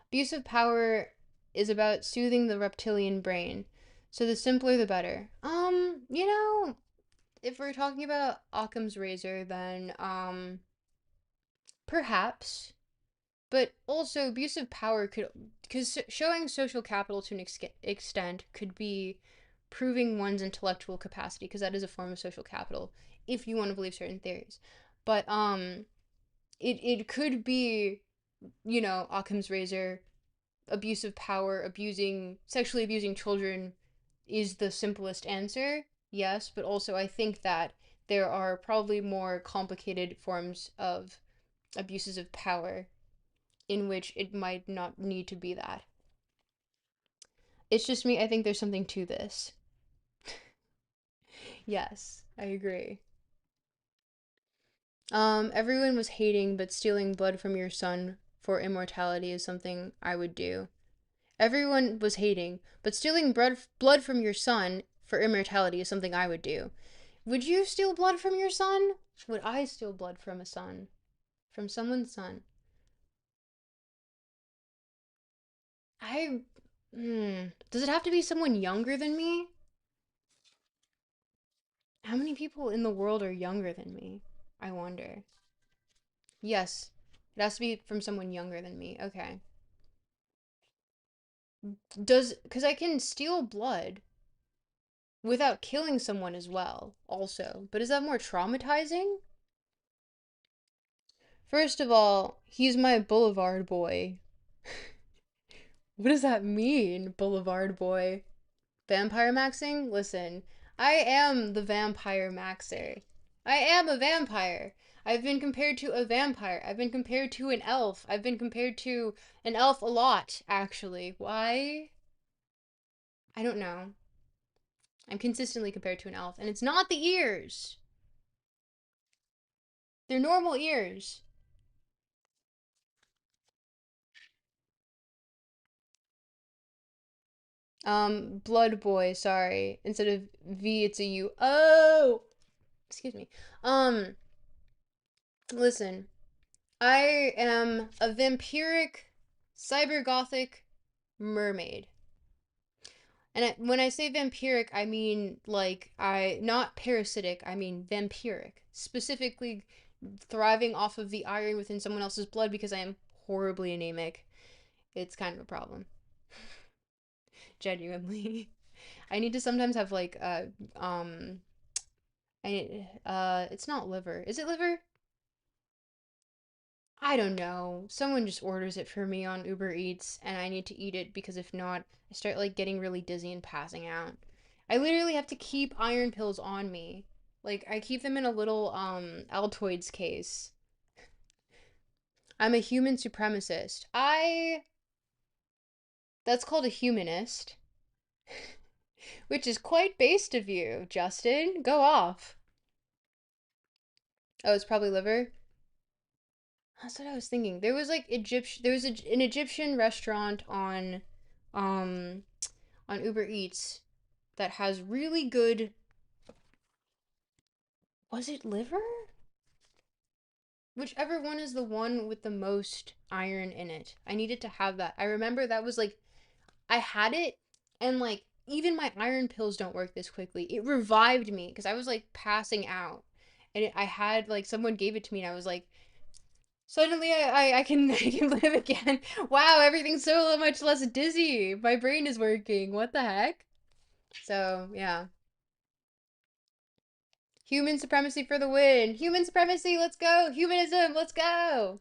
Abuse of power is about soothing the reptilian brain. So the simpler the better. If we're talking about Occam's razor, then perhaps. But also abuse of power could because showing social capital to an extent could be proving one's intellectual capacity because that is a form of social capital if you want to believe certain theories. But it could be, Occam's razor, abuse of power, sexually abusing children is the simplest answer. Yes, but also I think that there are probably more complicated forms of abuses of power in which it might not need to be that. It's just me, I think there's something to this. Yes, I agree. Everyone was hating, but stealing blood from your son for immortality is something I would do. Everyone was hating, but stealing blood from your son for immortality is something I would do. Would you steal blood from your son? Would I steal blood from a son? From someone's son? I. Does it have to be someone younger than me? How many people in the world are younger than me? I wonder. Yes, it has to be from someone younger than me. Okay. Because I can steal blood without killing someone as well, also. But is that more traumatizing? First of all, he's my boulevard boy. What does that mean, boulevard boy? Vampire maxing? Listen, I am the vampire maxer. I am a vampire. I've been compared to a vampire. I've been compared to an elf. I've been compared to an elf a lot, actually. Why? I don't know. I'm consistently compared to an elf, and it's not the ears. They're normal ears. Blood boy, sorry. Instead of V, it's a U. Oh! Excuse me. Um, Listen. I am a vampiric, cyber gothic mermaid. When I say vampiric, I mean not parasitic, I mean vampiric. Specifically thriving off of the iron within someone else's blood because I am horribly anemic. It's kind of a problem. Genuinely. I need to sometimes have it's not liver. Is it liver? I don't know. Someone just orders it for me on Uber Eats and I need to eat it because if not, I start like getting really dizzy and passing out. I literally have to keep iron pills on me. Like I keep them in a little Altoids case. I'm a human supremacist. That's called a humanist, which is quite based of you, Justin. Go off. Oh, it's probably liver. That's what I was thinking. There was like Egyptian. There was an Egyptian restaurant um, on Uber Eats that has really good. Was it liver? Whichever one is the one with the most iron in it. I needed to have that. I remember that was like I had it, and like even my iron pills don't work this quickly. It revived me because I was like passing out, and I had like someone gave it to me, and I was like, suddenly I can I can live again. Wow, everything's so much less dizzy. My brain is working. What the heck? So yeah, human supremacy for the win. Human supremacy. Let's go. Humanism. Let's go.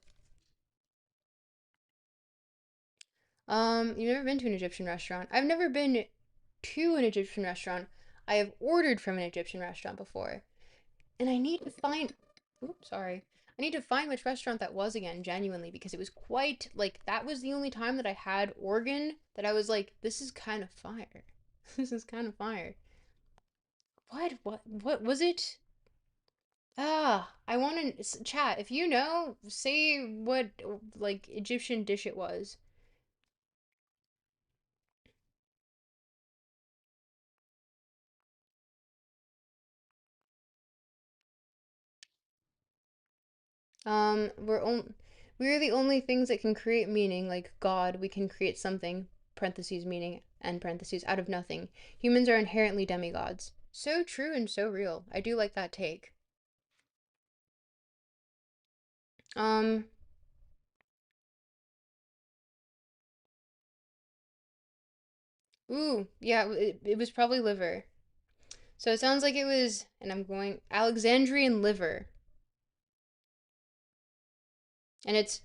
You've never been to an Egyptian restaurant? I've never been to an Egyptian restaurant. I have ordered from an Egyptian restaurant before. And I need to find oops, sorry. I need to find which restaurant that was again, genuinely, because it was quite like that was the only time that I had organ that I was like, this is kind of fire. This is kind of fire. What was it? I want to chat. If you know, say what like Egyptian dish it was. We're the only things that can create meaning, like God. We can create something, parentheses meaning, and parentheses out of nothing. Humans are inherently demigods. So true and so real. I do like that take. Um, yeah, it was probably liver. So it sounds like it was, and I'm going Alexandrian liver, and it's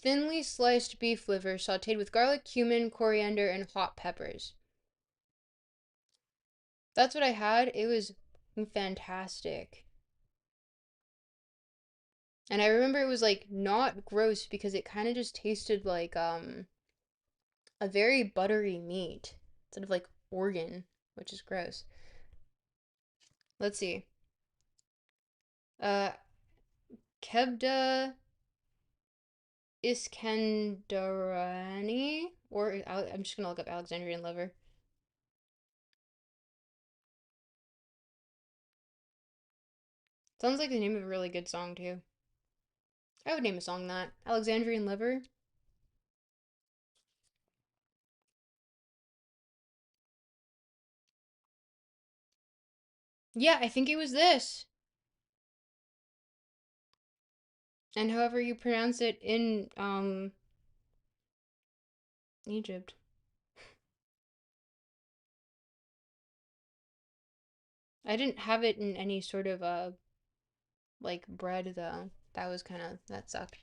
thinly sliced beef liver sautéed with garlic, cumin, coriander, and hot peppers. That's what I had. It was fantastic. And I remember it was like not gross because it kind of just tasted like a very buttery meat instead of like organ, which is gross. Let's see. Uh Kebda Iskenderani, or I'm just gonna look up Alexandrian liver. Sounds like the name of a really good song too. I would name a song that. Alexandrian liver. Yeah, I think it was this. And however you pronounce it in Egypt. I didn't have it in any sort of like bread though. That was kind of that sucked.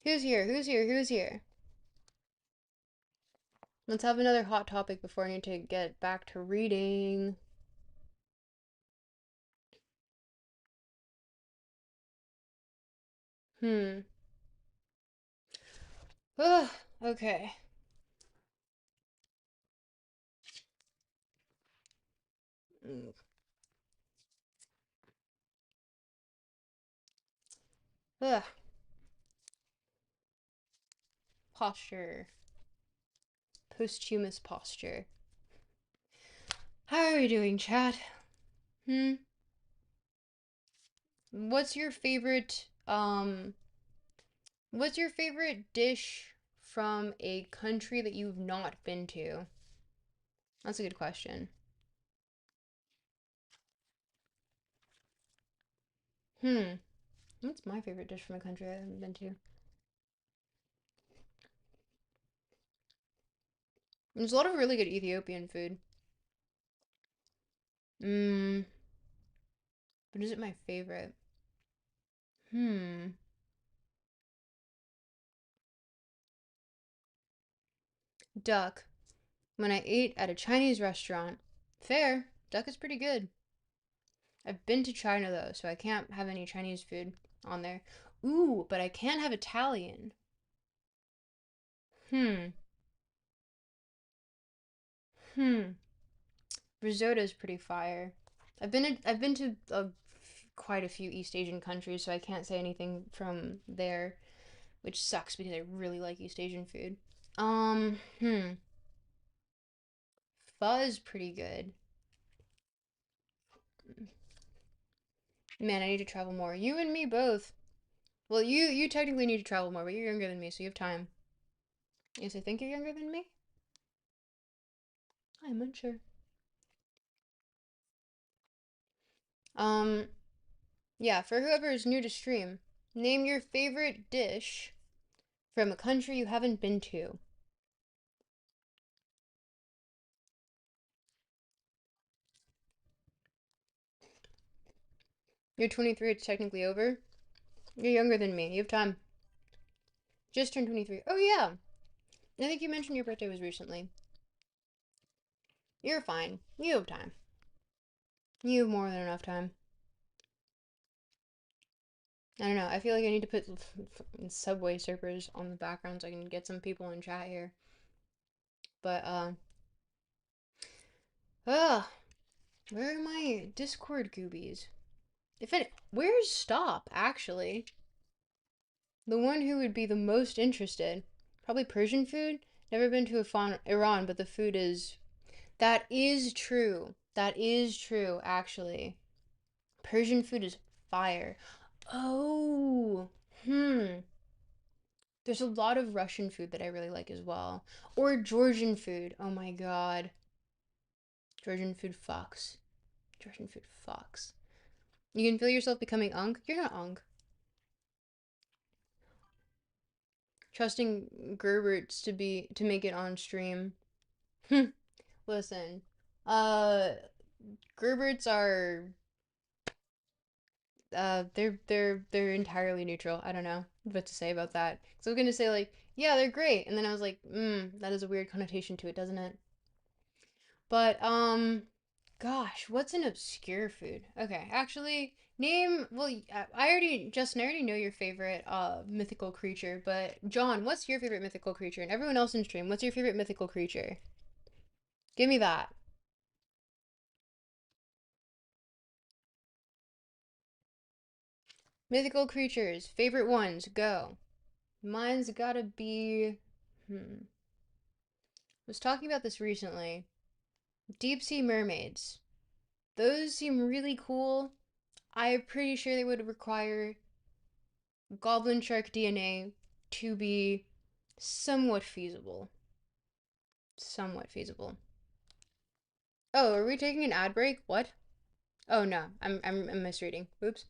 Who's here? Who's here? Who's here? Let's have another hot topic before I need to get back to reading. Hmm. Ugh, okay. Mm, ugh. Posture. Posthumous posture. How are we doing, chat? Hmm. What's your favorite what's your favorite dish from a country that you've not been to? That's a good question. Hmm. What's my favorite dish from a country I haven't been to? There's a lot of really good Ethiopian food. Mmm. But is it my favorite? Hmm. Duck. When I ate at a Chinese restaurant, Fair. Duck is pretty good. I've been to China though, so I can't have any Chinese food on there. Ooh, but I can have Italian. Hmm. Hmm. Risotto's pretty fire. I've been to quite a few East Asian countries, so I can't say anything from there, which sucks because I really like East Asian food. Hmm. Pho is pretty good. Man, I need to travel more. You and me both. Well, you technically need to travel more, but you're younger than me, so you have time. Yes, I think you're younger than me. I'm unsure. Um, yeah, for whoever is new to stream, name your favorite dish from a country you haven't been to. You're 23, it's technically over. You're younger than me. You have time. Just turned 23. Oh, yeah. I think you mentioned your birthday was recently. You're fine. You have time. You have more than enough time. I don't know. I feel like I need to put Subway Surfers on the background so I can get some people in chat here. But, ugh. Where are my Discord goobies? If it, where's Stop, actually? The one who would be the most interested. Probably Persian food? Never been to Iran, but the food is. That is true. That is true, actually. Persian food is fire. Oh, hmm. There's a lot of Russian food that I really like as well. Or Georgian food. Oh my god. Georgian food fucks. Georgian food fucks. You can feel yourself becoming unk. You're not unk. Trusting Gerberts to make it on stream. Listen, uh, Gerberts are they're entirely neutral. I don't know what to say about that. So I was gonna say like, yeah, they're great, and then I was like, that is a weird connotation to it, doesn't it? But gosh, what's an obscure food? Okay, actually, name. Well, I already know your favorite mythical creature, but John, what's your favorite mythical creature? And everyone else in stream, what's your favorite mythical creature? Give me that. Mythical creatures, favorite ones, go. Mine's gotta be. Hmm. Was talking about this recently. Deep sea mermaids. Those seem really cool. I'm pretty sure they would require goblin shark DNA to be somewhat feasible. Somewhat feasible. Oh, are we taking an ad break? What? Oh no, I'm misreading. Oops.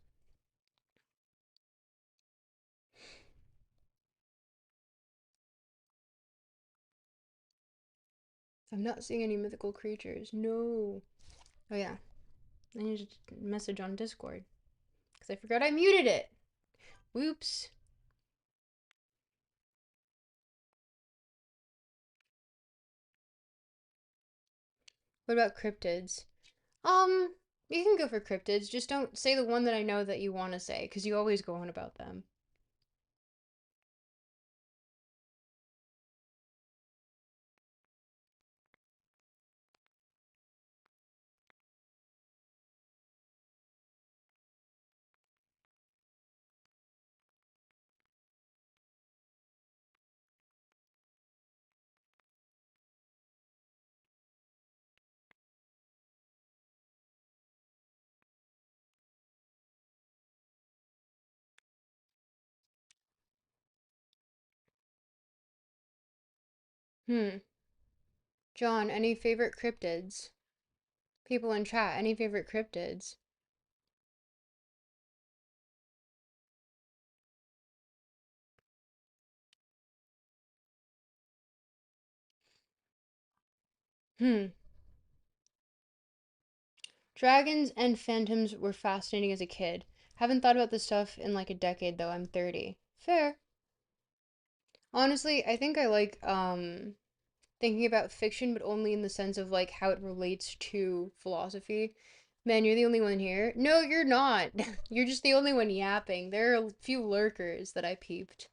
I'm not seeing any mythical creatures. No. Oh yeah, I need to message on Discord because I forgot I muted it. Whoops. What about cryptids? Um, you can go for cryptids. Just don't say the one that I know that you want to say, because you always go on about them. Hmm. John, any favorite cryptids? People in chat, any favorite cryptids? Hmm. Dragons and phantoms were fascinating as a kid. Haven't thought about this stuff in like a decade though. I'm 30. Fair. Honestly, I think I like thinking about fiction, but only in the sense of like how it relates to philosophy. Man, you're the only one here. No, you're not. You're just the only one yapping. There are a few lurkers that I peeped.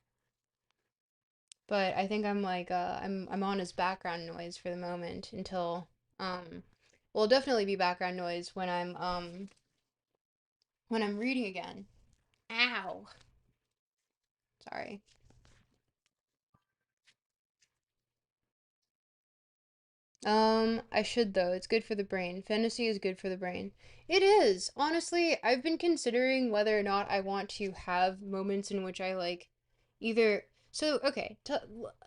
But I think I'm like I'm on as background noise for the moment until will definitely be background noise when I'm reading again. Ow. Sorry. I should though. It's good for the brain. Fantasy is good for the brain. It is. Honestly, I've been considering whether or not I want to have moments in which I like either okay,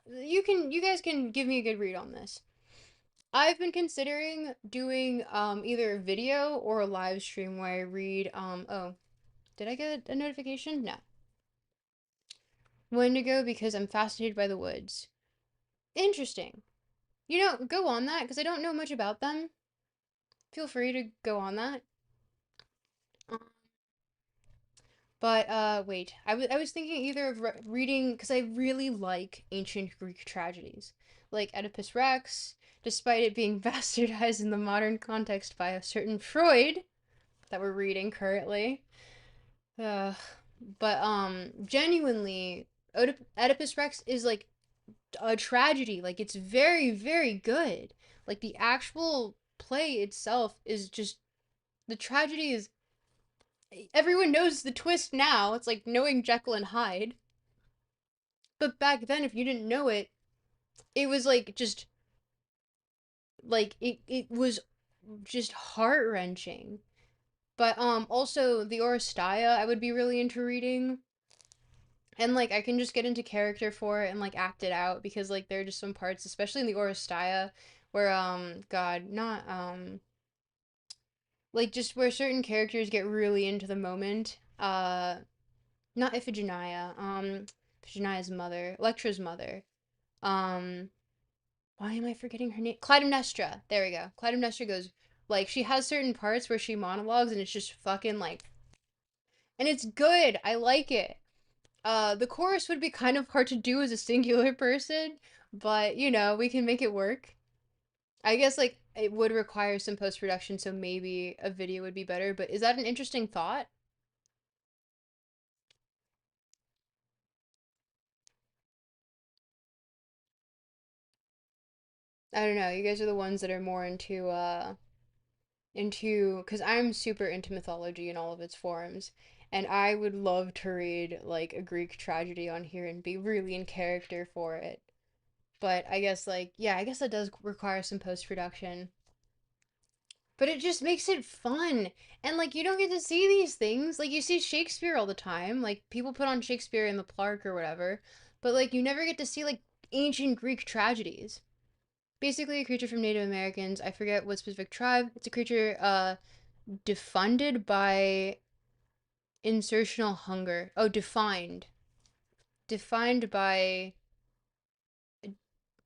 you guys can give me a good read on this. I've been considering doing either a video or a live stream where I read oh, did I get a notification? No. Wendigo because I'm fascinated by the woods. Interesting. You know, go on that because I don't know much about them. Feel free to go on that. But wait, I was thinking either of reading because I really like ancient Greek tragedies, like Oedipus Rex, despite it being bastardized in the modern context by a certain Freud that we're reading currently. Uh, but genuinely, Oedipus Rex is like a tragedy. Like it's very very good. Like the actual play itself is just the tragedy is everyone knows the twist now. It's like knowing Jekyll and Hyde. But back then, if you didn't know it, it was like just like it was just heart wrenching. But also the Oresteia I would be really into reading. And like I can just get into character for it and like act it out because like there are just some parts, especially in the Oresteia, where God, not like just where certain characters get really into the moment. Not Iphigenia, Iphigenia's mother, Electra's mother. Um, why am I forgetting her name? Clytemnestra. There we go. Clytemnestra goes like she has certain parts where she monologues and it's just fucking like and it's good. I like it. The chorus would be kind of hard to do as a singular person, but you know, we can make it work. I guess like it would require some post production, so maybe a video would be better, but is that an interesting thought? I don't know. You guys are the ones that are more into because I'm super into mythology in all of its forms, and I would love to read like a Greek tragedy on here and be really in character for it. But I guess like yeah, I guess that does require some post production. But it just makes it fun. And like you don't get to see these things. Like you see Shakespeare all the time. Like people put on Shakespeare in the park or whatever. But like you never get to see like ancient Greek tragedies. Basically a creature from Native Americans. I forget what specific tribe. It's a creature defined by insertional hunger. Oh, defined. Defined by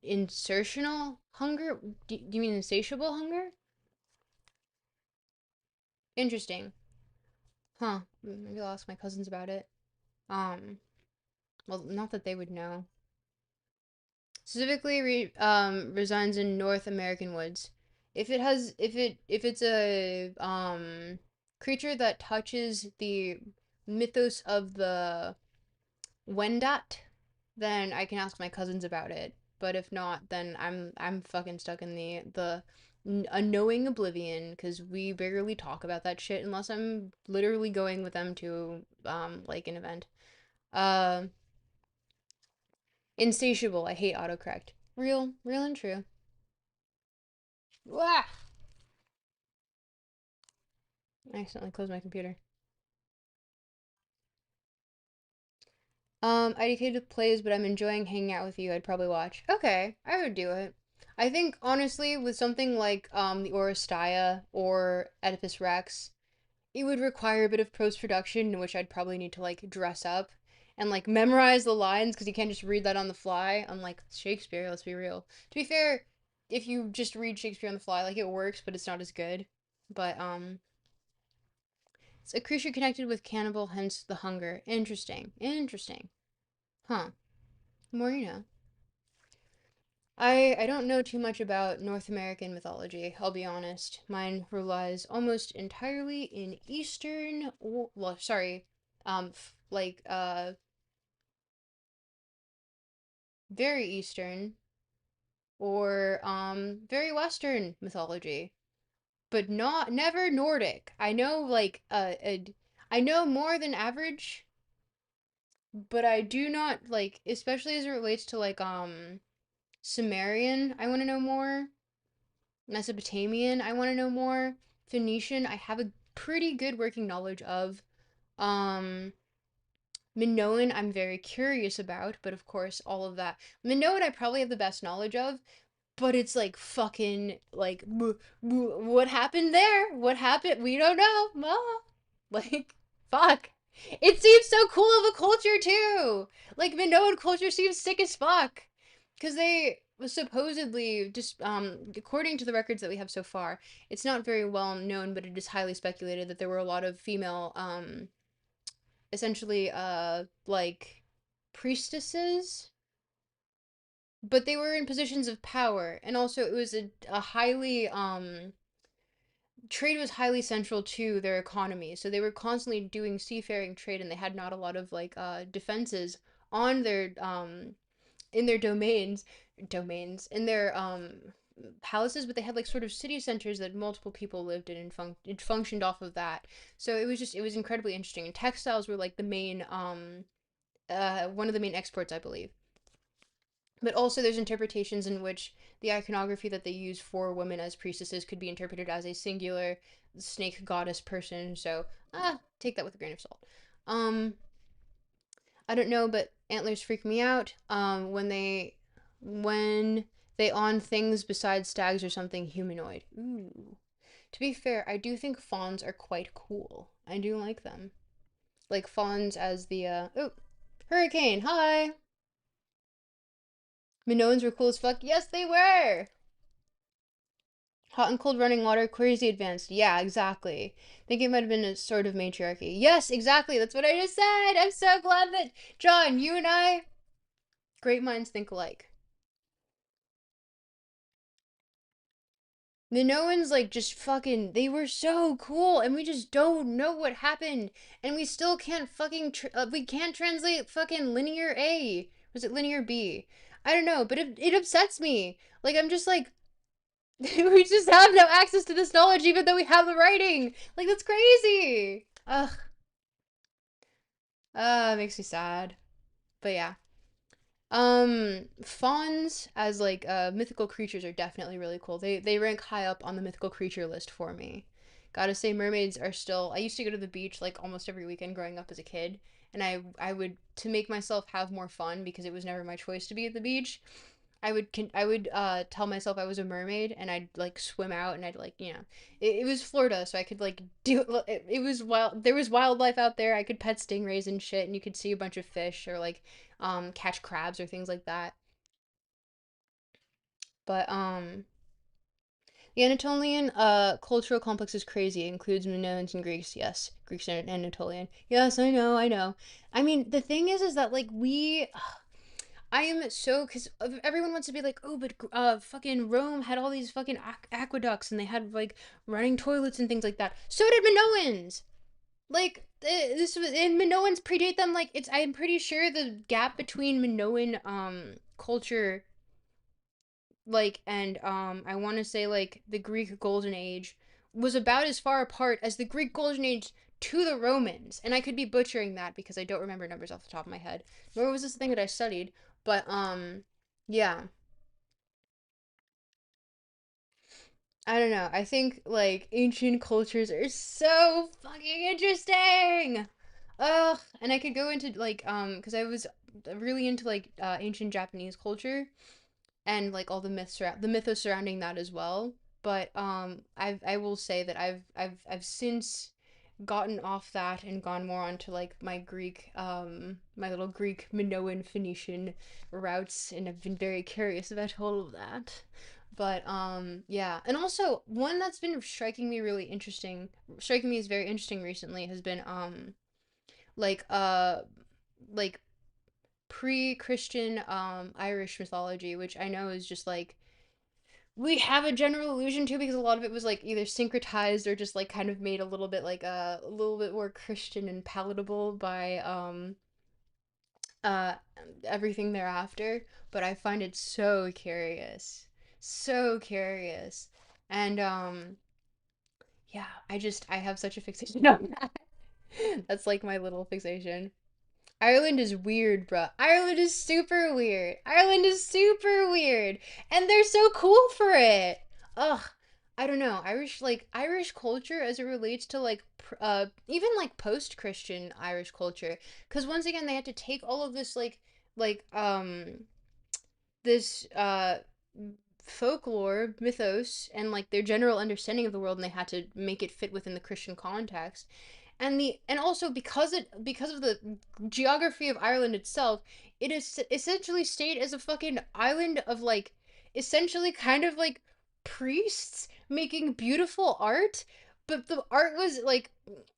insertional hunger? Do you mean insatiable hunger? Interesting. Huh. Maybe I'll ask my cousins about it. Um, well, not that they would know. Specifically, resides in North American woods. If it's a creature that touches the mythos of the Wendat, then I can ask my cousins about it. But if not, then I'm fucking stuck in the unknowing oblivion because we barely talk about that shit unless I'm literally going with them to like an event. Uh, Insatiable. I hate autocorrect. Real and true. Wah! I accidentally closed my computer. IDK plays, but I'm enjoying hanging out with you. I'd probably watch. Okay, I would do it. I think honestly, with something like the Oresteia or Oedipus Rex, it would require a bit of post production, in which I'd probably need to like dress up and like memorize the lines because you can't just read that on the fly. Unlike Shakespeare, let's be real. To be fair, if you just read Shakespeare on the fly, like it works, but it's not as good. But it's a creature connected with cannibal, hence the hunger. Interesting. Interesting. Huh. The more you know. I don't know too much about North American mythology, I'll be honest. Mine relies almost entirely in Eastern, or, well, sorry, like very Eastern or very Western mythology, but not never Nordic. I know I know more than average, but I do not like, especially as it relates to like Sumerian, I want to know more. Mesopotamian, I want to know more. Phoenician, I have a pretty good working knowledge of. Um, Minoan, I'm very curious about, but of course, all of that. Minoan, I probably have the best knowledge of, but it's like fucking like what happened there? What happened? We don't know. Like fuck. It seems so cool of a culture too. Like Minoan culture seems sick as fuck because they supposedly just according to the records that we have so far, it's not very well known, but it is highly speculated that there were a lot of female essentially like priestesses, but they were in positions of power, and also it was a highly trade was highly central to their economy, so they were constantly doing seafaring trade, and they had not a lot of like defenses on their in their domains in their palaces, but they had like sort of city centers that multiple people lived in, and it functioned off of that. So it was incredibly interesting, and textiles were like the main one of the main exports, I believe. But also, there's interpretations in which the iconography that they use for women as priestesses could be interpreted as a singular snake goddess person. So, take that with a grain of salt. Um, I don't know, but antlers freak me out. When they on things besides stags or something humanoid. Ooh. To be fair, I do think fawns are quite cool. I do like them. Like fawns as the oh, hurricane. Hi. Minoans were cool as fuck. Yes, they were. Hot and cold running water, crazy advanced. Yeah, exactly. I think it might have been a sort of matriarchy. Yes, exactly. That's what I just said. I'm so glad that, John, you and I, great minds think alike. Minoans, like, just fucking, they were so cool, and we just don't know what happened. And we still can't fucking, we can't translate fucking linear A. Was it linear B? I don't know, but it upsets me. Like, I'm just like, we just have no access to this knowledge even though we have the writing. Like, that's crazy. Ugh. It makes me sad. But yeah. Fauns as like mythical creatures are definitely really cool. They rank high up on the mythical creature list for me. Gotta say, mermaids are still. I used to go to the beach like almost every weekend growing up as a kid, and I would, to make myself have more fun because it was never my choice to be at the beach. I would tell myself I was a mermaid, and I'd like swim out, and I'd like, it was Florida, so I could like do it was wild, there was wildlife out there. I could pet stingrays and shit, and you could see a bunch of fish or like catch crabs or things like that. But the Anatolian cultural complex is crazy. It includes Minoans and Greeks. Yes, Greeks and Anatolian. Yes, I know, I know. I mean, the thing is that like we I am so, because everyone wants to be like, oh, but fucking Rome had all these fucking aqueducts, and they had like running toilets and things like that. So did Minoans. Like this was, and Minoans predate them. Like it's, I'm pretty sure the gap between Minoan culture, like, and I want to say like the Greek Golden Age was about as far apart as the Greek Golden Age to the Romans. And I could be butchering that because I don't remember numbers off the top of my head. Nor was this the thing that I studied. But yeah. I don't know. I think like ancient cultures are so fucking interesting. Ugh, and I could go into like because I was really into like ancient Japanese culture, and like all the myths around the mythos surrounding that as well. But I will say that I've since gotten off that and gone more onto like my Greek my little Greek Minoan Phoenician routes, and I've been very curious about all of that. But yeah, and also one that's been striking me as very interesting recently has been like like pre-Christian Irish mythology, which I know is just like we have a general illusion to because a lot of it was like either syncretized or just like kind of made a little bit like a little bit more Christian and palatable by uh everything thereafter, but I find it so curious. So curious. And yeah, I have such a fixation on that. That's like my little fixation. Ireland is weird, bruh. Ireland is super weird. Ireland is super weird. And they're so cool for it. Ugh. I don't know. Irish culture as it relates to like even like post-Christian Irish culture, cuz once again they had to take all of this like this folklore, mythos, and like their general understanding of the world, and they had to make it fit within the Christian context. And also because of the geography of Ireland itself, it is essentially stayed as a fucking island of like essentially kind of like priests making beautiful art, but the art was like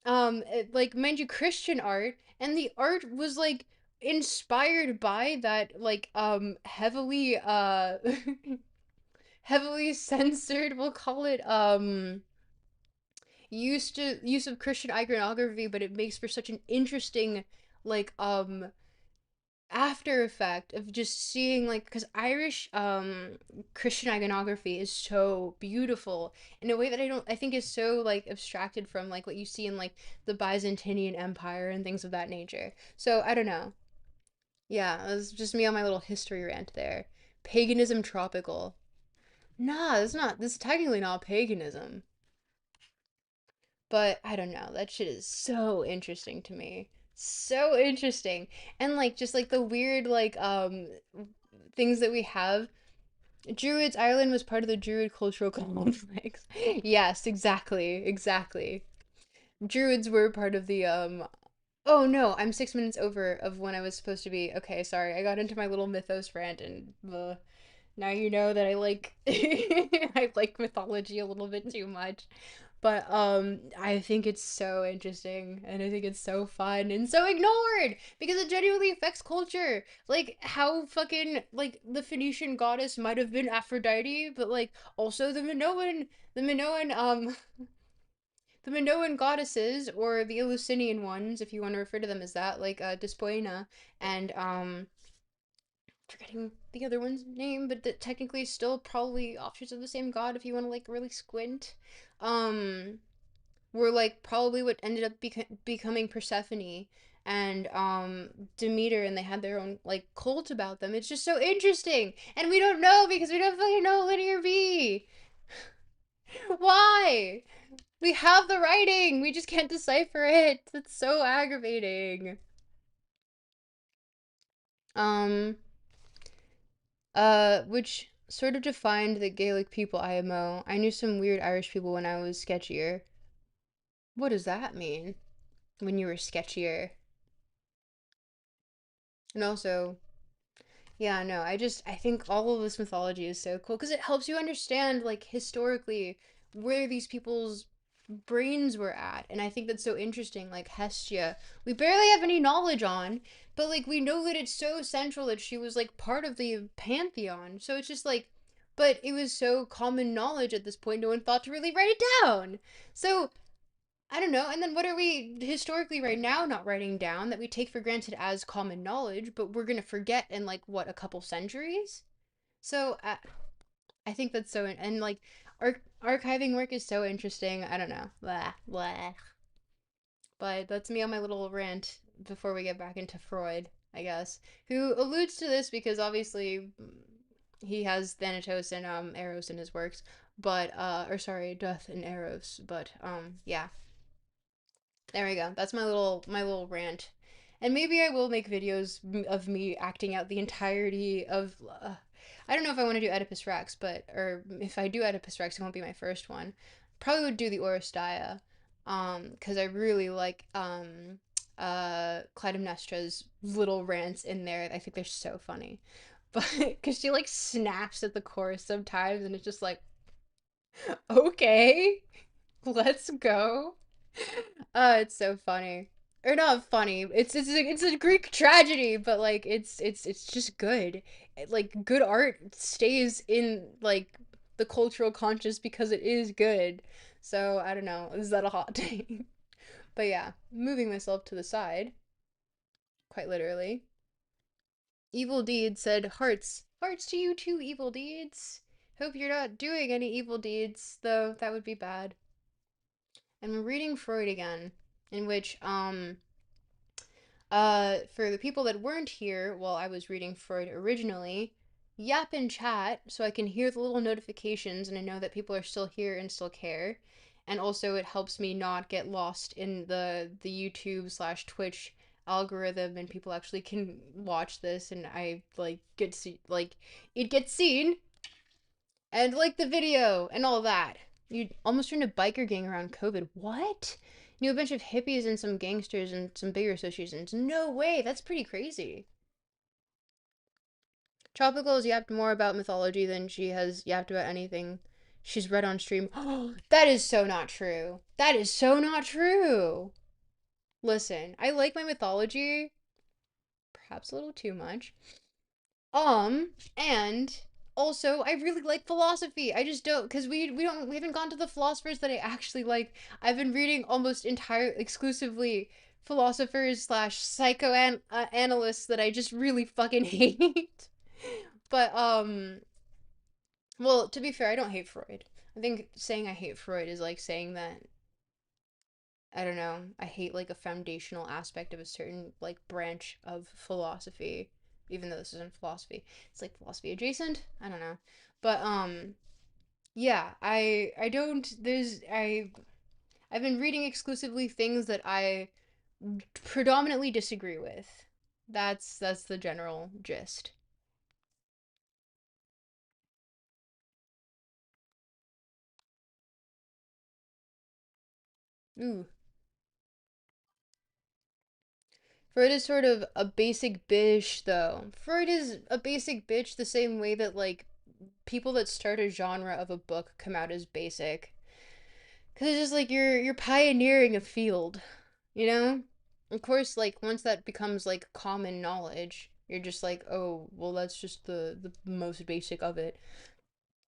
mind you Christian art, and the art was like inspired by that like heavily heavily censored, we'll call it use of Christian iconography, but it makes for such an interesting like after effect of just seeing like because Irish Christian iconography is so beautiful in a way that I think is so like abstracted from like what you see in like the Byzantine Empire and things of that nature. So I don't know. Yeah, it was just me on my little history rant there. Paganism tropical. Nah, it's not. This is technically not paganism. But I don't know. That shit is so interesting to me. So interesting. And like just like the weird things that we have. Druids Ireland was part of the Druid cultural conflicts. Yes, exactly. Exactly. Druids were part of the Oh no, I'm 6 minutes over of when I was supposed to be. Okay, sorry. I got into my little mythos rant and now you know that I like I like mythology a little bit too much. But I think it's so interesting and I think it's so fun and so ignored because it genuinely affects culture. Like how fucking like the Phoenician goddess might have been Aphrodite, but like also the Minoan the Minoan goddesses or the Eleusinian ones, if you want to refer to them as that, like Despoina and forgetting the other one's name, but that technically still probably offshoots of the same god if you want to like really squint. Um, were like probably what ended up becoming Persephone and Demeter, and they had their own like cult about them. It's just so interesting, and we don't know because we don't fucking know Linear B. Why? We have the writing, we just can't decipher it. It's so aggravating. Um, which sort of defined the Gaelic people IMO. I knew some weird Irish people when I was sketchier. What does that mean? When you were sketchier? And also, yeah, no, I think all of this mythology is so cool because it helps you understand, like, historically where these people's brains were at. And I think that's so interesting. Like, Hestia, we barely have any knowledge on, but, like, we know that it's so central that she was, like, part of the pantheon. So it's just like, but it was so common knowledge at this point, no one thought to really write it down. So I don't know. And then what are we historically right now not writing down that we take for granted as common knowledge, but we're going to forget in like what a couple centuries? So I think that's so and like archiving work is so interesting. I don't know. Blah, blah. But that's me on my little rant before we get back into Freud, I guess, who alludes to this because obviously he has Thanatos and Eros in his works, but or sorry, Death and Eros, but yeah. There we go. That's my little rant. And maybe I will make videos of me acting out the entirety of I don't know if I want to do Oedipus Rex, but or if I do Oedipus Rex, it won't be my first one. Probably would do the Oresteia. Cuz I really like Clytemnestra's little rants in there. I think they're so funny. But cuz she like snaps at the chorus sometimes and it's just like, "Okay, let's go." It's so funny. or not funny. It's a Greek tragedy, but like it's just good. Like good art stays in like the cultural conscious because it is good. So I don't know. Is that a hot take? But yeah, moving myself to the side, quite literally. Evil Deed said hearts. Hearts to you too, Evil Deeds. Hope you're not doing any evil deeds, though that would be bad. And we're reading Freud again, in which for the people that weren't here while I was reading Freud originally, yap in chat so I can hear the little notifications and I know that people are still here and still care. And also it helps me not get lost in the YouTube slash Twitch algorithm and people actually can watch this and I like get to see like it gets seen and like the video and all that. You almost turned a biker gang around COVID. What? Knew a bunch of hippies and some gangsters and some bigger associations. No way, that's pretty crazy. Tropical has yapped more about mythology than she has yapped about anything she's read on stream. That is so not true. That is so not true. Listen, I like my mythology, perhaps a little too much. And also I really like philosophy. I just don't because we haven't gone to the philosophers that I actually like. I've been reading almost entire exclusively philosophers slash psychoanalysts that I just really fucking hate. But well, to be fair, I don't hate Freud. I think saying I hate Freud is like saying that I don't know, I hate like a foundational aspect of a certain like branch of philosophy, even though this isn't philosophy. It's like philosophy adjacent. I don't know. But yeah, I don't I've been reading exclusively things that I predominantly disagree with. That's the general gist. Ooh. Freud is sort of a basic bitch though. Freud is a basic bitch the same way that like people that start a genre of a book come out as basic. Cause it's just like you're pioneering a field, you know? Of course, like once that becomes like common knowledge, you're just like, oh, well, that's just the most basic of it,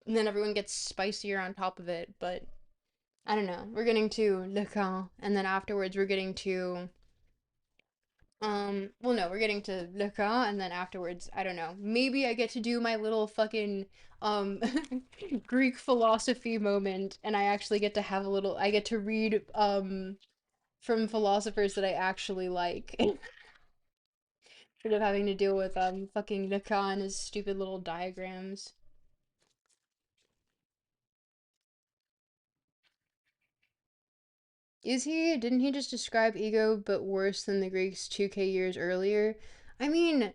and then everyone gets spicier on top of it. But I don't know. We're getting to Lacan, and then afterwards we're getting to well, no, we're getting to Lacan, and then afterwards, I don't know. Maybe I get to do my little fucking um Greek philosophy moment, and I actually get to have a little. I get to read from philosophers that I actually like, instead of having to deal with fucking Lacan and his stupid little diagrams. Is he? Didn't he just describe ego, but worse than the Greeks 2K years earlier? I mean,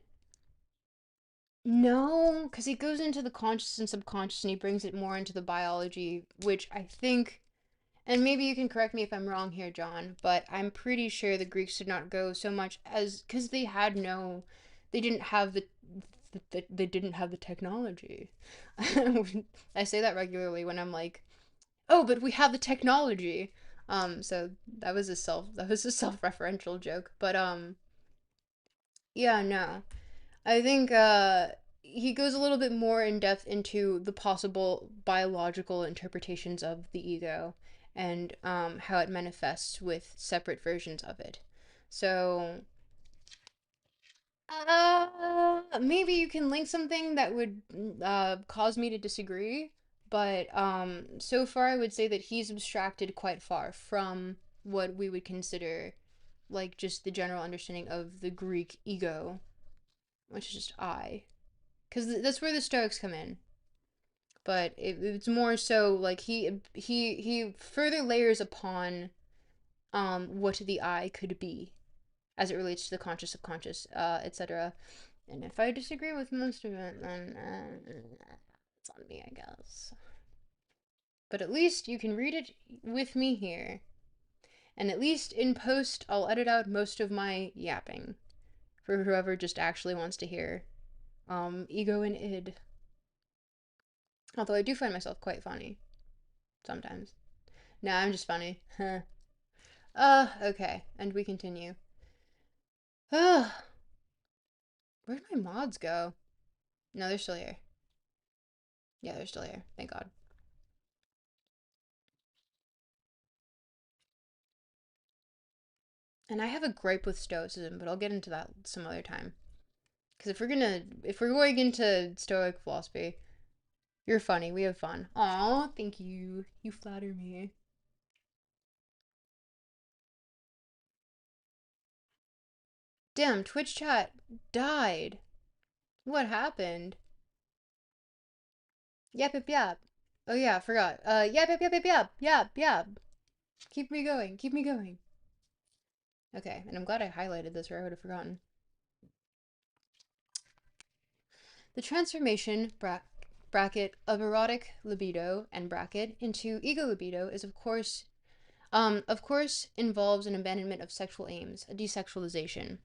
no, because he goes into the conscious and subconscious and he brings it more into the biology, which I think, and maybe you can correct me if I'm wrong here, John, but I'm pretty sure the Greeks did not go so much as because they had no, they didn't have they didn't have the technology. I say that regularly when I'm like, oh, but we have the technology. So that was a self-referential joke, but yeah, no. I think he goes a little bit more in depth into the possible biological interpretations of the ego and how it manifests with separate versions of it. So, maybe you can link something that would cause me to disagree, but so far I would say that he's abstracted quite far from what we would consider like just the general understanding of the Greek ego, which is just I. Because that's where the Stoics come in. But it's more so like he further layers upon what the I could be as it relates to the conscious, subconscious, etc. And if I disagree with most of it, then it's on me, I guess. But at least you can read it with me here. And at least in post, I'll edit out most of my yapping for whoever just actually wants to hear ego and id. Although I do find myself quite funny sometimes. No, I'm just funny. Okay, and we continue. Ugh, where'd my mods go? No, they're still here. Yeah, they're still here. Thank God. And I have a gripe with Stoicism, but I'll get into that some other time. Because if we're going into Stoic philosophy, you're funny. We have fun. Aw, thank you. You flatter me. Damn, Twitch chat died. What happened? Yap, yap, yap. Oh yeah, I forgot. Yap, yap, yap, yap, yap, yap, yap. Keep me going. Keep me going. Okay, and I'm glad I highlighted this or I would have forgotten. The transformation bracket of erotic libido and bracket into ego libido is of course involves an abandonment of sexual aims, a desexualization.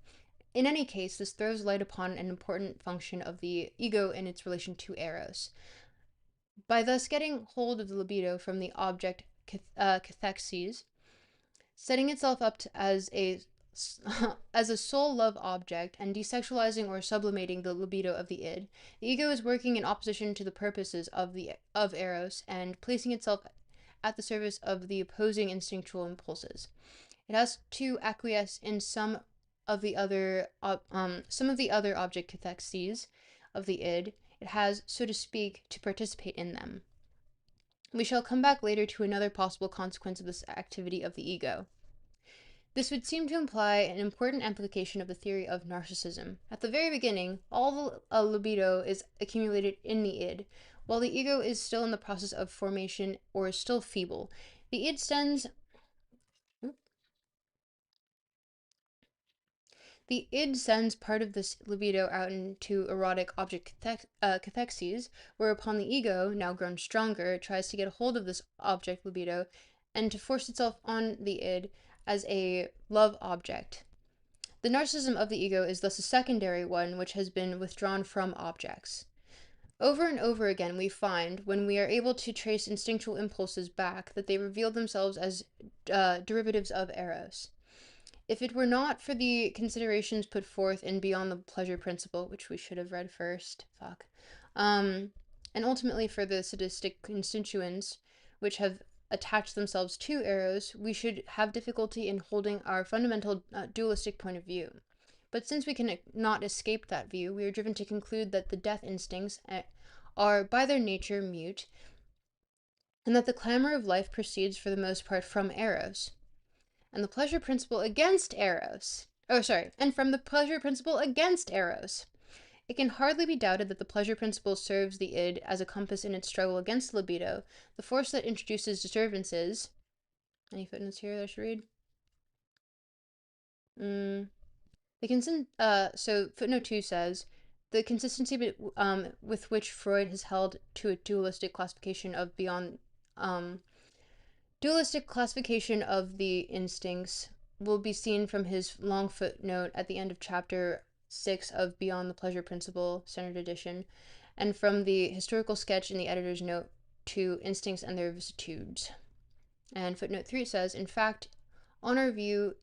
In any case, this throws light upon an important function of the ego in its relation to eros. By thus getting hold of the libido from the object cathexes, setting itself up as a as a soul love object and desexualizing or sublimating the libido of the id, the ego is working in opposition to the purposes of eros and placing itself at the service of the opposing instinctual impulses. It has to acquiesce in some of the other object cathexes of the id. It has, so to speak, to participate in them. We shall come back later to another possible consequence of this activity of the ego. This would seem to imply an important implication of the theory of narcissism. At the very beginning, all the libido is accumulated in the id, while the ego is still in the process of formation or is still feeble. The id sends The id sends part of this libido out into erotic object cathexes, whereupon the ego, now grown stronger, tries to get a hold of this object libido and to force itself on the id as a love object. The narcissism of the ego is thus a secondary one which has been withdrawn from objects. Over and over again, we find, when we are able to trace instinctual impulses back, that they reveal themselves as derivatives of eros. If it were not for the considerations put forth in Beyond the Pleasure Principle, which we should have read first, fuck, and ultimately for the sadistic constituents which have attached themselves to eros, we should have difficulty in holding our fundamental dualistic point of view. But since we cannot escape that view, we are driven to conclude that the death instincts are by their nature mute, and that the clamor of life proceeds for the most part from eros. And the pleasure principle against eros. And from the pleasure principle against eros. It can hardly be doubted that the pleasure principle serves the id as a compass in its struggle against libido, the force that introduces disturbances. Any footnotes here that I should read? So footnote 2 says the consistency with which Freud has held to a dualistic classification of the instincts will be seen from his long footnote at the end of chapter 6 of Beyond the Pleasure Principle, Standard Edition, and from the historical sketch in the editor's note to Instincts and Their Vicissitudes. And footnote 3 says, in fact, on our view,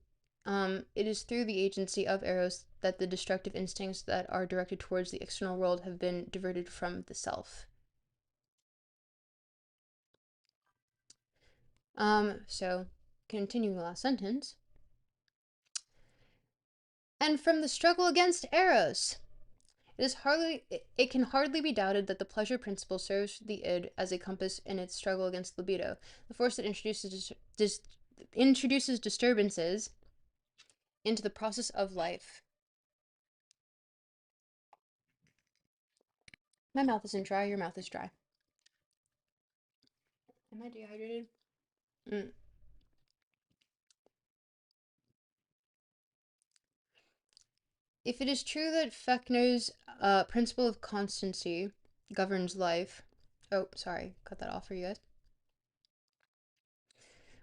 it is through the agency of eros that the destructive instincts that are directed towards the external world have been diverted from the self. So continuing the last sentence. And from the struggle against eros, it can hardly be doubted that the pleasure principle serves the id as a compass in its struggle against libido, the force that introduces disturbances into the process of life. My mouth isn't dry, your mouth is dry. Am I dehydrated? If it is true that Fechner's principle of constancy governs life, oh, sorry, cut that off for you guys,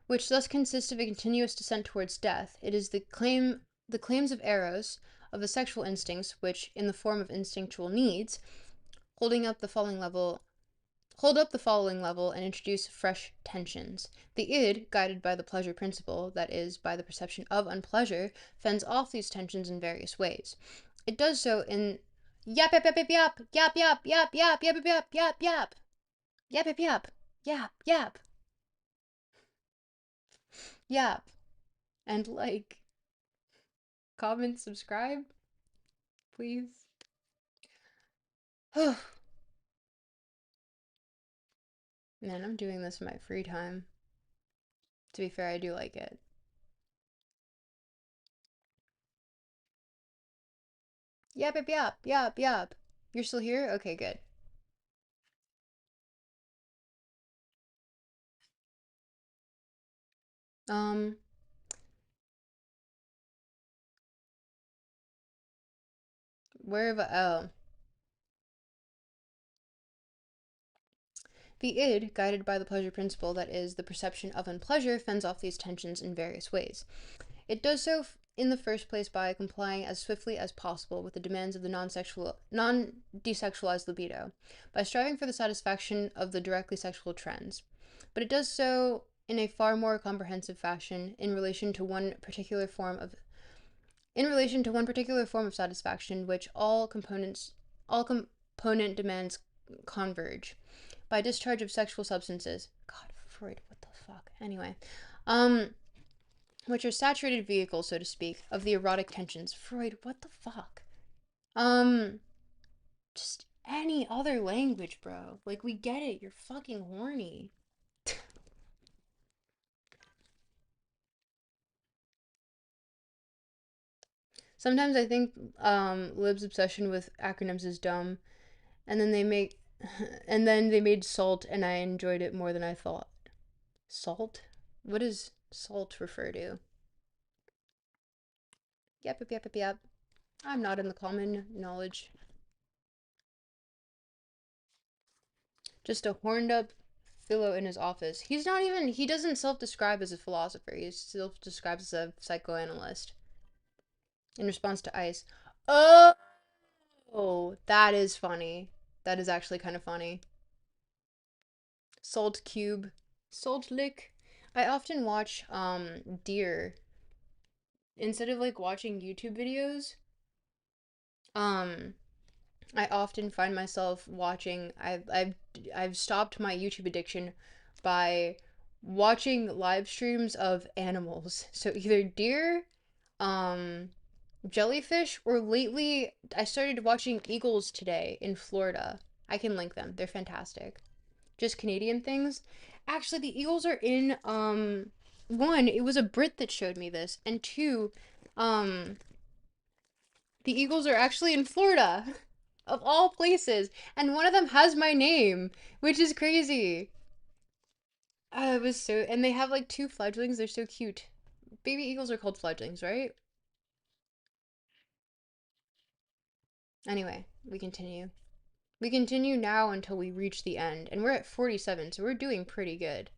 which thus consists of a continuous descent towards death, it is the claims of eros, of the sexual instincts, which, in the form of instinctual needs, holding up the falling level hold up the following level and introduce fresh tensions. The id, guided by the pleasure principle, that is, by the perception of unpleasure, fends off these tensions in various ways. It does so in yap yap yap yap yap yap yap yap yap yap yap yap yap yap yap yap yap yap yap and like, comment, subscribe, please. Man, I'm doing this in my free time. To be fair, I do like it. Yap yap yap yap yap. You're still here? Okay, good. Um, where have oh. The id, guided by the pleasure principle, that is, the perception of unpleasure, fends off these tensions in various ways. It does so in the first place by complying as swiftly as possible with the demands of the non-desexualized libido, by striving for the satisfaction of the directly sexual trends. But it does so in a far more comprehensive fashion in relation to one particular form of satisfaction which all component demands converge by discharge of sexual substances. God, Freud, what the fuck? Anyway, which are saturated vehicles, so to speak, of the erotic tensions. Freud, what the fuck? Just any other language, bro. Like, we get it. You're fucking horny. Sometimes I think Lib's obsession with acronyms is dumb, and then they made salt, and I enjoyed it more than I thought. Salt? What does salt refer to? Yep, yep, yep, yep, yep. I'm not in the common knowledge. Just a horned up philo in his office. He doesn't self-describe as a philosopher. He self-describes as a psychoanalyst. In response to ice. Oh, that is funny. That is actually kind of funny. Salt cube. Salt lick. I often watch deer instead of like watching YouTube videos. Um I often find myself watching I've stopped my YouTube addiction by watching live streams of animals. So either deer, um jellyfish, or lately I started watching eagles today in Florida. I can link them. They're fantastic. Just Canadian things. Actually, the eagles are in one, it was a Brit that showed me this, and two, um the eagles are actually in Florida. Of all places, and one of them has my name, which is crazy. It was so, and they have like two fledglings. They're so cute. Baby eagles are called fledglings, right? Anyway, we continue. We continue now until we reach the end, and we're at 47, so we're doing pretty good.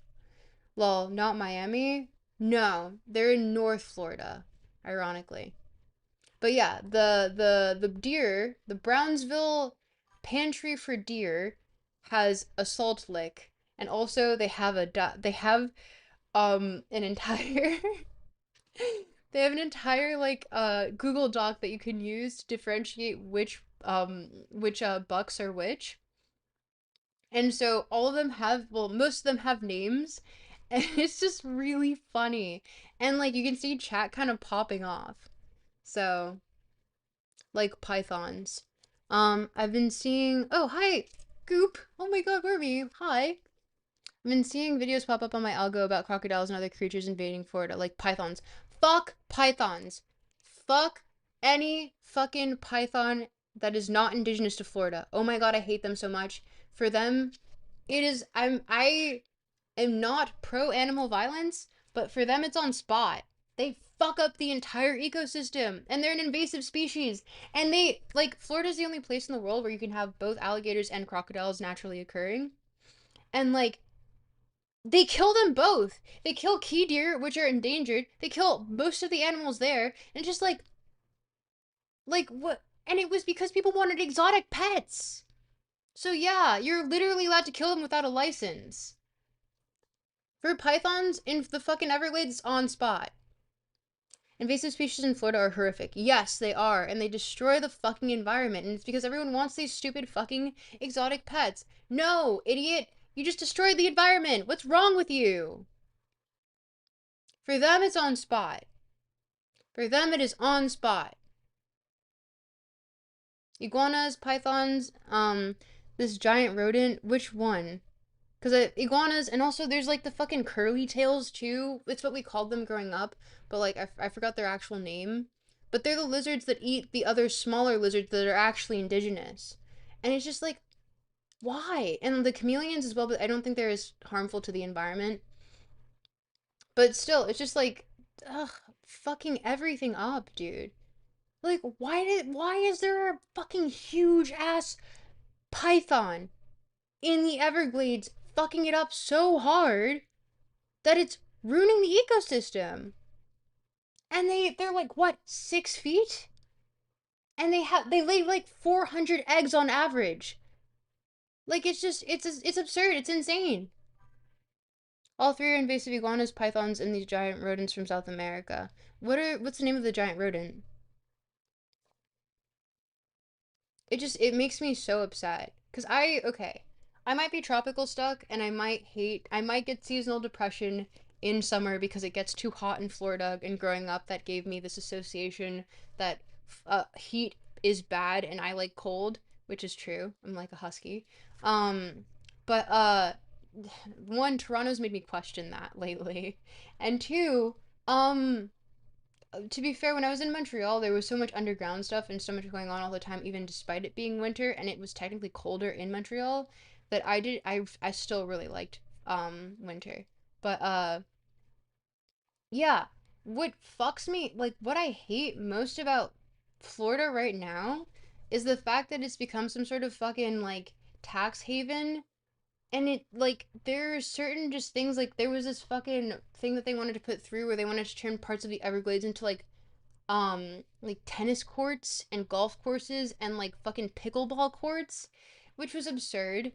Lol, not Miami? No, they're in North Florida, ironically. But yeah, the deer, the Brownsville Pantry for Deer has a salt lick, and also they have an entire they have an entire like Google Doc that you can use to differentiate which bucks are which. And so all of them have, well, most of them have names, and it's just really funny. And like you can see chat kind of popping off. So, like pythons. I've been seeing, oh, hi, Goop. Oh my God, Wormy. Hi. I've been seeing videos pop up on my algo about crocodiles and other creatures invading Florida, like pythons. Fuck pythons. Fuck any fucking python that is not indigenous to Florida. Oh my God, I hate them so much. For them, I am not pro animal violence, but for them it's on spot. They fuck up the entire ecosystem, and they're an invasive species. And they, like, Florida's the only place in the world where you can have both alligators and crocodiles naturally occurring. And like, they kill them both. They kill key deer, which are endangered. They kill most of the animals there, and just like what? And it was because people wanted exotic pets. So yeah, you're literally allowed to kill them without a license. For pythons in the fucking Everglades, on spot. Invasive species in Florida are horrific. Yes, they are, and they destroy the fucking environment, and it's because everyone wants these stupid fucking exotic pets. No, idiot, you just destroyed the environment. What's wrong with you? For them, it's on spot. For them, it is on spot. Iguanas, pythons, this giant rodent, which one? Because iguanas, and also there's like the fucking curly tails too. It's what we called them growing up, but like I forgot their actual name. But they're the lizards that eat the other smaller lizards that are actually indigenous. And it's just like, why? And the chameleons as well, but I don't think they're as harmful to the environment. But still, it's just like, ugh, fucking everything up, dude. Like, why is there a fucking huge ass python in the Everglades fucking it up so hard that it's ruining the ecosystem? And they're like what, 6 feet? And they lay like 400 eggs on average. Like it's absurd. It's insane. All three are invasive iguanas, pythons, and these giant rodents from South America. What's the name of the giant rodent? It makes me so upset because I might be tropical stuck and I might get seasonal depression in summer because it gets too hot in Florida, and growing up that gave me this association that heat is bad and I like cold, which is true. I'm like a husky. um but one, Toronto's made me question that lately, and two, um to be fair, when I was in Montreal, there was so much underground stuff and so much going on all the time, even despite it being winter, and it was technically colder in Montreal, that I still really liked winter. But yeah, what fucks me, like what I hate most about Florida right now is the fact that it's become some sort of fucking like tax haven. And it like there are certain just things, like there was this fucking thing that they wanted to put through where they wanted to turn parts of the Everglades into like tennis courts and golf courses and like fucking pickleball courts, which was absurd.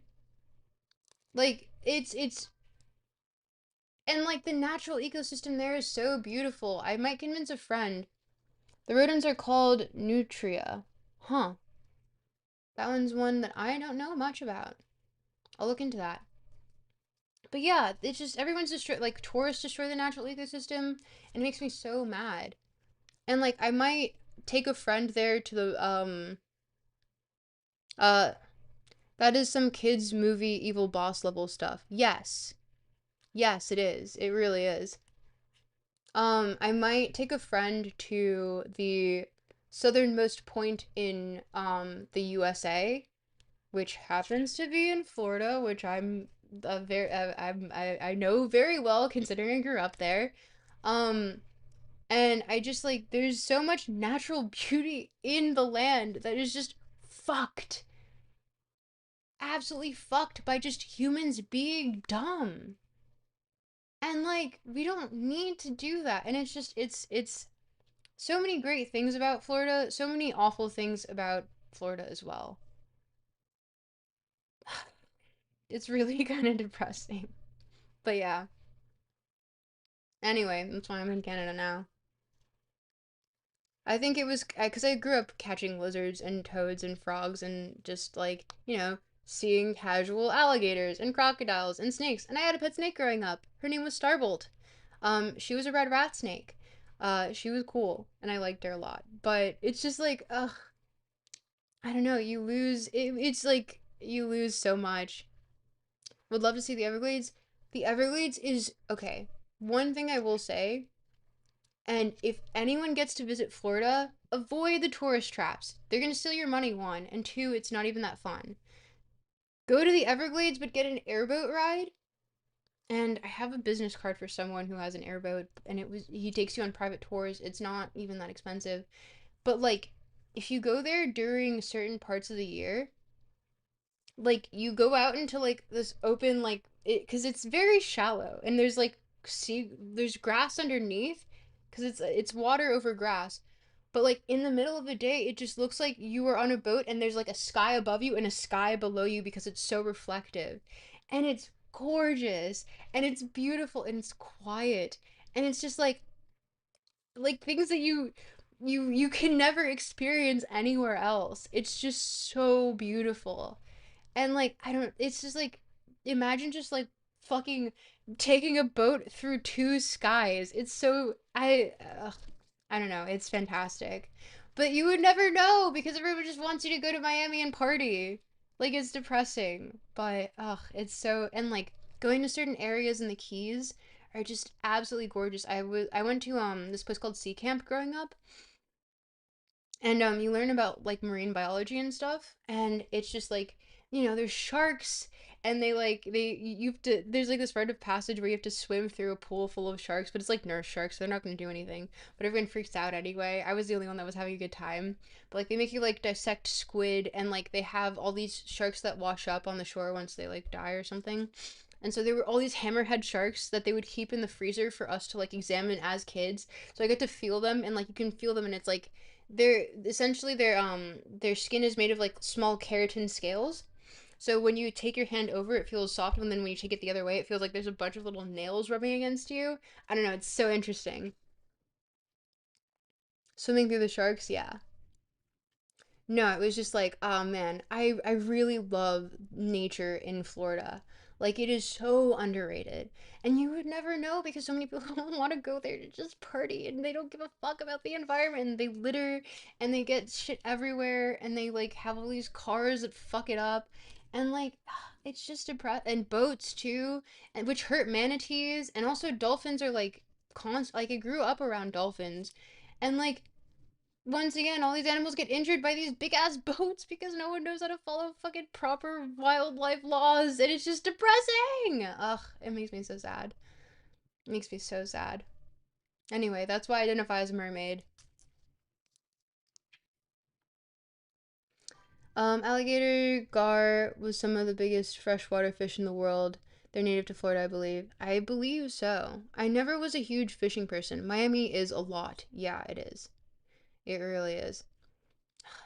Like it's and like the natural ecosystem there is so beautiful. I might convince a friend. The rodents are called nutria. Huh. That one's one that I don't know much about. I'll look into that. But yeah, it's just everyone's destroy, like tourists destroy the natural ecosystem, and it makes me so mad. And like I might take a friend there to the uh that is some kids movie evil boss level stuff. Yes. Yes, it is. It really is. I might take a friend to the southernmost point in the USA, which happens to be in Florida, which I know very well considering I grew up there. Um and I just like there's so much natural beauty in the land that is just fucked. Absolutely fucked by just humans being dumb. And like we don't need to do that. And it's just it's so many great things about Florida, so many awful things about Florida as well. It's really kind of depressing. But yeah. Anyway, that's why I'm in Canada now. I think it was because I grew up catching lizards and toads and frogs and just like, seeing casual alligators and crocodiles and snakes. And I had a pet snake growing up. Her name was Starbolt. She was a red rat snake. She was cool and I liked her a lot. But it's just like, ugh, I don't know. It's like you lose so much. Would love to see the Everglades. The Everglades is okay. One thing I will say, and if anyone gets to visit Florida, avoid the tourist traps. They're going to steal your money, one, and two, it's not even that fun. Go to the Everglades, but get an airboat ride. And I have a business card for someone who has an airboat, and he takes you on private tours. It's not even that expensive. But like, if you go there during certain parts of the year, like you go out into like this open like it because it's very shallow, and there's grass underneath because it's water over grass. But like in the middle of the day, it just looks like you are on a boat and there's like a sky above you and a sky below you because it's so reflective. And it's gorgeous and it's beautiful and it's quiet. And it's just like things that you can never experience anywhere else. It's just so beautiful. And like I don't it's just like imagine just like fucking taking a boat through two skies. It's so I don't know, it's fantastic. But you would never know because everyone just wants you to go to Miami and party. Like it's depressing, but it's so and like going to certain areas in the Keys are just absolutely gorgeous. I went to this place called Sea Camp growing up, and you learn about like marine biology and stuff, and it's just like there's sharks, and you have to there's like this rite of passage where you have to swim through a pool full of sharks, but it's like nurse sharks, so they're not going to do anything, but everyone freaks out anyway. I was the only one that was having a good time. But like they make you like dissect squid, and like they have all these sharks that wash up on the shore once they like die or something. And so there were all these hammerhead sharks that they would keep in the freezer for us to like examine as kids. So I get to feel them, and like you can feel them, and it's like they're essentially their skin is made of like small keratin scales. So when you take your hand over, it feels soft, and then when you take it the other way, it feels like there's a bunch of little nails rubbing against you. I don't know, it's so interesting. Swimming through the sharks, yeah. No, it was just like, oh man, I really love nature in Florida. Like it is so underrated. And you would never know because so many people don't want to go there to just party and they don't give a fuck about the environment. And they litter and they get shit everywhere and they like have all these cars that fuck it up. And like it's just depressing. And boats too, and which hurt manatees, and also dolphins are like like I grew up around dolphins. And like once again, all these animals get injured by these big ass boats because no one knows how to follow fucking proper wildlife laws, and it's just depressing. Ugh, it makes me so sad. It makes me so sad. Anyway, that's why I identify as a mermaid. Alligator gar was some of the biggest freshwater fish in the world. They're native to Florida, I believe. I believe so. I never was a huge fishing person. Miami is a lot. Yeah, it is. It really is.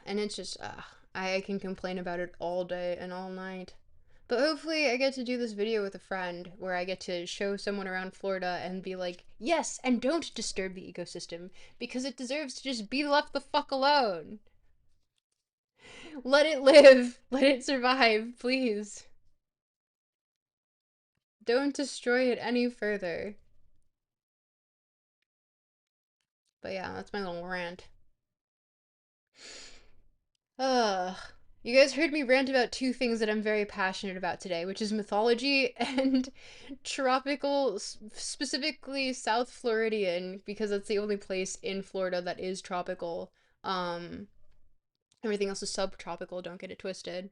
And it's just I can complain about it all day and all night. But hopefully I get to do this video with a friend where I get to show someone around Florida and be like, "Yes, and don't disturb the ecosystem because it deserves to just be left the fuck alone. Let it live. Let it survive, please. Don't destroy it any further." But yeah, that's my little rant. Ugh. You guys heard me rant about two things that I'm very passionate about today, which is mythology and tropical, specifically South Floridian, because that's the only place in Florida that is tropical. Um, Everything else is subtropical, don't get it twisted.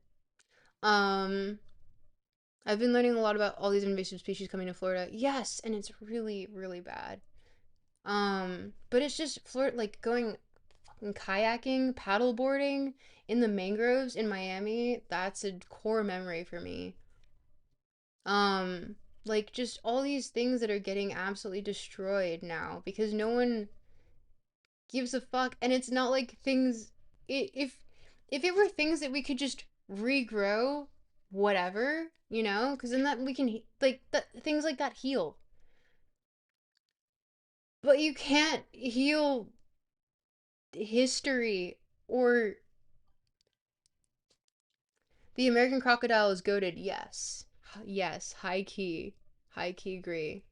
Um, I've been learning a lot about all these invasive species coming to Florida. Yes, and it's really, really bad. But it's just Florida, like going kayaking, paddleboarding in the mangroves in Miami, that's a core memory for me. Um, like just all these things that are getting absolutely destroyed now because no one gives a fuck, and it's not like things if it were things that we could just regrow, whatever, because then that we can like that things like that heal. But you can't heal history or the American crocodile is goaded, yes. Yes, high key. High key agree.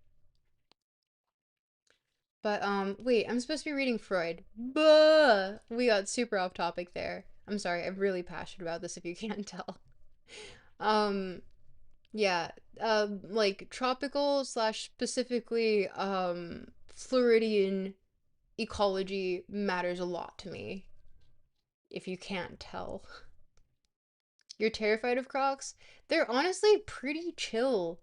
But wait, I'm supposed to be reading Freud. Buh! We got super off topic there. I'm sorry, I'm really passionate about this if you can't tell. Um yeah, like tropical slash specifically Floridian ecology matters a lot to me, if you can't tell. You're terrified of crocs? They're honestly pretty chill.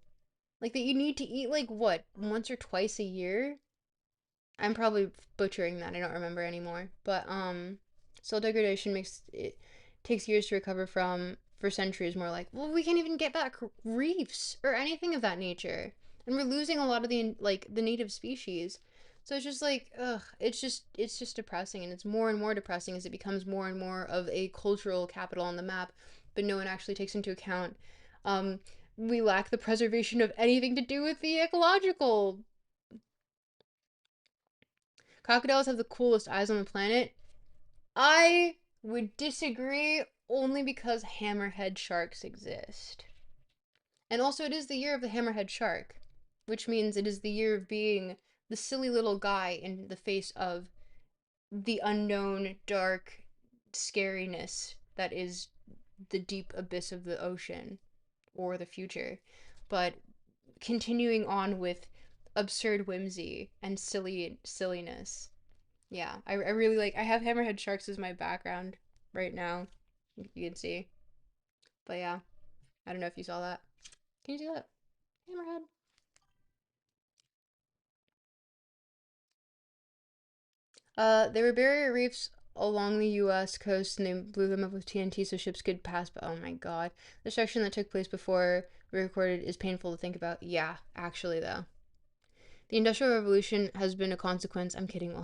Like that you need to eat like what, once or twice a year? I'm probably butchering that. I don't remember anymore. But cell degradation makes it takes years to recover from for centuries more like, well, we can't even get back reefs or anything of that nature. And we're losing a lot of the like the native species. So it's just like, ugh, it's just depressing, and it's more and more depressing as it becomes more and more of a cultural capital on the map, but no one actually takes into account. Um, we lack the preservation of anything to do with the ecological. Crocodiles have the coolest eyes on the planet. I would disagree only because hammerhead sharks exist. And also, it is the year of the hammerhead shark, which means it is the year of being the silly little guy in the face of the unknown, dark scariness that is the deep abyss of the ocean or the future. But continuing on with absurd whimsy and silliness. Yeah, I really like. I have hammerhead sharks as my background right now. You can see. But yeah, I don't know if you saw that. Can you see that? Hammerhead. There were barrier reefs along the U.S. coast, and they blew them up with TNT so ships could pass. But oh my god, the destruction that took place before we recorded is painful to think about. Yeah, actually though, the Industrial Revolution has been a consequence. I'm kidding.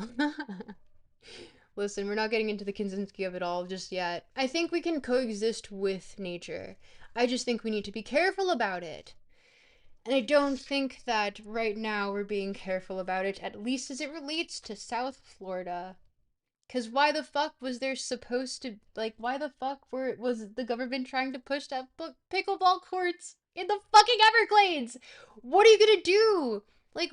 Listen, we're not getting into the Kinzinski of it all just yet. I think we can coexist with nature. I just think we need to be careful about it. And I don't think that right now we're being careful about it, at least as it relates to South Florida. Cause why the fuck was there supposed to, like, why the fuck was the government trying to push that pickleball courts in the fucking Everglades? What are you gonna do? Like,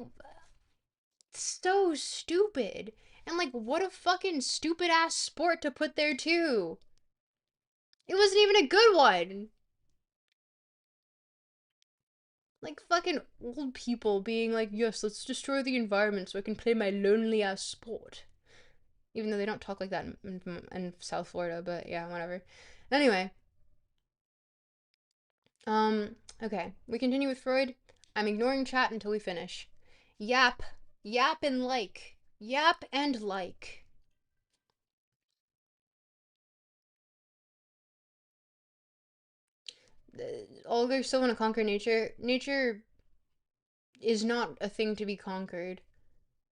so stupid. And like, what a fucking stupid ass sport to put there too. It wasn't even a good one. Like fucking old people being like, yes, let's destroy the environment so I can play my lonely ass sport. Even though they don't talk like that in South Florida, but yeah, whatever. Anyway, okay, we continue with Freud. I'm ignoring chat until we finish. Yap, yap and like, yap and like. Olga still want to conquer nature. Nature is not a thing to be conquered.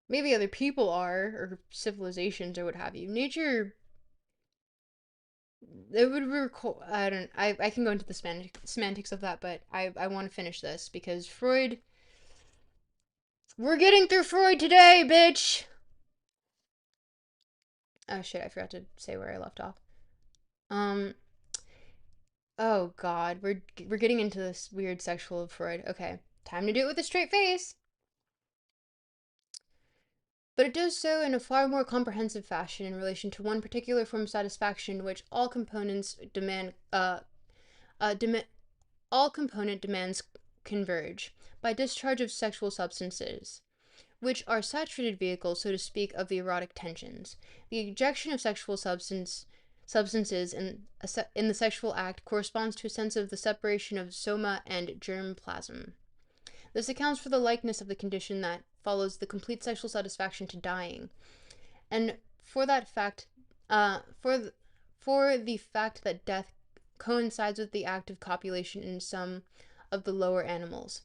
Maybe other people are, or civilizations, or what have you. Nature, it would require. I don't. I can go into the semantics of that, but I want to finish this because Freud. We're getting through Freud today, bitch. Oh shit! I forgot to say where I left off. Um. Oh god, we're getting into this weird sexual of Freud. Okay, time to do it with a straight face. But it does so in a far more comprehensive fashion in relation to one particular form of satisfaction, which all components demand dem- all component demands converge by discharge of sexual substances, which are saturated vehicles, so to speak, of the erotic tensions. The ejection of sexual substances in the sexual act corresponds to a sense of the separation of soma and germ plasm. This accounts for the likeness of the condition that follows the complete sexual satisfaction to dying, and for that fact, for the fact that death coincides with the act of copulation in some of the lower animals.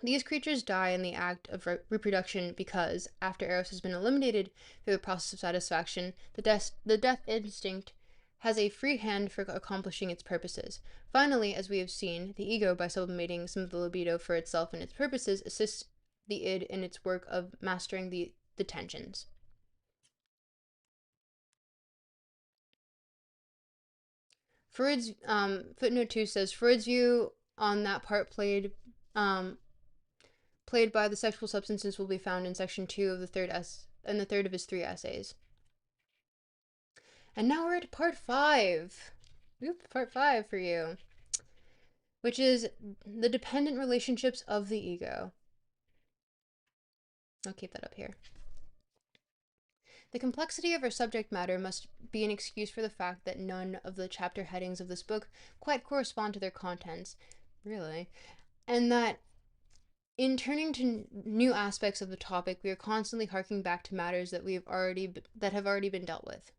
These creatures die in the act of reproduction because, after Eros has been eliminated through the process of satisfaction, the death instinct has a free hand for accomplishing its purposes. Finally, as we have seen, the ego, by sublimating some of the libido for itself and its purposes, assists the id in its work of mastering the tensions. Freud's footnote 2 says Freud's view on that part played by the sexual substances will be found in section 2 of the third of his 3 essays. And now we're at part 5. Oop, part 5 for you, which is the dependent relationships of the ego. I'll keep that up here. The complexity of our subject matter must be an excuse for the fact that none of the chapter headings of this book quite correspond to their contents, really, and that in turning to new aspects of the topic, we are constantly harking back to matters that have already been dealt with.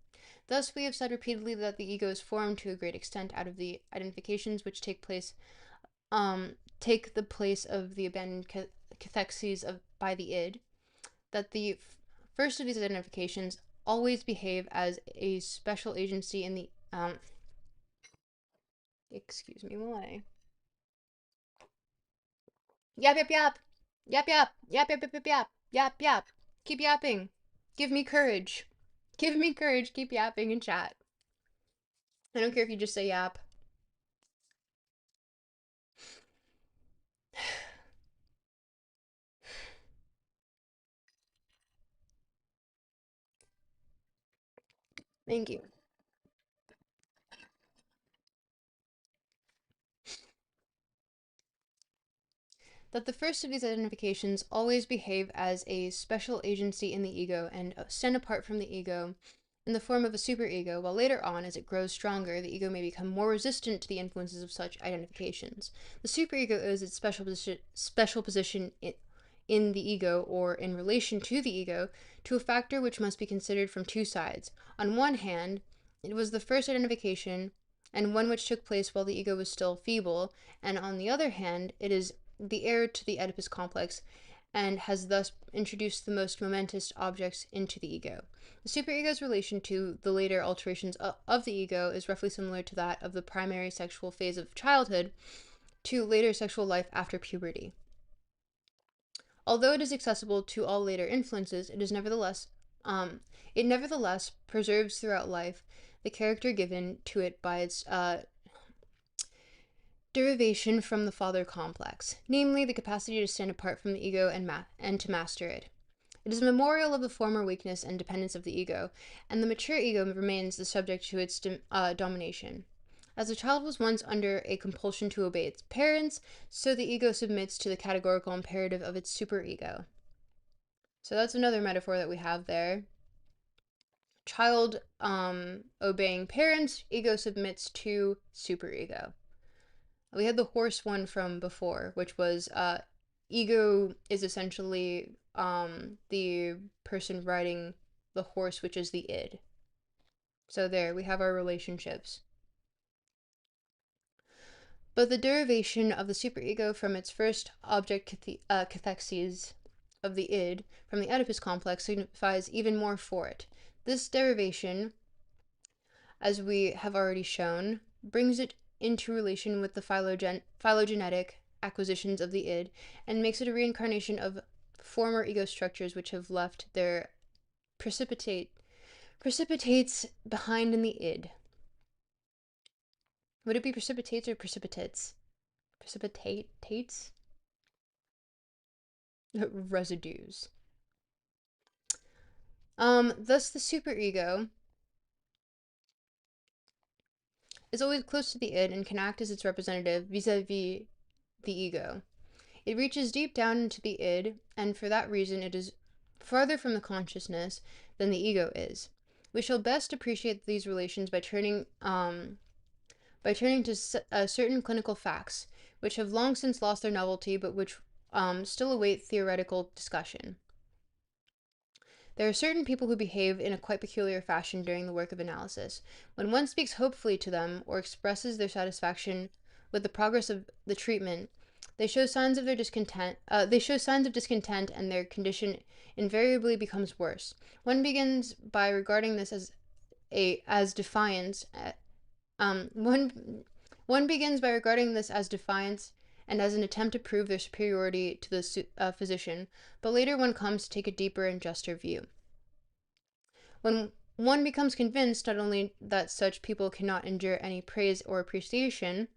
Thus, we have said repeatedly that the ego is formed to a great extent out of the identifications which take the place of the abandoned cathexes by the id. that the first of these identifications always behave as a special agency in the excuse me while I yap yap yap yap yap yap yap yap yap yap yap yap. Keep yapping. Give me courage. Give me courage. Keep yapping in chat. I don't care if you just say yap. Thank you. That the first of these identifications always behave as a special agency in the ego and stand apart from the ego in the form of a superego, while later on, as it grows stronger, the ego may become more resistant to the influences of such identifications. The superego owes its special position in the ego, or in relation to the ego, to a factor which must be considered from two sides. On one hand, it was the first identification, and one which took place while the ego was still feeble, and on the other hand, it is the heir to the Oedipus complex, and has thus introduced the most momentous objects into the ego. The superego's relation to the later alterations of the ego is roughly similar to that of the primary sexual phase of childhood to later sexual life after puberty. Although it is accessible to all later influences, it nevertheless preserves throughout life the character given to it by its derivation from the father complex, namely the capacity to stand apart from the ego and to master it. It is a memorial of the former weakness and dependence of the ego, and the mature ego remains the subject to its domination. As the child was once under a compulsion to obey its parents, so the ego submits to the categorical imperative of its superego. So that's another metaphor that we have there. Child obeying parents, ego submits to superego. We had the horse one from before, which was ego is essentially the person riding the horse, which is the id. So there, we have our relationships. But the derivation of the superego from its first object cathexes of the id, from the Oedipus complex, signifies even more for it. This derivation, as we have already shown, brings it into relation with the phylogenetic acquisitions of the id, and makes it a reincarnation of former ego structures which have left their precipitates behind in the id. Would it be precipitates or precipitates? Precipitates? Residues. Thus the superego is always close to the id and can act as its representative vis-a-vis the ego. It reaches deep down into the id, and for that reason it is farther from the consciousness than the ego is. We shall best appreciate these relations by turning to certain clinical facts, which have long since lost their novelty, but which still await theoretical discussion. There are certain people who behave in a quite peculiar fashion during the work of analysis. When one speaks hopefully to them, or expresses their satisfaction with the progress of the treatment, they show signs of discontent, and their condition invariably becomes worse. One begins by regarding this as defiance. One begins by regarding this as defiance and as an attempt to prove their superiority to the physician, but later one comes to take a deeper and juster view. When one becomes convinced not only that such people cannot endure any praise or appreciation,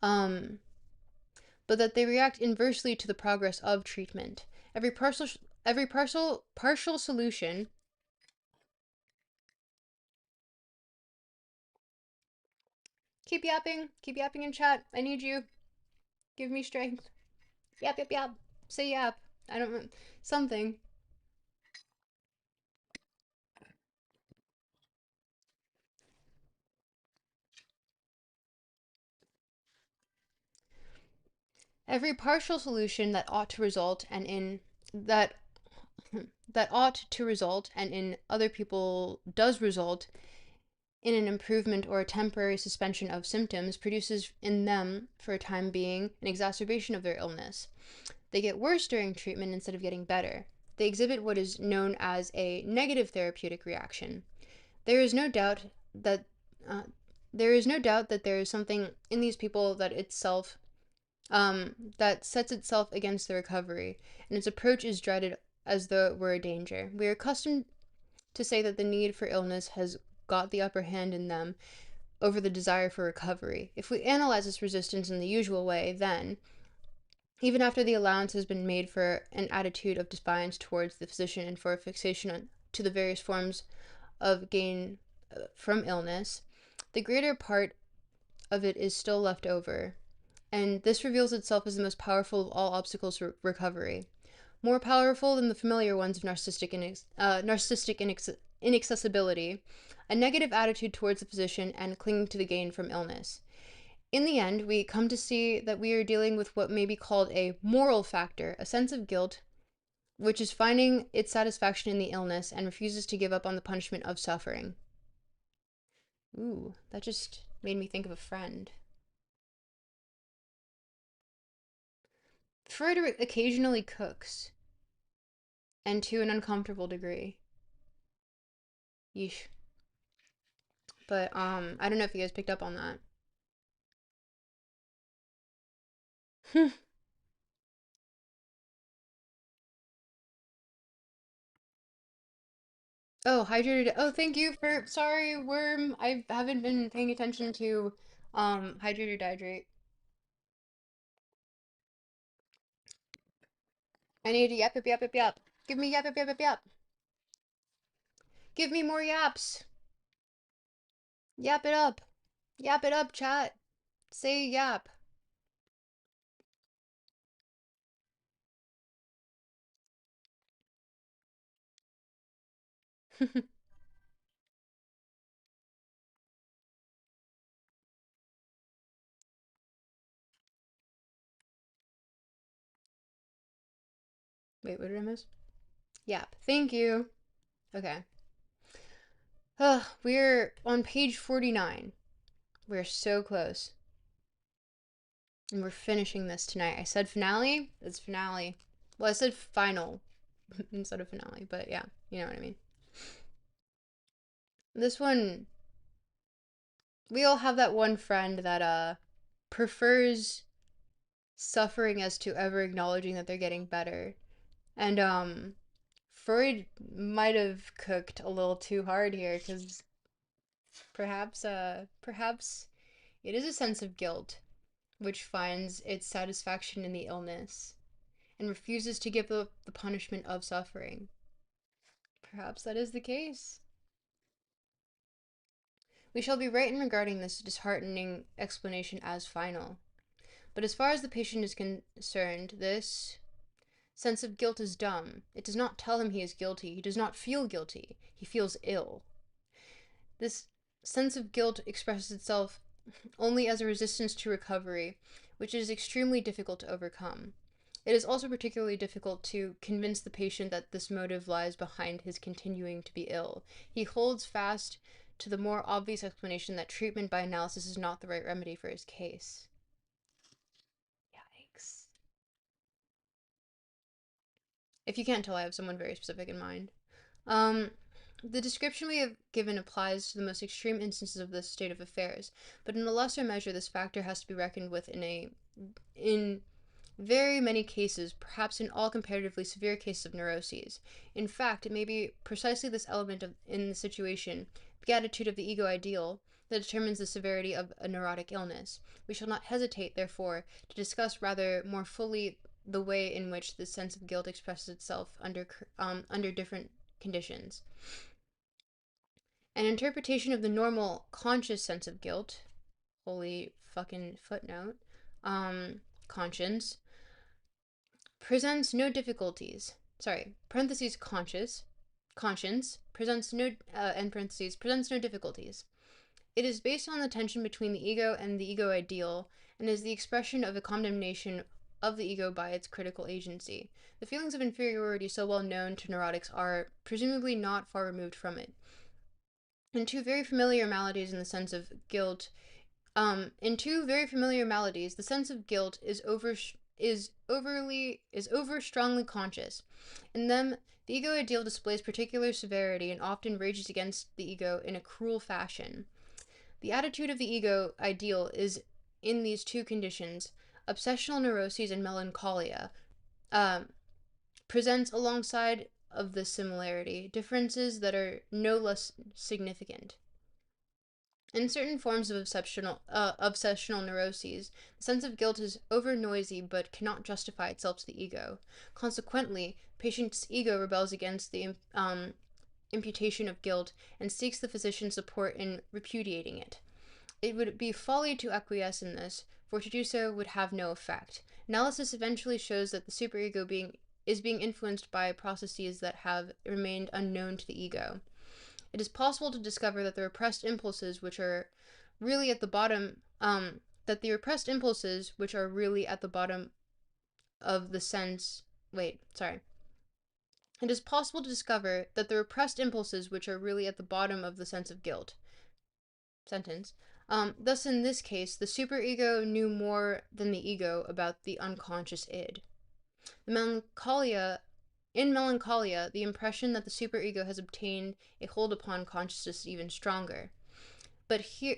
but that they react inversely to the progress of treatment. Every partial solution. Keep yapping in chat. I need you. Give me strength. Yap, yap, yap. Say yap. I don't know. Something. Every partial solution that ought to result and in that ought to result and in other people does result in an improvement or a temporary suspension of symptoms produces in them, for a time being, an exacerbation of their illness. They get worse during treatment instead of getting better. They exhibit what is known as a negative therapeutic reaction. There is no doubt that uh, there is something in these people that sets itself against the recovery, and its approach is dreaded as though it were a danger. We are accustomed to say that the need for illness has got the upper hand in them over the desire for recovery. If we analyze this resistance in the usual way, then, even after the allowance has been made for an attitude of defiance towards the physician and for a fixation to the various forms of gain from illness, the greater part of it is still left over, and this reveals itself as the most powerful of all obstacles to recovery, more powerful than the familiar ones of narcissistic inaccessibility, a negative attitude towards the physician, and clinging to the gain from illness. In the end, we come to see that we are dealing with what may be called a moral factor, a sense of guilt, which is finding its satisfaction in the illness and refuses to give up on the punishment of suffering. Ooh, that just made me think of a friend. Freud occasionally cooks, and to an uncomfortable degree. Yeesh. But I don't know if you guys picked up on that. Oh, hydrated. Oh, thank you for. Sorry, worm. I haven't been paying attention to hydrate or dehydrate. I need to yap yap yap yap yap. Give me yap yap yap yap yap. Give me more yaps. Yap it up. Yap it up, chat. Say yap. Wait, what did I miss? Yap. Thank you. Okay. We're on page 49. We're so close. And we're finishing this tonight. I said finale. It's finale. Well, I said final instead of finale, but yeah, you know what I mean. This one, we all have that one friend that prefers suffering as to ever acknowledging that they're getting better. And Freud might have cooked a little too hard here cuz perhaps it is a sense of guilt which finds its satisfaction in the illness and refuses to give the punishment of suffering. Perhaps that is the case. We shall be right in regarding this disheartening explanation as final. But as far as the patient is concerned, this sense of guilt is dumb. It does not tell him he is guilty. He does not feel guilty. He feels ill. This sense of guilt expresses itself only as a resistance to recovery, which is extremely difficult to overcome. It is also particularly difficult to convince the patient that this motive lies behind his continuing to be ill. He holds fast to the more obvious explanation that treatment by analysis is not the right remedy for his case. Yikes. If you can't tell, I have someone very specific in mind. Um, the description we have given applies to the most extreme instances of this state of affairs, but in a lesser measure, this factor has to be reckoned with in very many cases, perhaps in all comparatively severe cases of neuroses. In fact, it may be precisely this element in the situation, the attitude of the ego ideal, that determines the severity of a neurotic illness. We shall not hesitate, therefore, to discuss rather more fully the way in which this sense of guilt expresses itself under different conditions. An interpretation of the normal conscious sense of guilt, holy fucking footnote, conscience, presents no difficulties. Sorry, parentheses conscience presents no end parentheses presents no difficulties. It is based on the tension between the ego and the ego ideal, and is the expression of a condemnation of the ego by its critical agency. The feelings of inferiority so well known to neurotics are presumably not far removed from it. In two very familiar maladies, in the sense of guilt, in two very familiar maladies, the sense of guilt is over strongly conscious. In them, the ego ideal displays particular severity and often rages against the ego in a cruel fashion. The attitude of the ego ideal is in these two conditions, obsessional neuroses and melancholia, presents alongside of this similarity differences that are no less significant. In certain forms of obsessional neuroses, the sense of guilt is over noisy but cannot justify itself to the ego. Consequently, patient's ego rebels against the imputation of guilt and seeks the physician's support in repudiating it. It would be folly to acquiesce in this, for to do so would have no effect. Analysis eventually shows that the superego is being influenced by processes that have remained unknown to the ego. It is possible to discover that the repressed impulses which are really at the bottom of the sense it is possible to discover that the repressed impulses which are really at the bottom of the sense of guilt. Thus, in this case, the superego knew more than the ego about the unconscious id. In melancholia, the impression that the superego has obtained a hold upon consciousness is even stronger. But here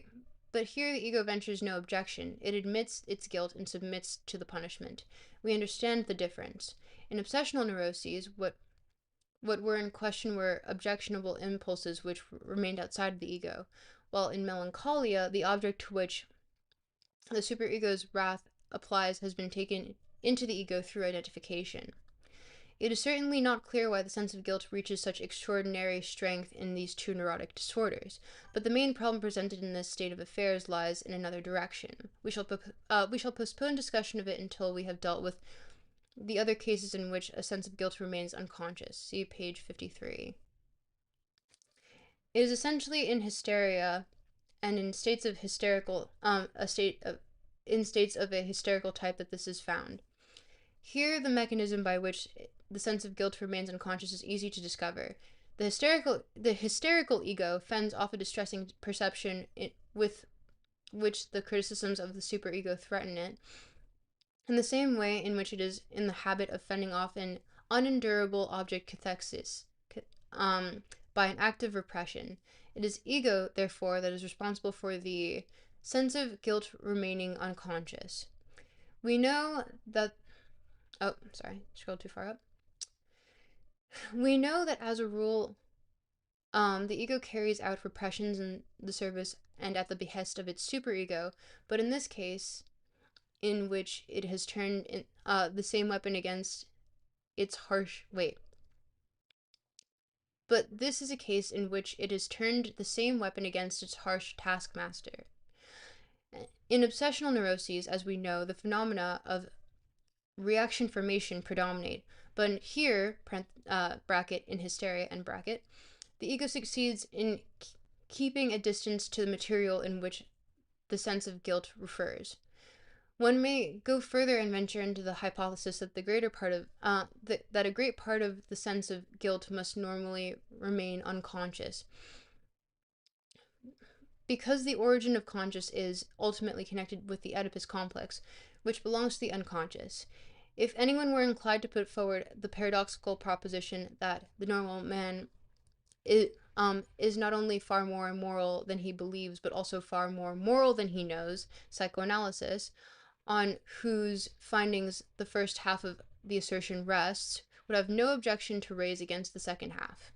the ego ventures no objection. It admits its guilt and submits to the punishment. We understand the difference. In obsessional neuroses, what were in question were objectionable impulses which remained outside of the ego, while in melancholia, the object to which the superego's wrath applies has been taken into the ego through identification. It is certainly not clear why the sense of guilt reaches such extraordinary strength in these two neurotic disorders, but the main problem presented in this state of affairs lies in another direction. We shall postpone discussion of it until we have dealt with the other cases in which a sense of guilt remains unconscious. See page 53. It is essentially in hysteria and in states of in states of a hysterical type that this is found. Here, the mechanism by which the sense of guilt remains unconscious is easy to discover. The hysterical ego fends off a distressing perception with which the criticisms of the superego threaten it, in the same way in which it is in the habit of fending off an unendurable object cathexis by an active repression. It is ego, therefore, that is responsible for the sense of guilt remaining unconscious. We know that scrolled too far up. We know that as a rule, the ego carries out repressions in the service and at the behest of its superego, but in this case, in which it has turned the same weapon against its harsh But this is a case in which it has turned the same weapon against its harsh taskmaster. In obsessional neuroses, as we know, the phenomena of reaction formation predominate, but here, in hysteria, the ego succeeds in keeping a distance to the material in which the sense of guilt refers. One may go further and venture into the hypothesis that a great part of the sense of guilt must normally remain unconscious, because the origin of conscious is ultimately connected with the Oedipus complex, which belongs to the unconscious. If anyone were inclined to put forward the paradoxical proposition that the normal man is not only far more immoral than he believes, but also far more moral than he knows, psychoanalysis, on whose findings the first half of the assertion rests, would have no objection to raise against the second half.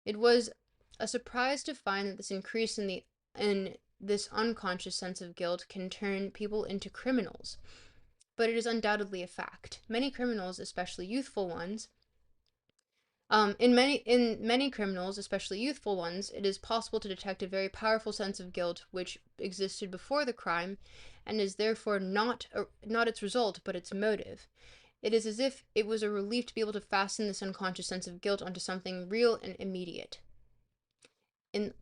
It was a surprise to find that this increase in this unconscious sense of guilt can turn people into criminals, but it is undoubtedly a fact. Many criminals, especially youthful ones, in many criminals, especially youthful ones, it is possible to detect a very powerful sense of guilt which existed before the crime, and is therefore not its result, but its motive. It is as if it was a relief to be able to fasten this unconscious sense of guilt onto something real and immediate. In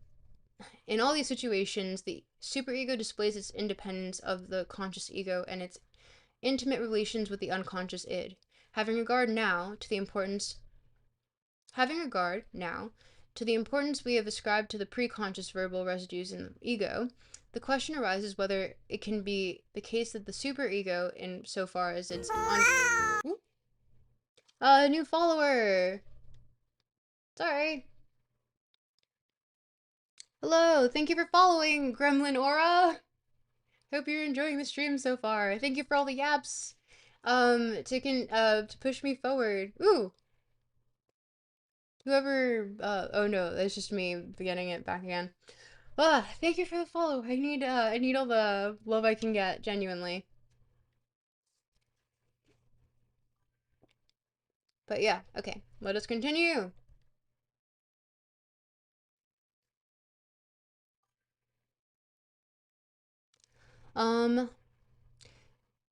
all these situations, the superego displays its independence of the conscious ego and its intimate relations with the unconscious id. Having regard now to the importance we have ascribed to the preconscious verbal residues in the ego, The question arises whether it can be the case that the superego, insofar as it's a new follower. Sorry. Hello, thank you for following, Gremlin Aura. Hope you're enjoying the stream so far. Thank you for all the yaps. To push me forward. Ooh, whoever. Oh no, that's just me getting it back again. Thank you for the follow. I need all the love I can get, genuinely. But yeah, okay. Let us continue. Um,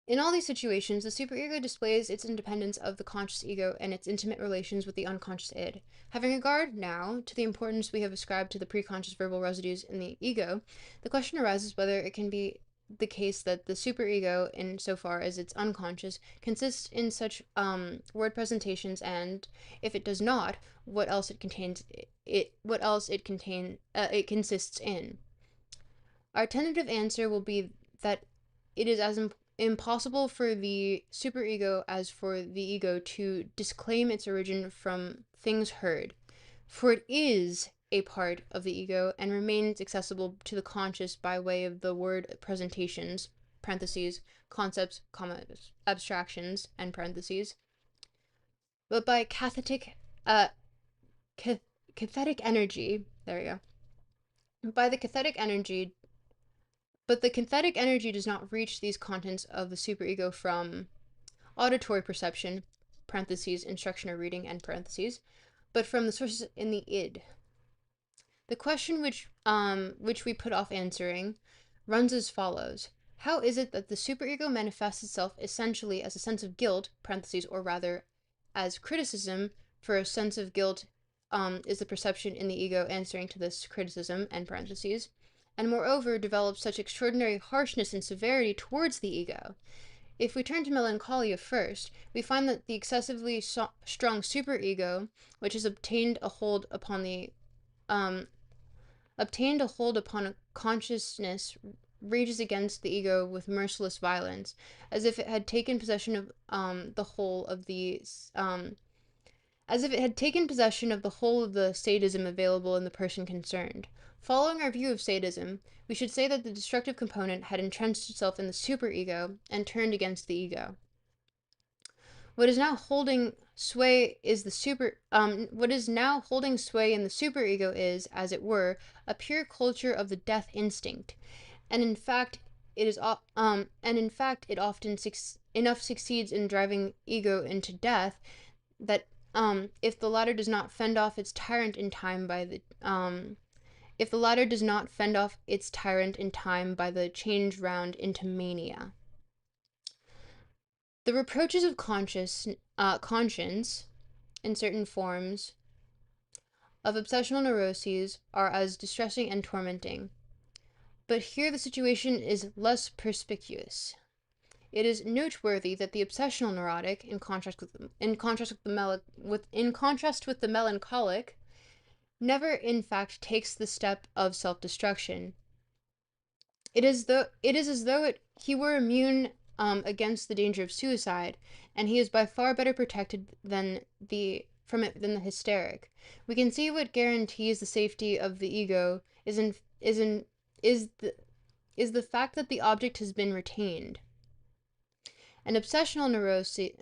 In all these situations, the superego displays its independence of the conscious ego and its intimate relations with the unconscious id. Having regard, now, to the importance we have ascribed to the preconscious verbal residues in the ego, the question arises whether it can be the case that the superego, insofar as it's unconscious, consists in such word presentations, and if it does not, what else it contains it consists in. Our tentative answer will be that it is as impossible for the superego as for the ego to disclaim its origin from things heard, for it is a part of the ego and remains accessible to the conscious by way of the word presentations (parentheses, concepts, commas, abstractions, and parentheses), but by cathetic energy. There we go. By the cathetic energy But the kinetic energy does not reach these contents of the superego from auditory perception (parentheses, instruction or reading, and parentheses), but from the sources in the id. The question which we put off answering runs as follows: how is it that the superego manifests itself essentially as a sense of guilt (parentheses, or rather as criticism, for a sense of guilt is the perception in the ego answering to this criticism, end parentheses), and moreover develops such extraordinary harshness and severity towards the ego? If we turn to melancholia first, we find that the excessively strong superego, which has obtained a hold upon a consciousness, rages against the ego with merciless violence, as if it had taken possession of the whole of the as if it had taken possession of the whole of the sadism available in the person concerned. Following our view of sadism, we should say that the destructive component had entrenched itself in the superego and turned against the ego. What is now holding sway in the superego is, as it were, a pure culture of the death instinct, and in fact it often succeeds in driving ego into death, that if the latter does not fend off its tyrant in time by the change round into mania. The reproaches of conscience in certain forms of obsessional neuroses are as distressing and tormenting, but here the situation is less perspicuous. It is noteworthy that the obsessional neurotic, in contrast with the melancholic, never in fact takes the step of self-destruction. It is as though he were immune against the danger of suicide, and he is by far better protected from it than the hysteric. We can see what guarantees the safety of the ego is the fact that the object has been retained. In obsessional neurosis,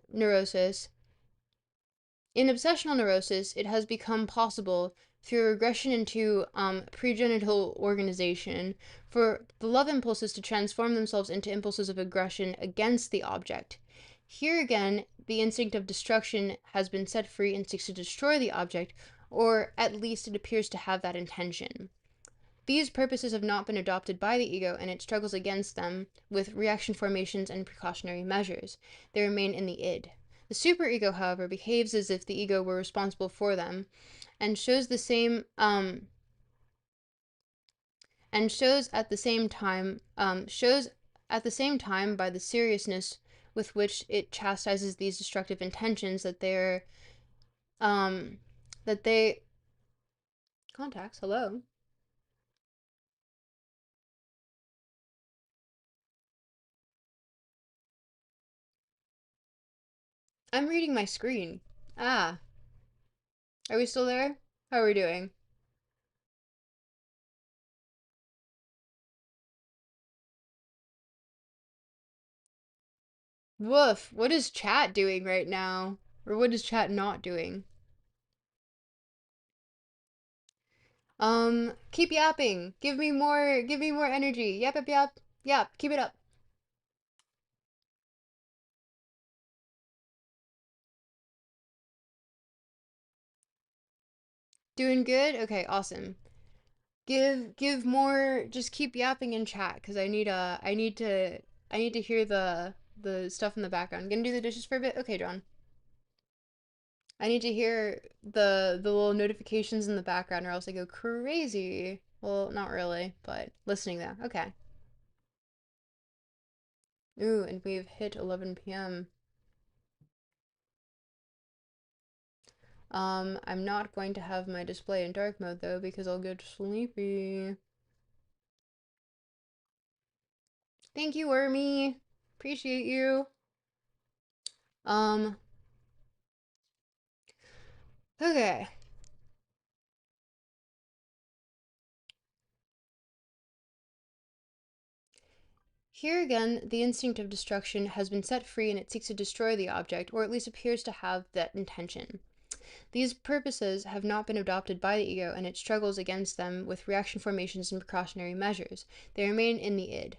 it has become possible, through regression into pregenital organization, for the love impulses to transform themselves into impulses of aggression against the object. Here again, the instinct of destruction has been set free and seeks to destroy the object, or at least it appears to have that intention. These purposes have not been adopted by the ego, and it struggles against them with reaction formations and precautionary measures. They remain in the id. The superego, however, behaves as if the ego were responsible for them, and shows at the same time by the seriousness with which it chastises these destructive intentions that they contacts. Hello. I'm reading my screen. Ah, are we still there? How are we doing? Woof, what is chat doing right now? Or what is chat not doing? Keep yapping. Give me more energy. Yap, yap, yap. Yap, keep it up. Doing good? Okay, awesome. Give more, just keep yapping in chat, cause I need to hear the stuff in the background. Gonna do the dishes for a bit? Okay, John. I need to hear the little notifications in the background or else I go crazy. Well, not really, but listening though. Okay. Ooh, and we've hit 11 p.m. I'm not going to have my display in dark mode though because I'll get sleepy. Thank you, Wormy. Appreciate you. Um, okay. Here again, the instinct of destruction has been set free and it seeks to destroy the object, or at least appears to have that intention. These purposes have not been adopted by the ego, and it struggles against them with reaction formations and precautionary measures. They remain in the id.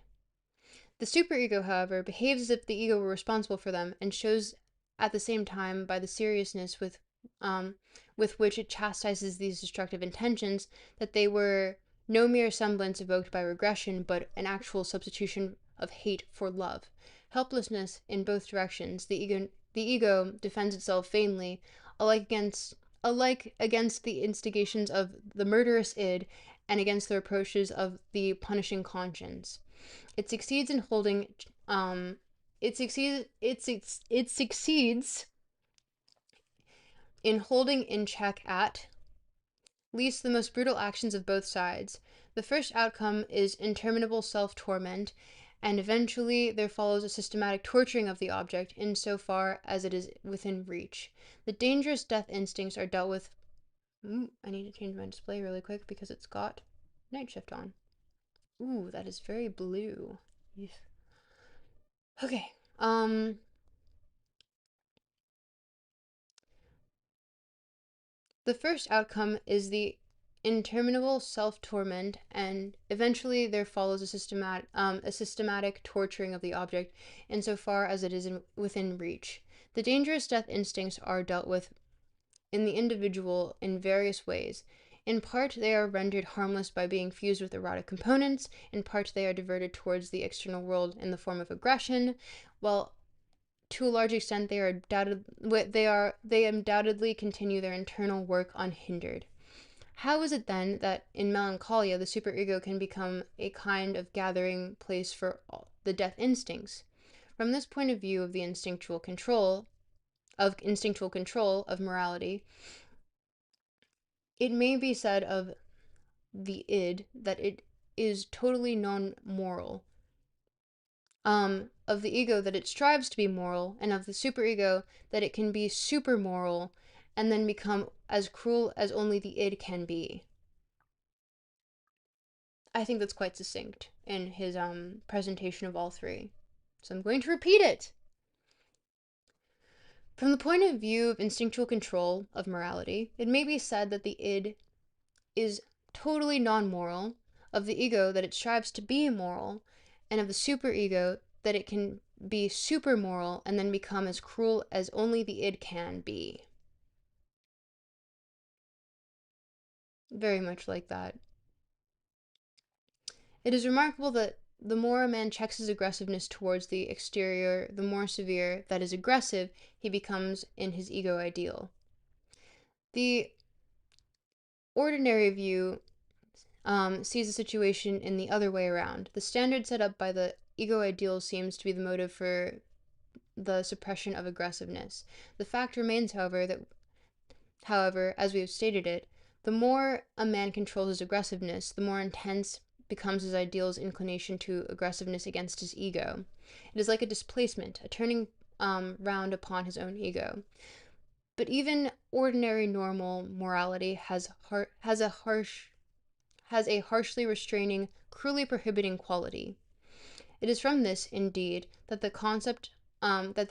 The superego, however, behaves as if the ego were responsible for them, and shows at the same time by the seriousness um, with which it chastises these destructive intentions that they were no mere semblance evoked by regression, but an actual substitution of hate for love. Helplessness in both directions, the ego defends itself vainly, alike against the instigations of the murderous id and against the reproaches of the punishing conscience. It succeeds in holding it succeeds in holding in check at least the most brutal actions of both sides. The first outcome is interminable self-torment, and eventually there follows a systematic torturing of the object in so far as it is within reach. The dangerous death instincts are dealt with. I need to change my display really quick because it's got night shift on. Ooh, that is very blue. Okay. The first outcome is the interminable self-torment, and eventually there follows a systematic torturing of the object insofar as it is within reach. The dangerous death instincts are dealt with in the individual in various ways. In part, they are rendered harmless by being fused with erotic components. In part, they are diverted towards the external world in the form of aggression, while to a large extent they undoubtedly continue their internal work unhindered. How is it then that in melancholia the superego can become a kind of gathering place for the death instincts? From this point of view of the instinctual control of morality, it may be said of the id that it is totally non-moral, of the ego that it strives to be moral, and of the superego that it can be super moral and then become as cruel as only the id can be. I think that's quite succinct in his presentation of all three. So I'm going to repeat it. From the point of view of instinctual control of morality, it may be said that the id is totally non-moral, of the ego that it strives to be moral, and of the superego that it can be super moral and then become as cruel as only the id can be. Very much like that. It is remarkable that the more a man checks his aggressiveness towards the exterior, the more severe, that is, aggressive, he becomes in his ego ideal. The ordinary view sees the situation in the other way around. The standard set up by the ego ideal seems to be the motive for the suppression of aggressiveness. The fact remains, however, as we have stated it, the more a man controls his aggressiveness, the more intense becomes his ideal's inclination to aggressiveness against his ego. It is like a displacement, a turning round upon his own ego. But even ordinary normal morality has a harshly restraining, cruelly prohibiting quality. It is from this, indeed, that the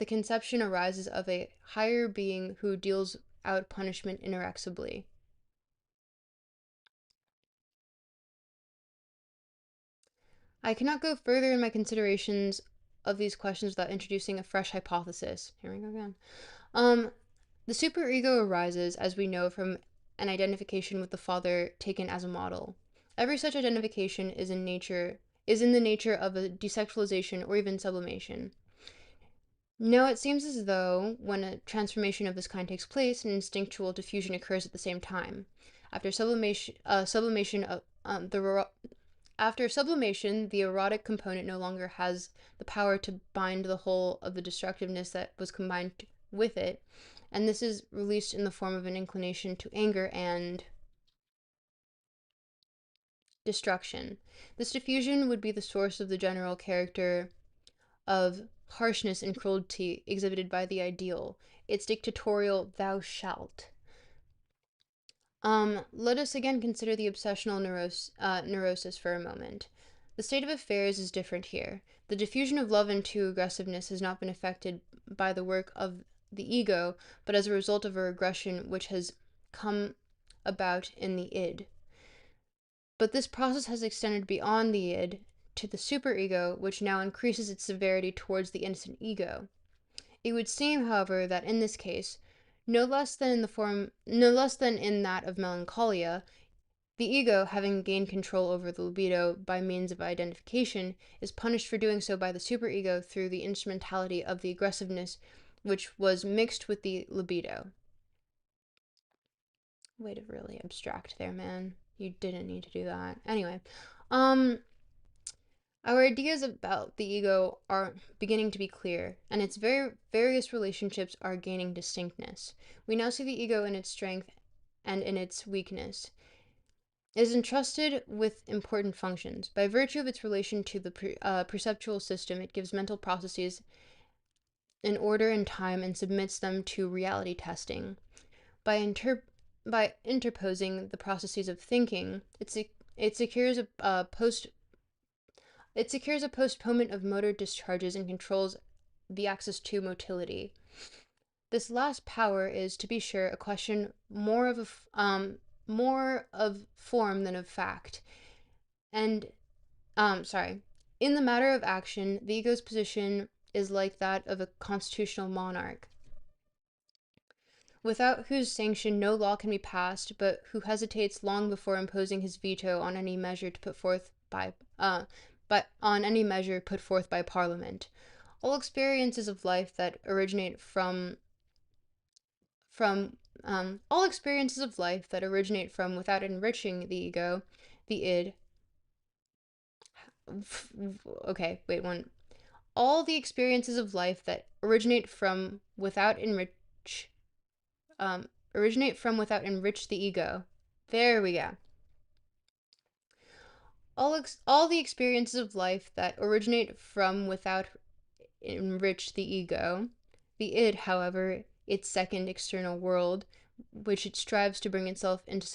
conception arises of a higher being who deals out punishment inexorably. I cannot go further in my considerations of these questions without introducing a fresh hypothesis. Here we go again. Um, the superego arises, as we know, from an identification with the father taken as a model. Every such identification is in the nature of a desexualization or even sublimation. No, it seems as though when a transformation of this kind takes place, an instinctual diffusion occurs at the same time. After sublimation of after sublimation, the erotic component no longer has the power to bind the whole of the destructiveness that was combined with it, and this is released in the form of an inclination to anger and destruction. This diffusion would be the source of the general character of harshness and cruelty exhibited by the ideal, its dictatorial "thou shalt." Let us again consider the obsessional neurosis for a moment. The state of affairs is different here. The diffusion of love into aggressiveness has not been effected by the work of the ego, but as a result of a regression which has come about in the id. But this process has extended beyond the id to the superego, which now increases its severity towards the innocent ego. It would seem, however, that in this case, no less than in that of melancholia, the ego, having gained control over the libido by means of identification, is punished for doing so by the superego through the instrumentality of the aggressiveness which was mixed with the libido. Way to really abstract there, man. You didn't need to do that. Anyway, our ideas about the ego are beginning to be clear, and its various relationships are gaining distinctness. We now see the ego in its strength and in its weakness. It is entrusted with important functions. By virtue of its relation to the perceptual system, it gives mental processes an order and time and submits them to reality testing. By interposing the processes of thinking, it secures a postponement of motor discharges and controls the access to motility. This last power is, to be sure, a question more of form than of fact. And in the matter of action, the ego's position is like that of a constitutional monarch, without whose sanction no law can be passed, but who hesitates long before imposing his veto on any measure put forth by Parliament. All experiences of life that originate from without enriching the ego, the id. Okay, wait one. All the experiences of life that originate from without enrich the ego. There we go. All the experiences of life that originate from without enrich the ego. The id, however, its second external world, which it strives to bring itself into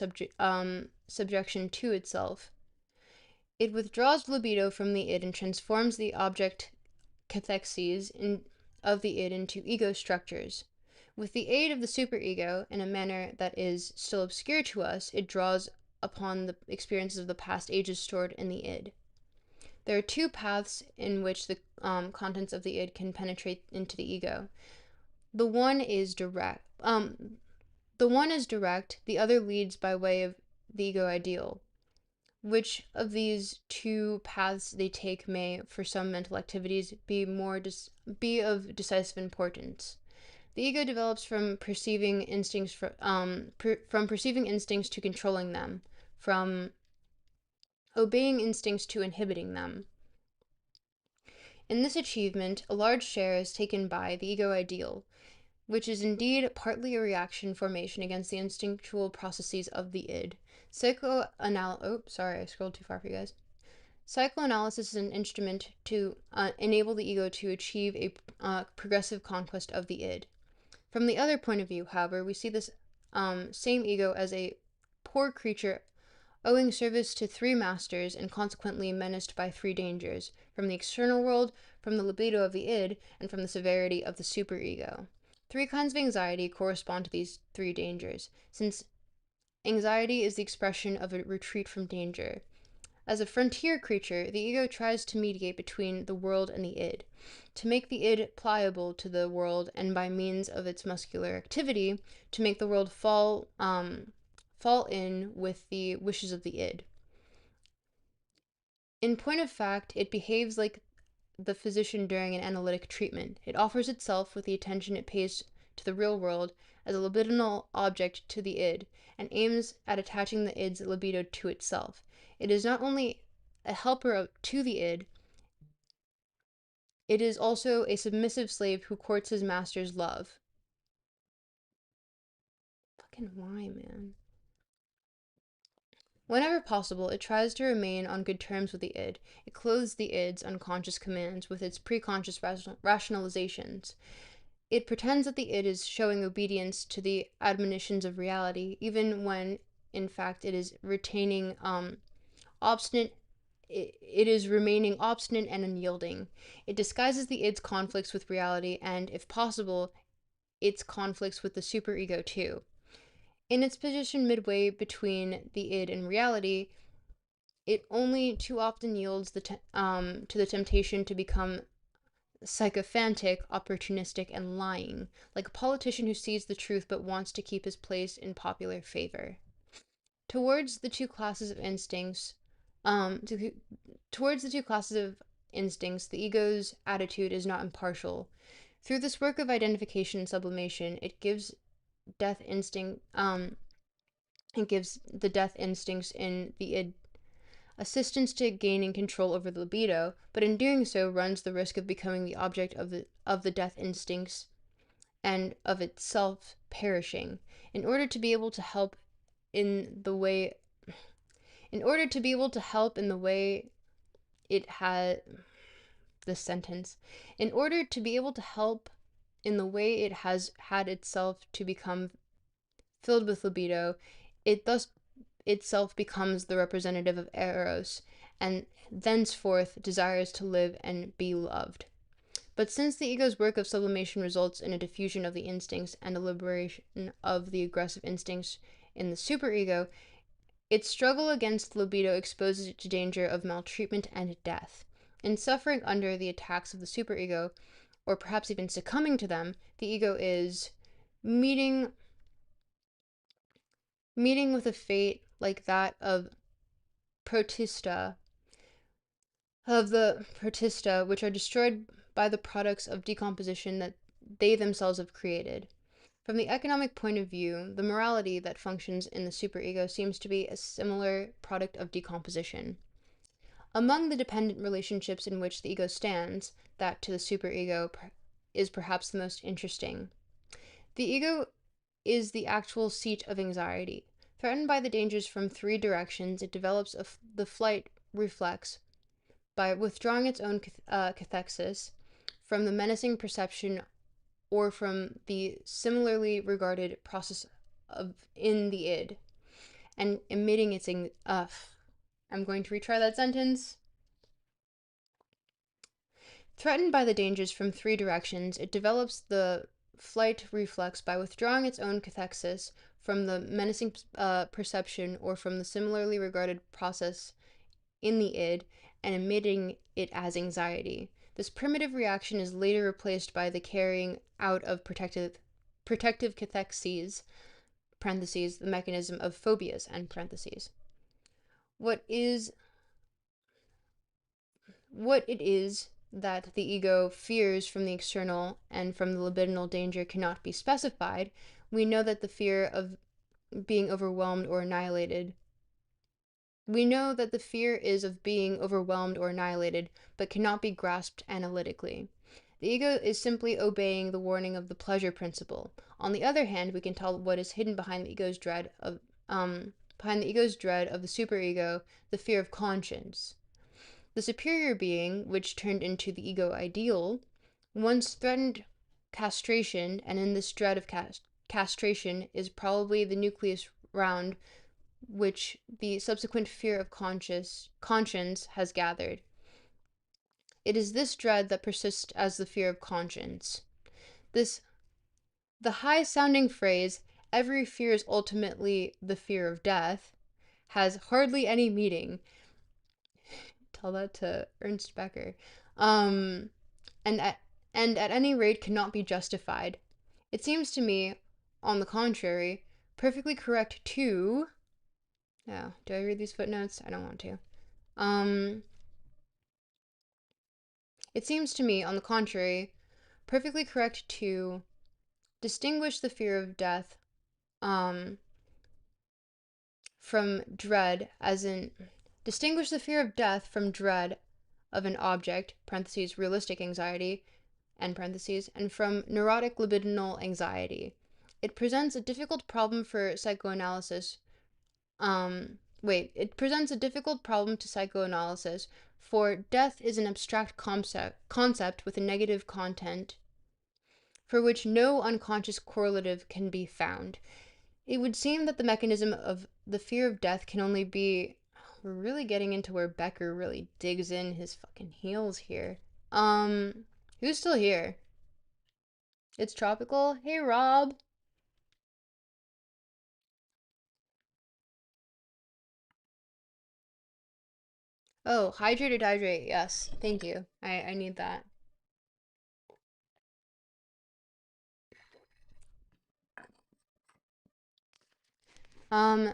subjection to itself. It withdraws libido from the id and transforms the object cathexes of the id into ego structures. With the aid of the superego, in a manner that is still obscure to us, it draws upon the experiences of the past ages stored in the id. There are two paths in which the contents of the id can penetrate into the ego. The one is direct. The other leads by way of the ego ideal. Which of these two paths they take may, for some mental activities, be of decisive importance. The ego develops from perceiving instincts from perceiving instincts to controlling them, from obeying instincts to inhibiting them. In this achievement, a large share is taken by the ego ideal, which is indeed partly a reaction formation against the instinctual processes of the id. I scrolled too far for you guys. Psychoanalysis is an instrument to enable the ego to achieve a progressive conquest of the id. From the other point of view, however, we see this same ego as a poor creature owing service to three masters and consequently menaced by three dangers from the external world, from the libido of the id, and from the severity of the superego. Three kinds of anxiety correspond to these three dangers, since anxiety is the expression of a retreat from danger. As a frontier creature, the ego tries to mediate between the world and the id, to make the id pliable to the world, and by means of its muscular activity, to make the world fall in with the wishes of the id. In point of fact, it behaves like the physician during an analytic treatment. It offers itself with the attention it pays to the real world as a libidinal object to the id, and aims at attaching the id's libido to itself. It is not only a helper to the id, it is also a submissive slave who courts his master's love. Fucking why, man? Whenever possible, it tries to remain on good terms with the id. It clothes the id's unconscious commands with its preconscious rationalizations. It pretends that the id is showing obedience to the admonitions of reality, even when, in fact, it is retaining obstinate. It is remaining obstinate and unyielding. It disguises the id's conflicts with reality, and, if possible, its conflicts with the superego too. In its position midway between the id and reality, it only too often yields to the temptation to become sycophantic, opportunistic, and lying, like a politician who sees the truth but wants to keep his place in popular favor. Towards the two classes of instincts, the ego's attitude is not impartial. Through this work of identification and sublimation, it gives the death instincts in the id assistance to gaining control over the libido, but in doing so runs the risk of becoming the object of the death instincts and of itself perishing. In order to be able to help in the way it had this sentence, in order to be able to help in the way it has had itself to become filled with libido, it thus itself becomes the representative of Eros, and thenceforth desires to live and be loved. But since the ego's work of sublimation results in a diffusion of the instincts and a liberation of the aggressive instincts in the superego, its struggle against libido exposes it to danger of maltreatment and death. In suffering under the attacks of the superego, or perhaps even succumbing to them, the ego is meeting with a fate like that of the protista, which are destroyed by the products of decomposition that they themselves have created. From the economic point of view, the morality that functions in the superego seems to be a similar product of decomposition. Among the dependent relationships in which the ego stands, that to the superego is perhaps the most interesting. The ego is the actual seat of anxiety. Threatened by the dangers from three directions, it develops the flight reflex by withdrawing its own cathexis from the menacing perception or from the similarly regarded process in the id, and emitting its I'm going to retry that sentence. Threatened by the dangers from three directions, it develops the flight reflex by withdrawing its own cathexis from the menacing perception or from the similarly regarded process in the id, and emitting it as anxiety. This primitive reaction is later replaced by the carrying out of protective cathexes, parentheses, the mechanism of phobias, end parentheses. What it is that the ego fears from the external and from the libidinal danger cannot be specified. We know that the fear of being overwhelmed or annihilated. We know that the fear is of being overwhelmed or annihilated, but cannot be grasped analytically. The ego is simply obeying the warning of the pleasure principle. On the other hand, we can tell what is hidden behind the ego's dread of the superego, the fear of conscience. The superior being, which turned into the ego ideal, once threatened castration, and in this dread of castration is probably the nucleus round which the subsequent fear of conscience has gathered. It is this dread that persists as the fear of conscience. This The high sounding phrase, every fear is ultimately the fear of death, has hardly any meaning. Tell that to Ernst Becker. Um, and at any rate cannot be justified. It seems to me, on the contrary, perfectly correct to. Yeah, do I read these footnotes? I don't want to. Um, it seems to me, on the contrary, perfectly correct to distinguish the fear of death um, from dread, as in distinguish the fear of death from dread of an object (parentheses realistic anxiety) and parentheses, and from neurotic libidinal anxiety. It presents a difficult problem for psychoanalysis. It presents a difficult problem to psychoanalysis, for death is an abstract concept with a negative content for which no unconscious correlative can be found. It would seem that the mechanism of the fear of death can only be. We're really getting into where Becker really digs in his fucking heels here. Who's still here? It's tropical. Hey, Rob. Oh, hydrate or dehydrate. Yes, thank you. I need that. Um,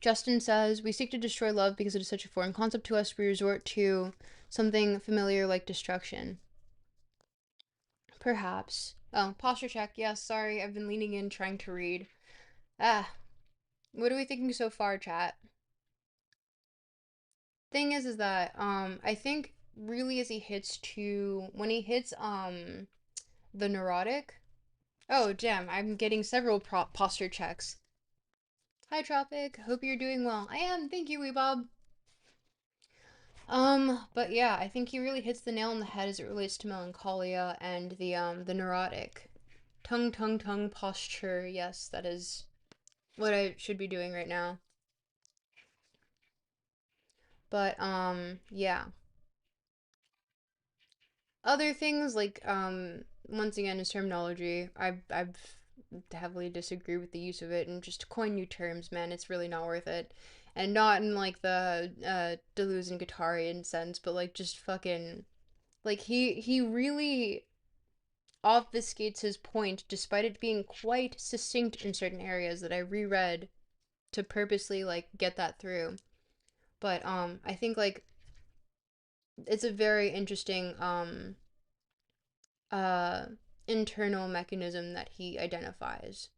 Justin says, we seek to destroy love because it is such a foreign concept to us. We resort to something familiar like destruction. Perhaps. Oh, posture check. Yes, sorry. I've been leaning in trying to read. Ah, what are we thinking so far, chat? Thing is that I think really as he hits to when he hits the neurotic. Oh, damn, I'm getting several posture checks. Hi, Tropic. Hope you're doing well. I am. Thank you, Weebob. But yeah, I think he really hits the nail on the head as it relates to melancholia and the neurotic. Tongue posture. Yes, that is what I should be doing right now. But yeah. Other things like once again his terminology, I've heavily disagree with the use of it, and just to coin new terms, man, it's really not worth it. And not in like the Deleuze and Guattarian sense, but like just fucking like he really obfuscates his point despite it being quite succinct in certain areas that I reread to purposely like get that through. But I think like it's a very interesting uh internal mechanism that he identifies.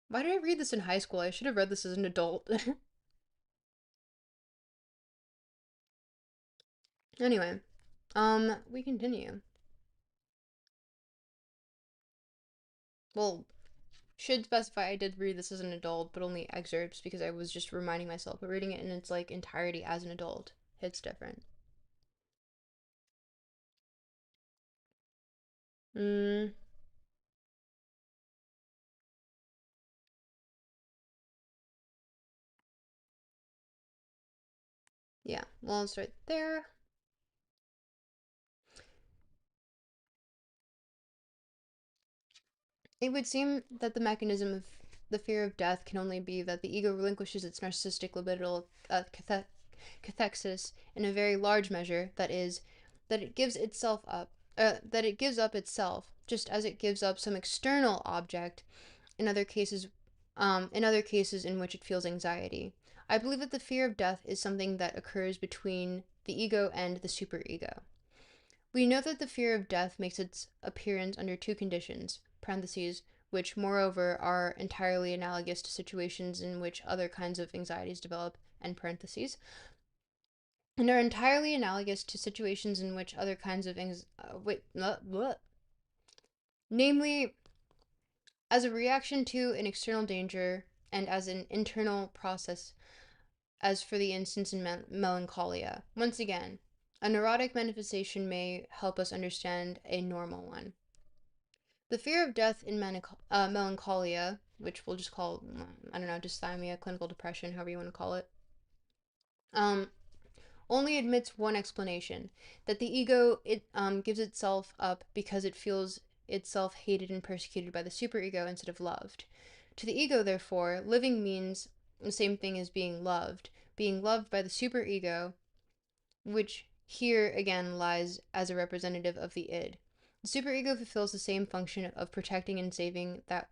Why did I read this in high school? I should have read this as an adult. Anyway, we continue. Well, should specify I did read this as an adult, but only excerpts because I was just reminding myself. But reading it in its like entirety as an adult hits different. Mm, yeah. Well, it's right there. It would seem that the mechanism of the fear of death can only be that the ego relinquishes its narcissistic libidinal cathexis in a very large measure, that is, that it gives itself up, that it gives up itself, just as it gives up some external object in other cases, in which it feels anxiety. I believe that the fear of death is something that occurs between the ego and the superego. We know that the fear of death makes its appearance under two conditions, parentheses, which moreover are entirely analogous to situations in which other kinds of anxieties develop, and parentheses, and are entirely analogous to situations in which other kinds of namely as a reaction to an external danger and as an internal process as for the instance in melancholia. Once again, a neurotic manifestation may help us understand a normal one. The fear of death in melancholia, which we'll just call, I don't know, dysthymia, clinical depression, however you want to call it, um, only admits one explanation, that the ego gives itself up because it feels itself hated and persecuted by the superego instead of loved. To the ego, therefore, living means the same thing as being loved by the superego, which here again lies as a representative of the id. The superego fulfills the same function of protecting and saving that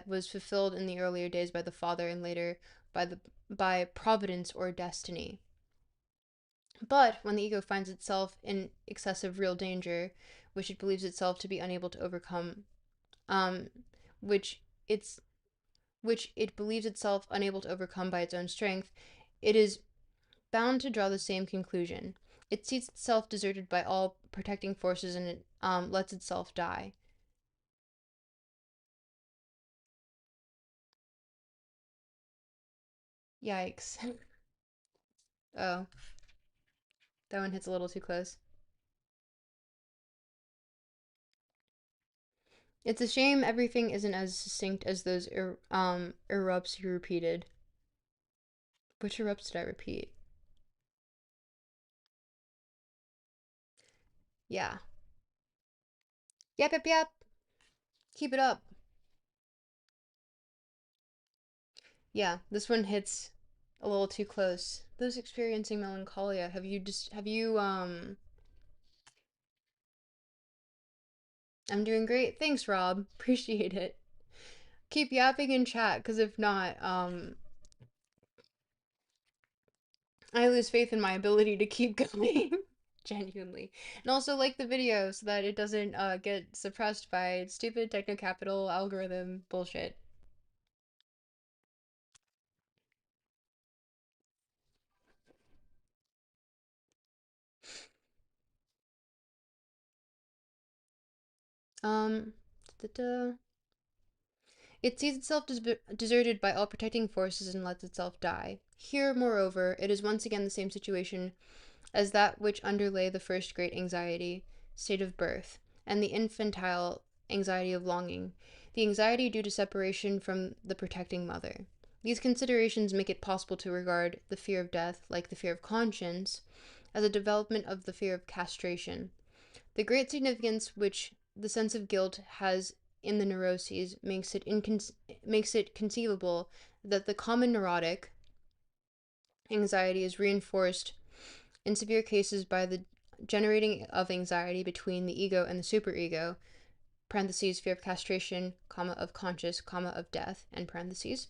was fulfilled in the earlier days by the father and later by providence or destiny. But when the ego finds itself in excessive real danger, which it believes itself to be unable to overcome, um, which it's which it believes itself unable to overcome by its own strength, it is bound to draw the same conclusion. It sees itself deserted by all protecting forces and it lets itself die. Yikes. Oh, that one hits a little too close. It's a shame everything isn't as succinct as those erupts you repeated. Which erupts did I repeat? Yeah. Yep, yep, yep. Keep it up. Yeah, this one hits a little too close. Those experiencing melancholia, have you I'm doing great. Thanks, Rob. Appreciate it. Keep yapping in chat, cuz if not, I lose faith in my ability to keep going. Genuinely. And also like the video so that it doesn't get suppressed by stupid techno capital algorithm bullshit. Um, da-da. It sees itself deserted by all protecting forces and lets itself die. Here, moreover, it is once again the same situation as that which underlay the first great anxiety, state of birth, and the infantile anxiety of longing, the anxiety due to separation from the protecting mother. These considerations make it possible to regard the fear of death, like the fear of conscience, as a development of the fear of castration. The great significance which the sense of guilt has in the neuroses makes it conceivable that the common neurotic anxiety is reinforced in severe cases by the generating of anxiety between the ego and the superego, parentheses, fear of castration, comma, of conscious, comma, of death, end parentheses.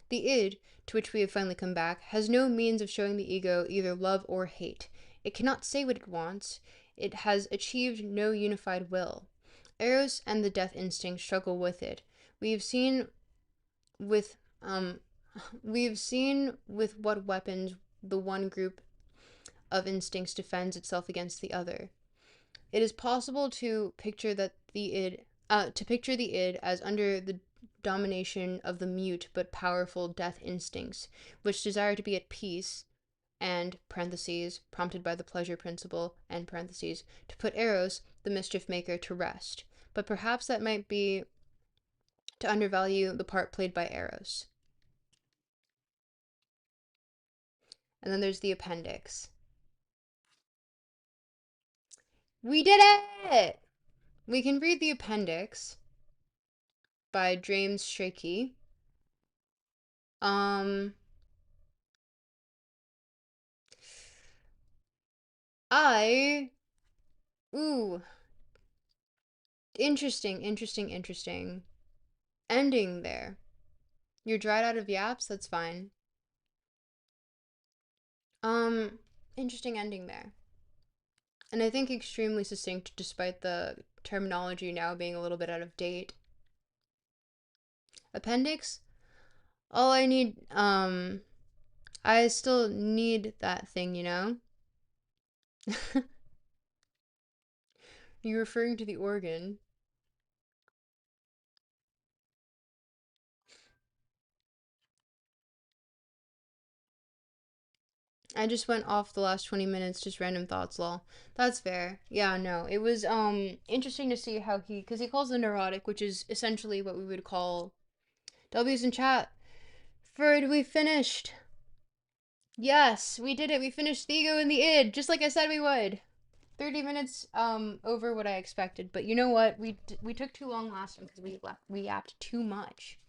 The id, to which we have finally come back, has no means of showing the ego either love or hate. It cannot say what it wants. It has achieved no unified will. Eros and the death instinct struggle with it. We have seen with um we have seen with what weapons the one group of instincts defends itself against the other. It is possible to picture the id as under the domination of the mute but powerful death instincts, which desire to be at peace and parentheses prompted by the pleasure principle and parentheses to put Eros, the mischief maker, to rest. But perhaps that might be to undervalue the part played by Eros. And then there's the appendix. We did it! We can read the appendix by James Shakey. Um, I. Ooh. Interesting. Ending there. You're dried out of yaps? That's fine. Um, Interesting ending there. And I think extremely succinct despite the terminology now being a little bit out of date. Appendix? All I need, I still need that thing, you know? You're referring to the organ. I just went off the last 20 minutes, just random thoughts, lol. That's fair. Yeah, no. It was interesting to see how cuz he calls the neurotic, which is essentially what we would call W's in chat. Freud, we finished. Yes, we did it. We finished the ego and the id, just like I said we would. 30 minutes over what I expected, but you know what? We took too long last time because we yapped too much.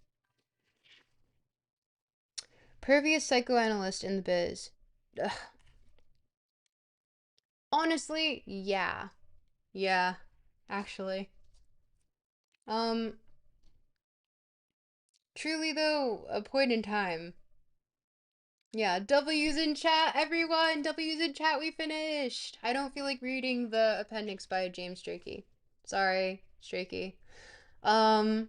Pervious psychoanalyst in the biz. Ugh. Honestly, yeah. Yeah, actually. Um, truly though, a point in time. Yeah, W's in chat, everyone. W's in chat. We finished. I don't feel like reading the appendix by James Strachey. Sorry, Strachey. Um,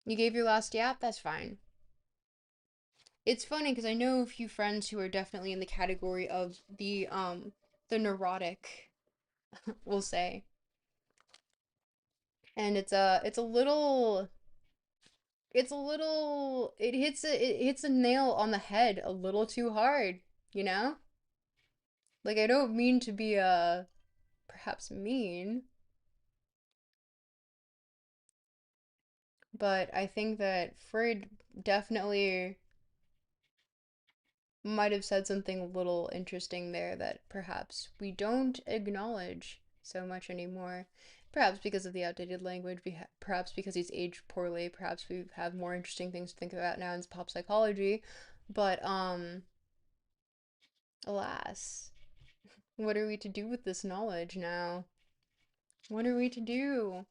you gave your last yap. That's fine. It's funny because I know a few friends who are definitely in the category of the neurotic, we'll say, and it hits a nail on the head a little too hard, you know? Like I don't mean to be perhaps mean, but I think that Freud definitely might have said something a little interesting there that perhaps we don't acknowledge so much anymore. Perhaps because of the outdated language, perhaps because he's aged poorly, perhaps we have more interesting things to think about now in pop psychology. But alas, what are we to do with this knowledge now? What are we to do?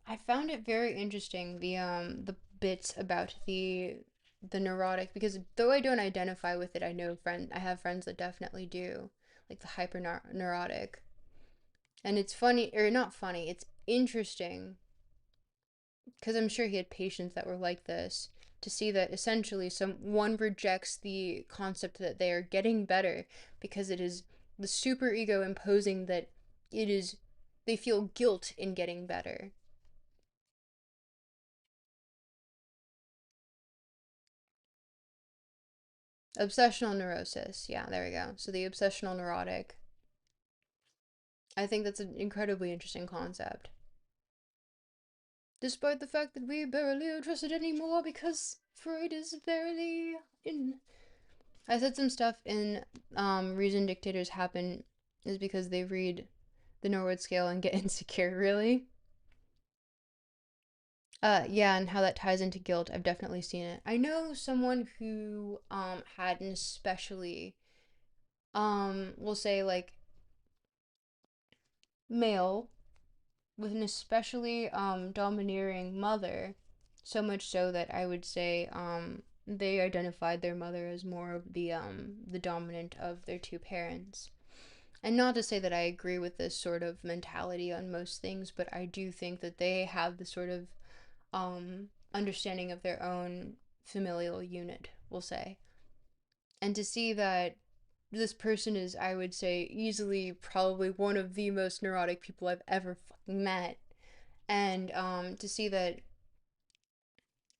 I found it very interesting the bits about the neurotic because though I don't identify with it, I have friends that definitely do, like the hyper neurotic. And it's funny or not funny, it's interesting because I'm sure he had patients that were like this to see that essentially someone rejects the concept that they are getting better because it is the superego imposing that it is they feel guilt in getting better. Obsessional neurosis. Yeah, there we go. So the obsessional neurotic. I think that's an incredibly interesting concept. Despite the fact that we barely address it anymore because Freud is barely in. I said some stuff in Reason Dictators Happen is because they read the Norwood scale and get insecure, really. Yeah, and how that ties into guilt. I've definitely seen it. I know someone who had an especially we'll say like male with an especially domineering mother, so much so that I would say they identified their mother as more of the dominant of their two parents. And not to say that I agree with this sort of mentality on most things, but I do think that they have the sort of understanding of their own familial unit, we'll say. And to see that this person is, I would say, easily probably one of the most neurotic people I've ever fucking met. And to see that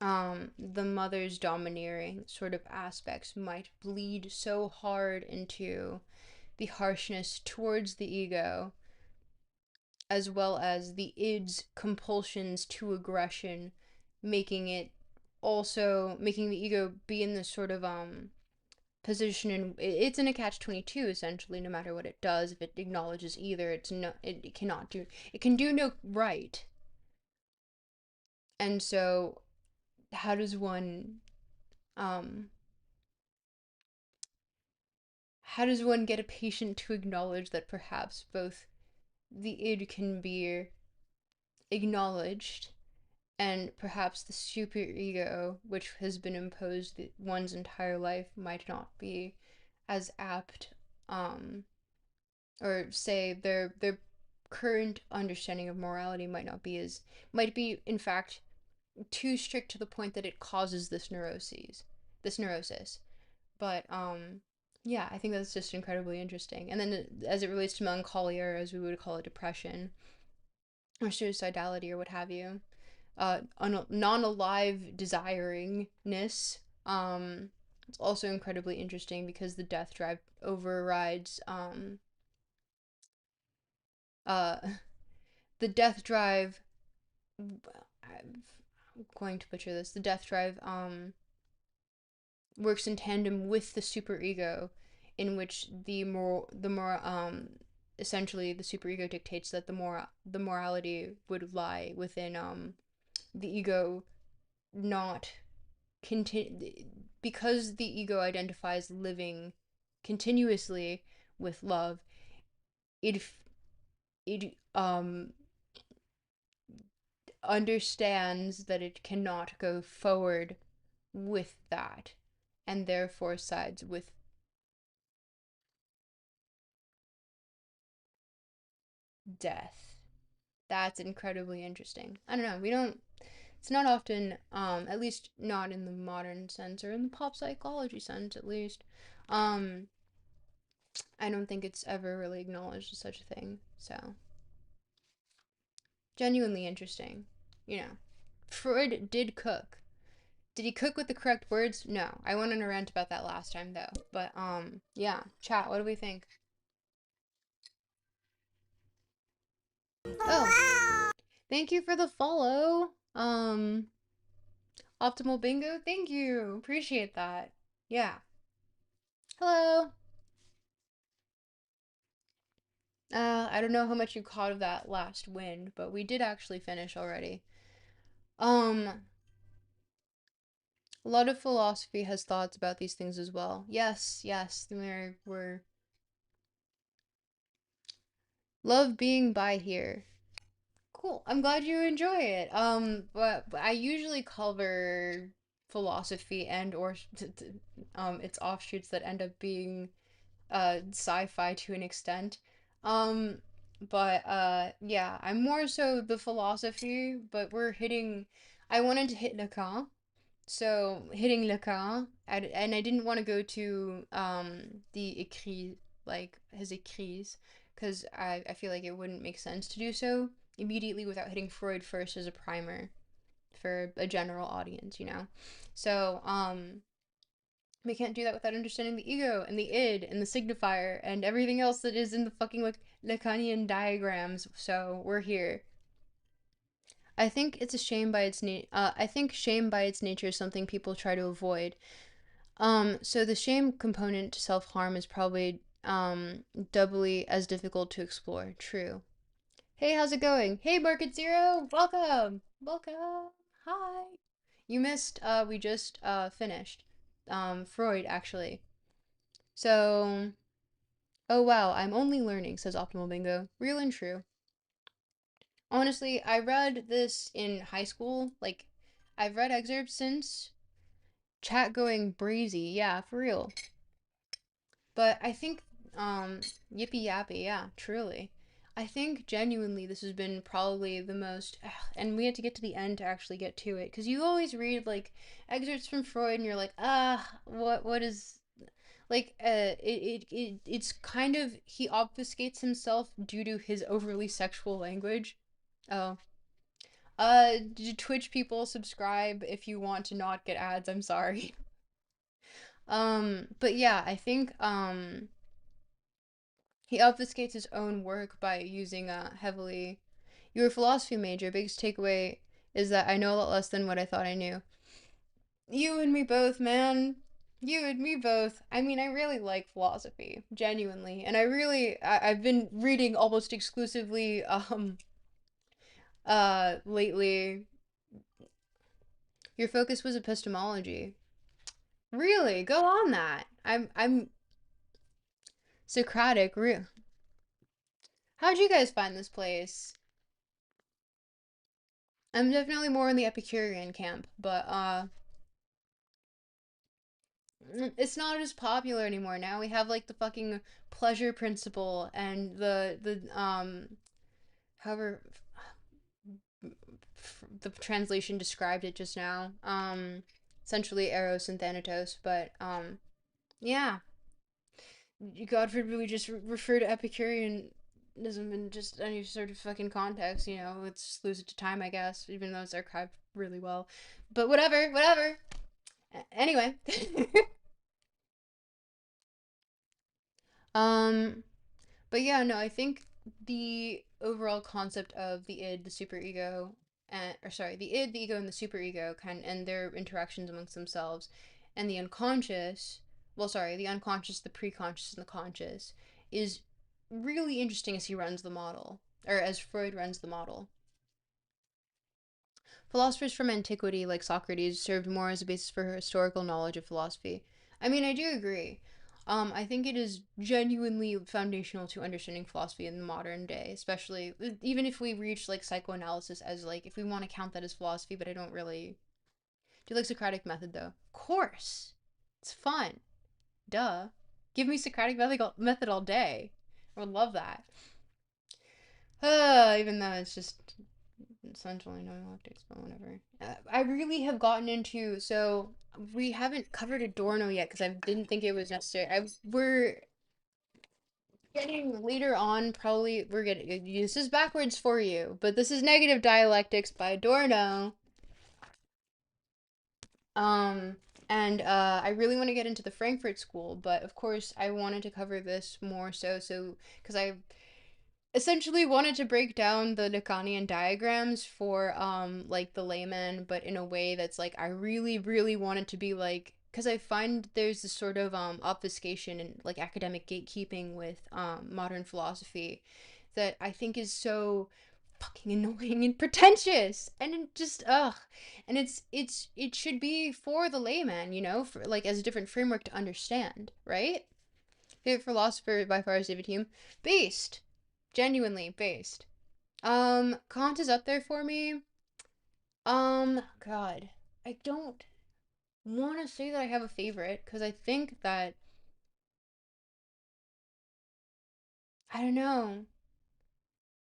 the mother's domineering sort of aspects might bleed so hard into the harshness towards the ego, as well as the id's compulsions to aggression, making it also making the ego be in this sort of position, and it's in a catch 22 essentially. No matter what it does, if it acknowledges either, it cannot do it can do no right. And so how does one um how does one get a patient to acknowledge that perhaps both the id can be acknowledged and perhaps the superego, which has been imposed one's entire life, might not be as apt, um, or say their current understanding of morality might be in fact too strict to the point that it causes this neurosis. But yeah, I think that's just incredibly interesting. And then as it relates to melancholia, or as we would call it, depression or suicidality or what have you, non-alive desiringness. It's also incredibly interesting because the death drive overrides uh the death drive. I'm going to butcher this. The death drive works in tandem with the superego, in which the more essentially the superego dictates that the morality would lie within the ego, not continue, because the ego identifies living continuously with love. It it understands that it cannot go forward with that, and therefore sides with death. That's incredibly interesting. I don't know. We don't. It's not often, at least not in the modern sense or in the pop psychology sense, at least. Um, I don't think it's ever really acknowledged as such a thing. So genuinely interesting. You know, Freud did cook. Did he cook with the correct words? No. I went on a rant about that last time though. But yeah. Chat. What do we think? Oh, thank you for the follow. Optimal Bingo. Thank you. Appreciate that. Yeah. Hello. I don't know how much you caught of that last win, but we did actually finish already. Um, a lot of philosophy has thoughts about these things as well. Yes, yes, we're love being by here. Cool. I'm glad you enjoy it. But I usually cover philosophy and or its offshoots that end up being sci-fi to an extent. Um, but yeah, I'm more so the philosophy, but we're hitting. I wanted to hit Lacan, so hitting Lacan, and I didn't want to go to the écrits, like his écrits, because I feel like it wouldn't make sense to do so immediately without hitting Freud first as a primer for a general audience, you know. So we can't do that without understanding the ego and the id and the signifier and everything else that is in the fucking like Lacanian diagrams. So we're here. I think it's a shame by its I think shame by its nature is something people try to avoid. So the shame component to self harm is probably doubly as difficult to explore. True. Hey, how's it going? Hey, Market Zero, welcome, welcome. Hi. You missed. We just finished. Freud actually. So, oh wow, I'm only learning, says Optimal Bingo. Real and true. Honestly, I read this in high school. Like, I've read excerpts since. Chat going breezy. Yeah, for real. But I think, yippee yappy, yeah, truly. I think genuinely this has been probably the most, and we had to get to the end to actually get to it. Because you always read, like, excerpts from Freud and you're like, what is, like it's kind of he obfuscates himself due to his overly sexual language. Oh, Twitch people, subscribe if you want to not get ads. I'm sorry. But yeah, I think he obfuscates his own work by using heavily. You're a philosophy major. Biggest takeaway is that I know a lot less than what I thought I knew. You and me both, man. You and me both. I mean, I really like philosophy, genuinely, and I've been reading almost exclusively lately. Your focus was epistemology. Really? Go on that. I'm Socratic. Real. How'd you guys find this place? I'm definitely more in the Epicurean camp, but it's not as popular anymore now. We have like the fucking pleasure principle and the however the translation described it just now. Essentially Eros and Thanatos, but yeah. God forbid we just refer to Epicurean isn't in just any sort of fucking context, you know. Let's just lose it to time, I guess, even though it's archived really well. But whatever, whatever. Anyway. um, but yeah, no, I think the overall concept of the id, the superego, and or sorry, the id, the ego, and the superego kind and their interactions amongst themselves, and the unconscious, well, sorry, the unconscious, the preconscious, and the conscious, is really interesting as he runs the model, or as Freud runs the model. Philosophers from antiquity, like Socrates, served more as a basis for historical knowledge of philosophy. I mean, I do agree. I think it is genuinely foundational to understanding philosophy in the modern day, especially even if we reach like psychoanalysis as like if we want to count that as philosophy, but I don't really do you like Socratic method though. Of course, it's fun. Duh. Give me Socratic method all day. I would love that. Even though it's just essentially knowing optics, but whatever. I really have gotten into so we haven't covered Adorno yet because I didn't think it was necessary. We're getting later on. Probably we're getting this is backwards for you, but this is Negative Dialectics by Adorno. Um, and I really want to get into the Frankfurt School, but of course I wanted to cover this more so because I essentially wanted to break down the Lacanian diagrams for like the layman, but in a way that's like I really wanted to be like because I find there's this sort of obfuscation and like academic gatekeeping with modern philosophy that I think is so fucking annoying and pretentious and it just and it should be for the layman, you know, for like as a different framework to understand, right? Favorite philosopher by far is David Hume. Based. Genuinely based. Kant is up there for me. God. I don't want to say that I have a favorite because I think that I don't know.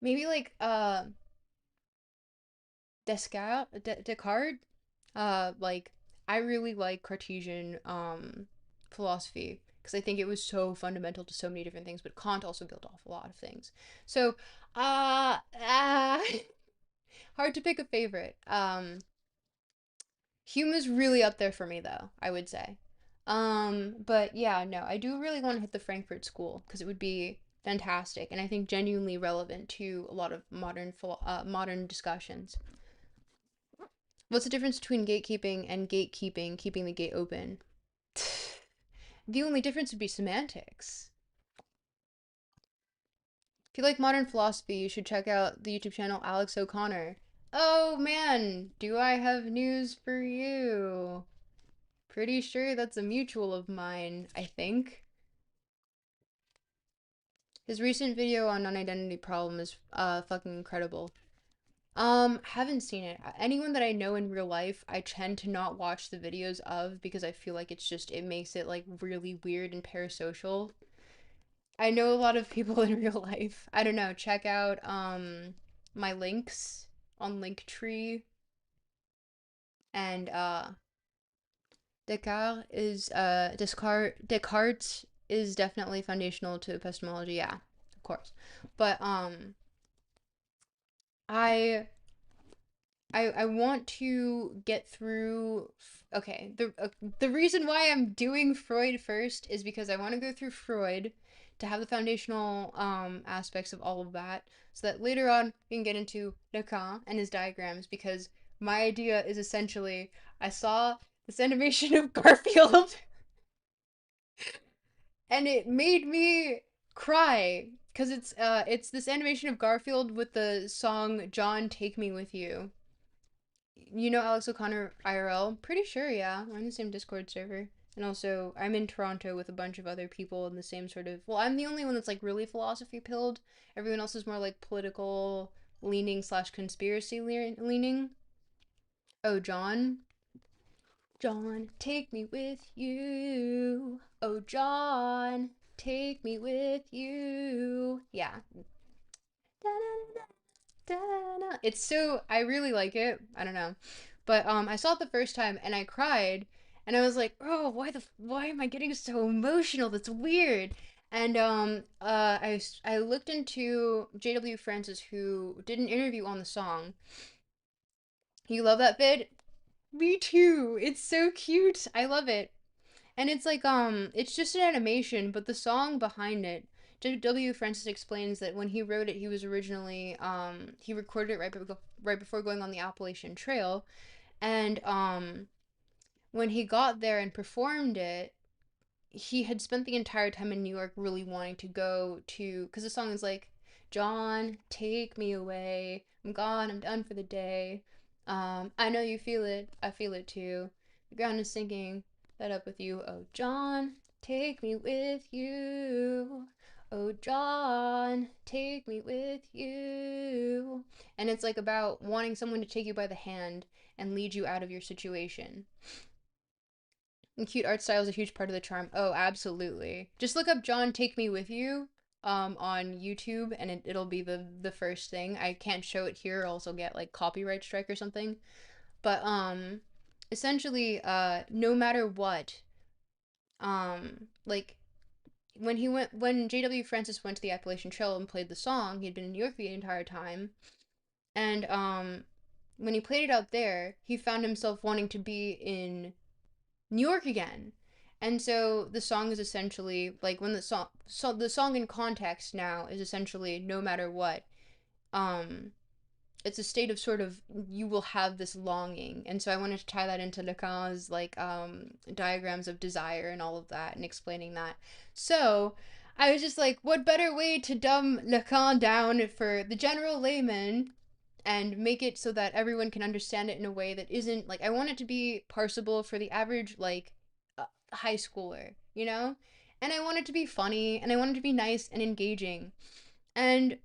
Maybe like Descartes. Like I really like Cartesian philosophy because I think it was so fundamental to so many different things, but Kant also built off a lot of things. So, uh, uh hard to pick a favorite. Hume is really up there for me though, I would say. But yeah, no, I do really want to hit the Frankfurt School because it would be fantastic and I think genuinely relevant to a lot of modern discussions. What's the difference between gatekeeping and gatekeeping, keeping the gate open? The only difference would be semantics. If you like modern philosophy, you should check out the YouTube channel Alex O'Connor. Oh man, do I have news for you? Pretty sure that's a mutual of mine, I think. His recent video on non-identity problem is fucking incredible. Haven't seen it. Anyone that I know in real life, I tend to not watch the videos of because I feel like it makes it like really weird and parasocial. I know a lot of people in real life. I don't know. Check out my links on Linktree and Descartes is definitely foundational to epistemology. Yeah, of course. But I I want to get through. Okay, the reason why I'm doing Freud first is because I want to go through Freud to have the foundational aspects of all of that, so that later on we can get into Lacan and his diagrams. Because my idea is essentially I saw this animation of Garfield, and it made me cry because it's this animation of Garfield with the song "John Take Me with You." You know Alex O'Connor IRL? Pretty sure, yeah. We're in the same Discord server. And also, I'm in Toronto with a bunch of other people in the same sort of. Well, I'm the only one that's like really philosophy pilled. Everyone else is more like political leaning slash conspiracy leaning. Oh, John. John, take me with you. Oh, John, take me with you. Yeah. Da-na-na-na. It's so I really like it. I don't know. But I saw it the first time and I cried and I was like, "Oh, why am I getting so emotional? That's weird." And I looked into JW Francis, who did an interview on the song. You love that vid? Me too. It's so cute. I love it. And it's like it's just an animation, but the song behind it, W. Francis explains that when he wrote it, he was originally he recorded it right before going on the Appalachian Trail, and when he got there and performed it, he had spent the entire time in New York really wanting to go to, because the song is like, John, take me away. I'm gone. I'm done for the day. I know you feel it. I feel it too. The ground is sinking. Fed up with you. Oh, John, take me with you. Oh, John, take me with you. And it's like about wanting someone to take you by the hand and lead you out of your situation. And cute art style is a huge part of the charm. Oh, absolutely. Just look up John Take Me With You on YouTube, and it'll be the first thing. I can't show it here or else I'll get like copyright strike or something. But essentially no matter what, like when JW Francis went to the Appalachian Trail and played the song, he had been in New York the entire time. And when he played it out there, he found himself wanting to be in New York again. And so the song is essentially like when the song in context now is essentially no matter what, um it's a state of sort of you will have this longing. And so I wanted to tie that into Lacan's like diagrams of desire and all of that and explaining that. So I was just like, what better way to dumb Lacan down for the general layman and make it so that everyone can understand it in a way that isn't like, I want it to be parsable for the average like high schooler, you know? And I want it to be funny and I want it to be nice and engaging. And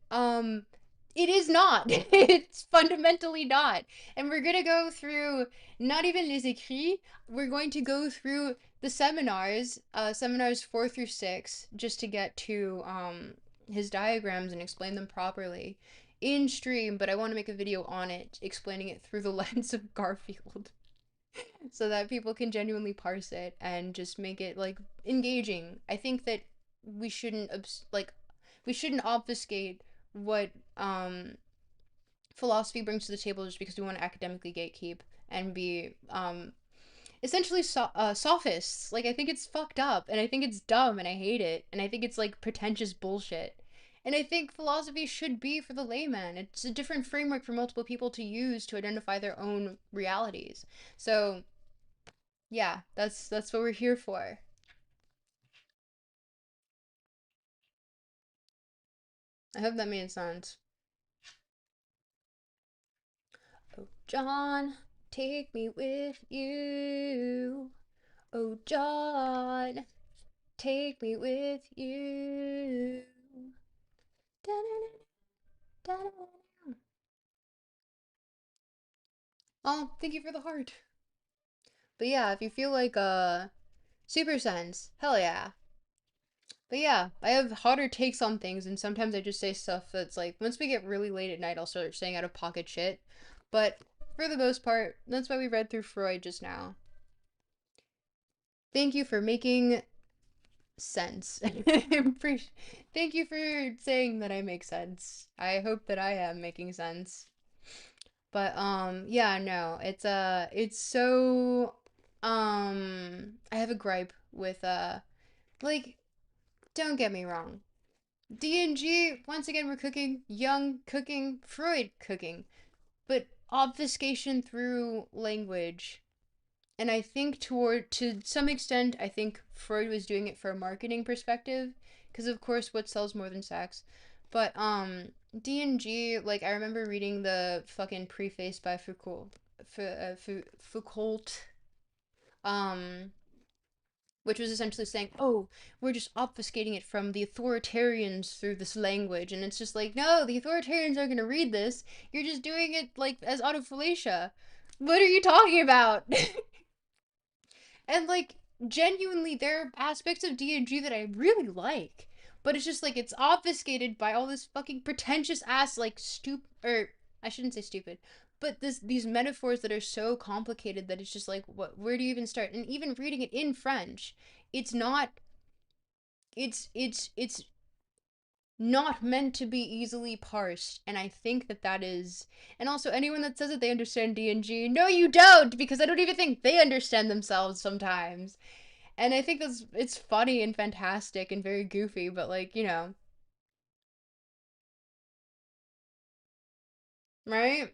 it is not. It's fundamentally not. And we're going to go through not even les écrits, we're going to go through the seminars, seminars 4 through 6 just to get to his diagrams and explain them properly in stream, but I want to make a video on it explaining it through the lens of Garfield so that people can genuinely parse it and just make it like engaging. I think that we shouldn't like we shouldn't obfuscate what philosophy brings to the table just because we want to academically gatekeep and be essentially sophists. Like I think it's fucked up and I think it's dumb and I hate it and I think it's like pretentious bullshit. And I think philosophy should be for the layman. It's a different framework for multiple people to use to identify their own realities. So, yeah, that's what we're here for. I hope that made sense. Oh, John, take me with you. Oh, John, take me with you. Oh, thank you for the heart. But yeah, if you feel like super sense, hell yeah. But yeah, I have hotter takes on things, and sometimes I just say stuff that's like, once we get really late at night, I'll start saying out of pocket shit. But for the most part, that's why we read through Freud just now. Thank you for making sense. Thank you for saying that I make sense. I hope that I am making sense. But yeah, no, it's so I have a gripe with like don't get me wrong. D&G, once again, we're cooking, Young cooking, Freud cooking, but obfuscation through language. And I think to some extent, I think Freud was doing it for a marketing perspective, because of course, what sells more than sex? But D&G, like I remember reading the fucking preface by Foucault, um, which was essentially saying, oh, we're just obfuscating it from the authoritarians through this language. And it's just like, no, the authoritarians aren't going to read this. You're just doing it like as autophilatia. What are you talking about? And like, genuinely, there are aspects of D&G that I really like. But it's just like, it's obfuscated by all this fucking pretentious ass, like, or I shouldn't say stupid, but these metaphors that are so complicated that it's just like, where do you even start? And even reading it in French, it's not it's not meant to be easily parsed, and I think that that is. And also, anyone that says that they understand D&G, no, you don't, because I don't even think they understand themselves sometimes. And I think that's it's funny and fantastic and very goofy, but like, right?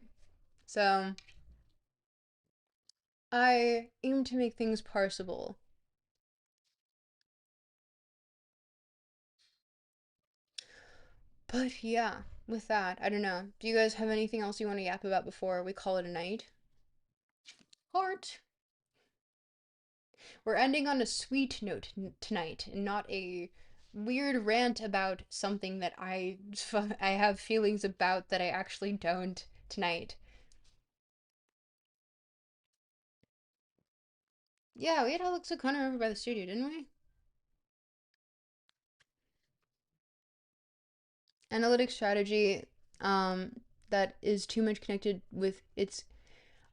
So I aim to make things parsable. But yeah, with that, I don't know. Do you guys have anything else you want to yap about before we call it a night? Heart. We're ending on a sweet note tonight, and not a weird rant about something that I have feelings about that I actually don't tonight. Yeah, we had Alex O'Connor over by the studio, didn't we? Analytic strategy that is too much connected with its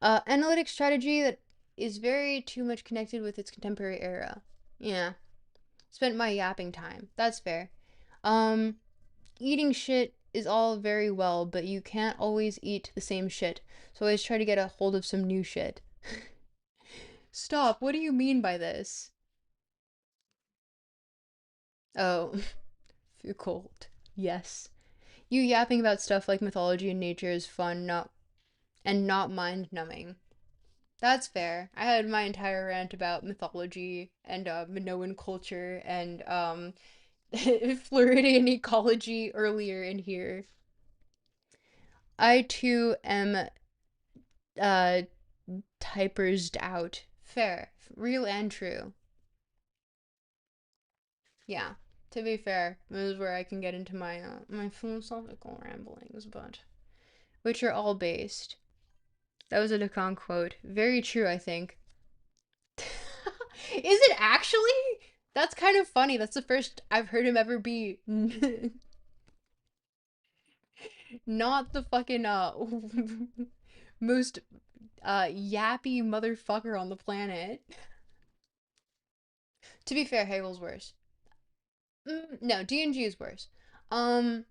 analytic strategy that is very too much connected with its contemporary era. Yeah, spent my yapping time. That's fair. Um, Eating shit is all very well, but you can't always eat the same shit. So always try to get a hold of some new shit. Stop. What do you mean by this? Oh, Foucault. Yes. You yapping about stuff like mythology and nature is fun, not mind numbing. That's fair. I had my entire rant about mythology and Minoan culture and Floridian ecology earlier in here. I too am uh typersed out. Fair. Real and true. Yeah. To be fair, this is where I can get into my philosophical ramblings, but which are all based. That was a Lacan quote. Very true, I think. Is it actually? That's kind of funny. That's the first I've heard him ever be not the fucking most yappy motherfucker on the planet. To be fair, Hegel's worse. No, D&G is worse. Um,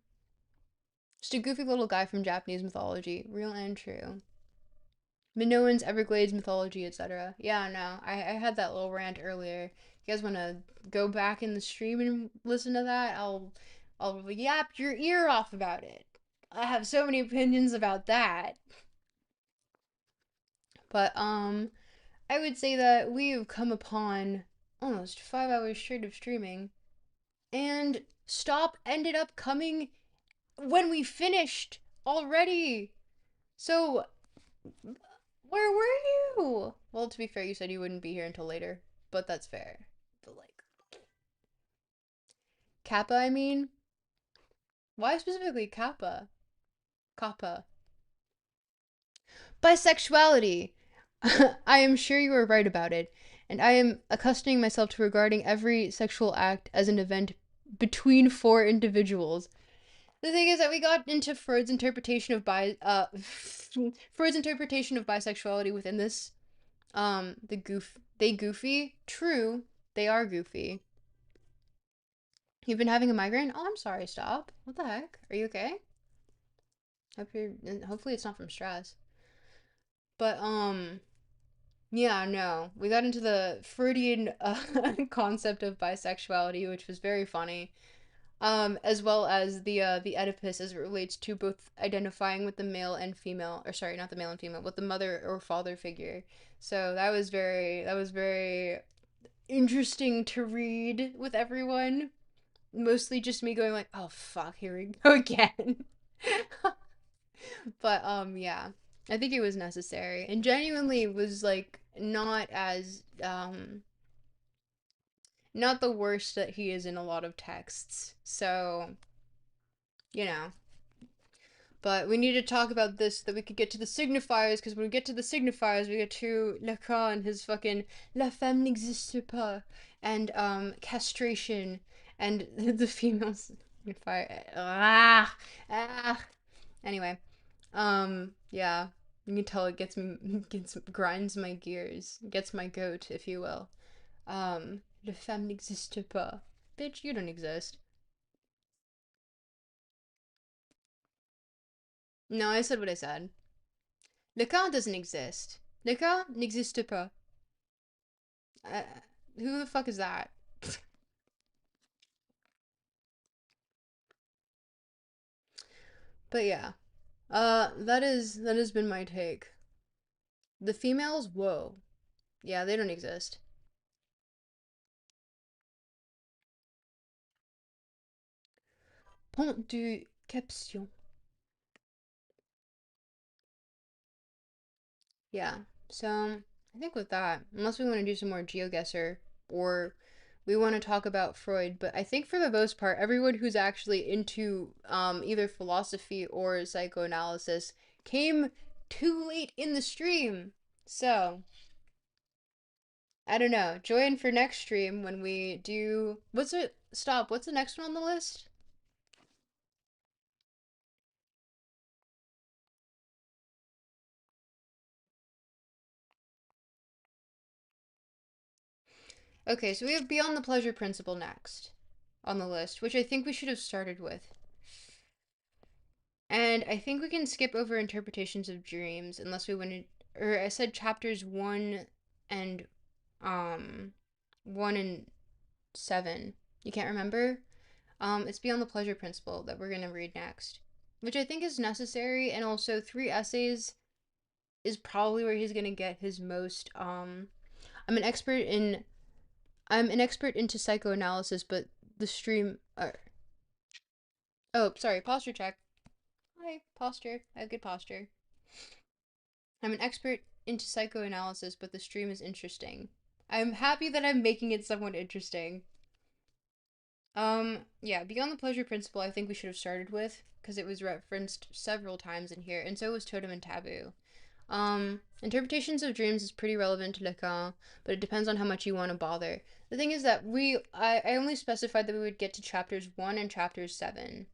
just a goofy little guy from Japanese mythology, real and true. Minoans, Everglades mythology, etc. Yeah, no, I had that little rant earlier. You guys want to go back in the stream and listen to that? I'll yap your ear off about it. I have so many opinions about that. But I would say that we have come upon almost 5 hours straight of streaming, and stop ended up coming when we finished already. So where were you? Well, to be fair, you said you wouldn't be here until later, but that's fair. But like Kappa, I mean, why specifically Kappa? Kappa. Bisexuality. I am sure you are right about it, and I am accustoming myself to regarding every sexual act as an event between four individuals. The thing is that we got into Freud's interpretation of Freud's interpretation of bisexuality within this. They goofy. True, they are goofy. You've been having a migraine? Oh, I'm sorry. Stop. What the heck? Are you okay? Hopefully it's not from stress. But yeah, no. We got into the Freudian concept of bisexuality, which was very funny. As well as the Oedipus as it relates to both identifying with the male and female, or sorry, not the male and female, with the mother or father figure. So that was very interesting to read with everyone. Mostly just me going like, oh fuck, here we go again. But yeah. I think it was necessary and genuinely was like not the worst that he is in a lot of texts. So, you know, but we need to talk about this so that we could get to the signifiers, because when we get to the signifiers, we get to Lacan and his fucking La femme n'existe pas, and castration, and the female signifier. Anyway, yeah, you can tell it grinds my gears, gets my goat, if you will. Le femme n'existe pas. Bitch, you don't exist. No, I said what I said. Le cas doesn't exist. Le cas n'existe pas. Uh, who the fuck is that? But yeah, that has been my take. The females, whoa, yeah, they don't exist. Pont du caption. Yeah. So I think with that, unless we want to do some more GeoGuessr or we want to talk about Freud, but I think for the most part, everyone who's actually into either philosophy or psychoanalysis came too late in the stream. So I don't know. Join for next stream when we do. What's it? Stop. What's the next one on the list? Okay, so we have Beyond the Pleasure Principle next on the list, which I think we should have started with. And I think we can skip over interpretations of dreams unless we want to. Or I said chapters and um 1 and 7. You can't remember? It's Beyond the Pleasure Principle that we're gonna read next, which I think is necessary, and also 3 essays is probably where he's gonna get his most. I'm an expert in. I'm an expert into psychoanalysis, but the stream. Oh, sorry, posture check. Hi, posture. I have good posture. I'm an expert into psychoanalysis, but the stream is interesting. I'm happy that I'm making it somewhat interesting. Yeah, Beyond the Pleasure Principle, I think we should have started with, because it was referenced several times in here, and so was Totem and Taboo. Interpretations of dreams is pretty relevant to Lacan, but it depends on how much you want to bother. The thing is that I only specified that we would get to chapters 1 and chapters 7.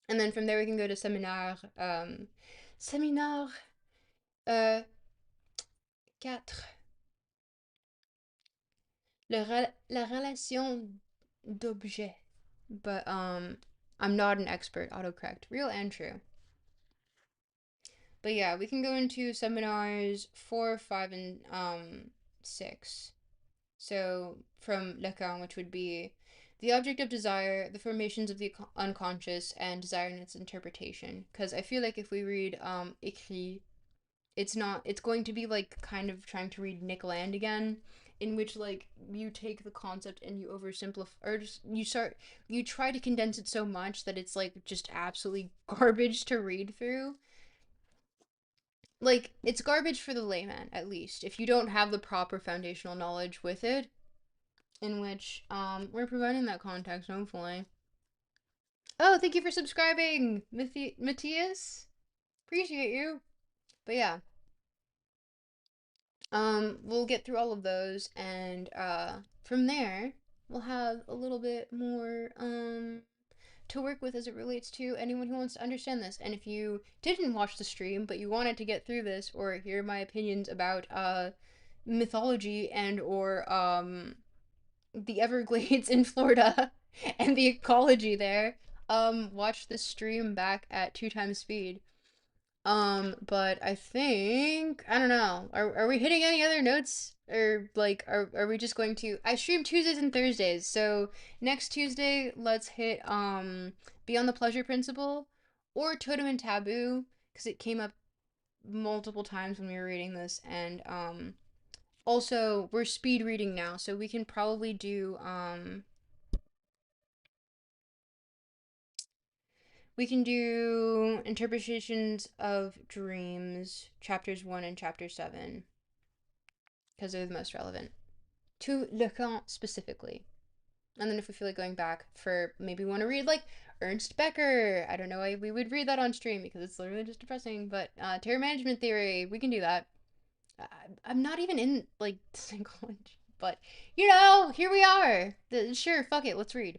And then from there we can go to Seminar, euh, 4. La relation d'objet. But I'm not an expert, autocorrect. Real and true. But yeah, we can go into seminars 4, 5, and 6. So from Lacan, which would be the object of desire, the formations of the unconscious, and desire and its interpretation. Because I feel like if we read écrit, it's not, it's going to be like kind of trying to read Nick Land again, in which like you take the concept and you oversimplify, or just you try to condense it so much that it's like just absolutely garbage to read through. Like it's garbage for the layman, at least if you don't have the proper foundational knowledge with it, in which we're providing that context, hopefully. Oh, thank you for subscribing, Matthias. Appreciate you. But yeah, we'll get through all of those, and from there, we'll have a little bit more to work with as it relates to anyone who wants to understand this. And if you didn't watch the stream but you wanted to get through this or hear my opinions about mythology and or the Everglades in Florida and the ecology there, watch the stream back at 2 times speed. But I think I don't know. Are we hitting any other notes? Or like are we just going to I stream Tuesdays and Thursdays, so next Tuesday let's hit Beyond the Pleasure Principle or Totem and Taboo, because it came up multiple times when we were reading this, and also we're speed reading now, so we can probably do we can do interpretations of dreams, chapters 1 and chapter 7, because they're the most relevant to Lacan specifically. And then if we feel like going back for maybe we want to read like Ernst Becker, I don't know why we would read that on stream because it's literally just depressing, but terror management theory, we can do that. I'm not even in like psychology, but here we are. Sure, fuck it, let's read.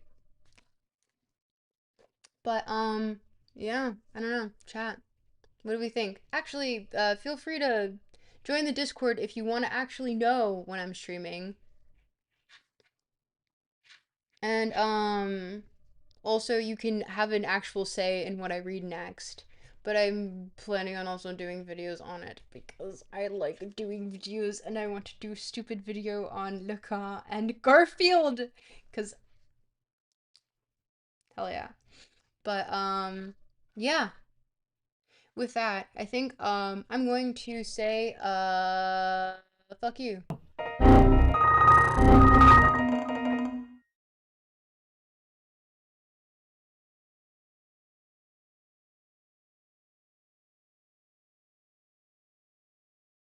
But yeah, I don't know. Chat. What do we think? Actually, feel free to join the Discord if you want to actually know when I'm streaming. And also you can have an actual say in what I read next. But I'm planning on also doing videos on it because I like doing videos and I want to do a stupid video on Luca and Garfield cuz hell yeah. But yeah, with that, I think I'm going to say fuck you.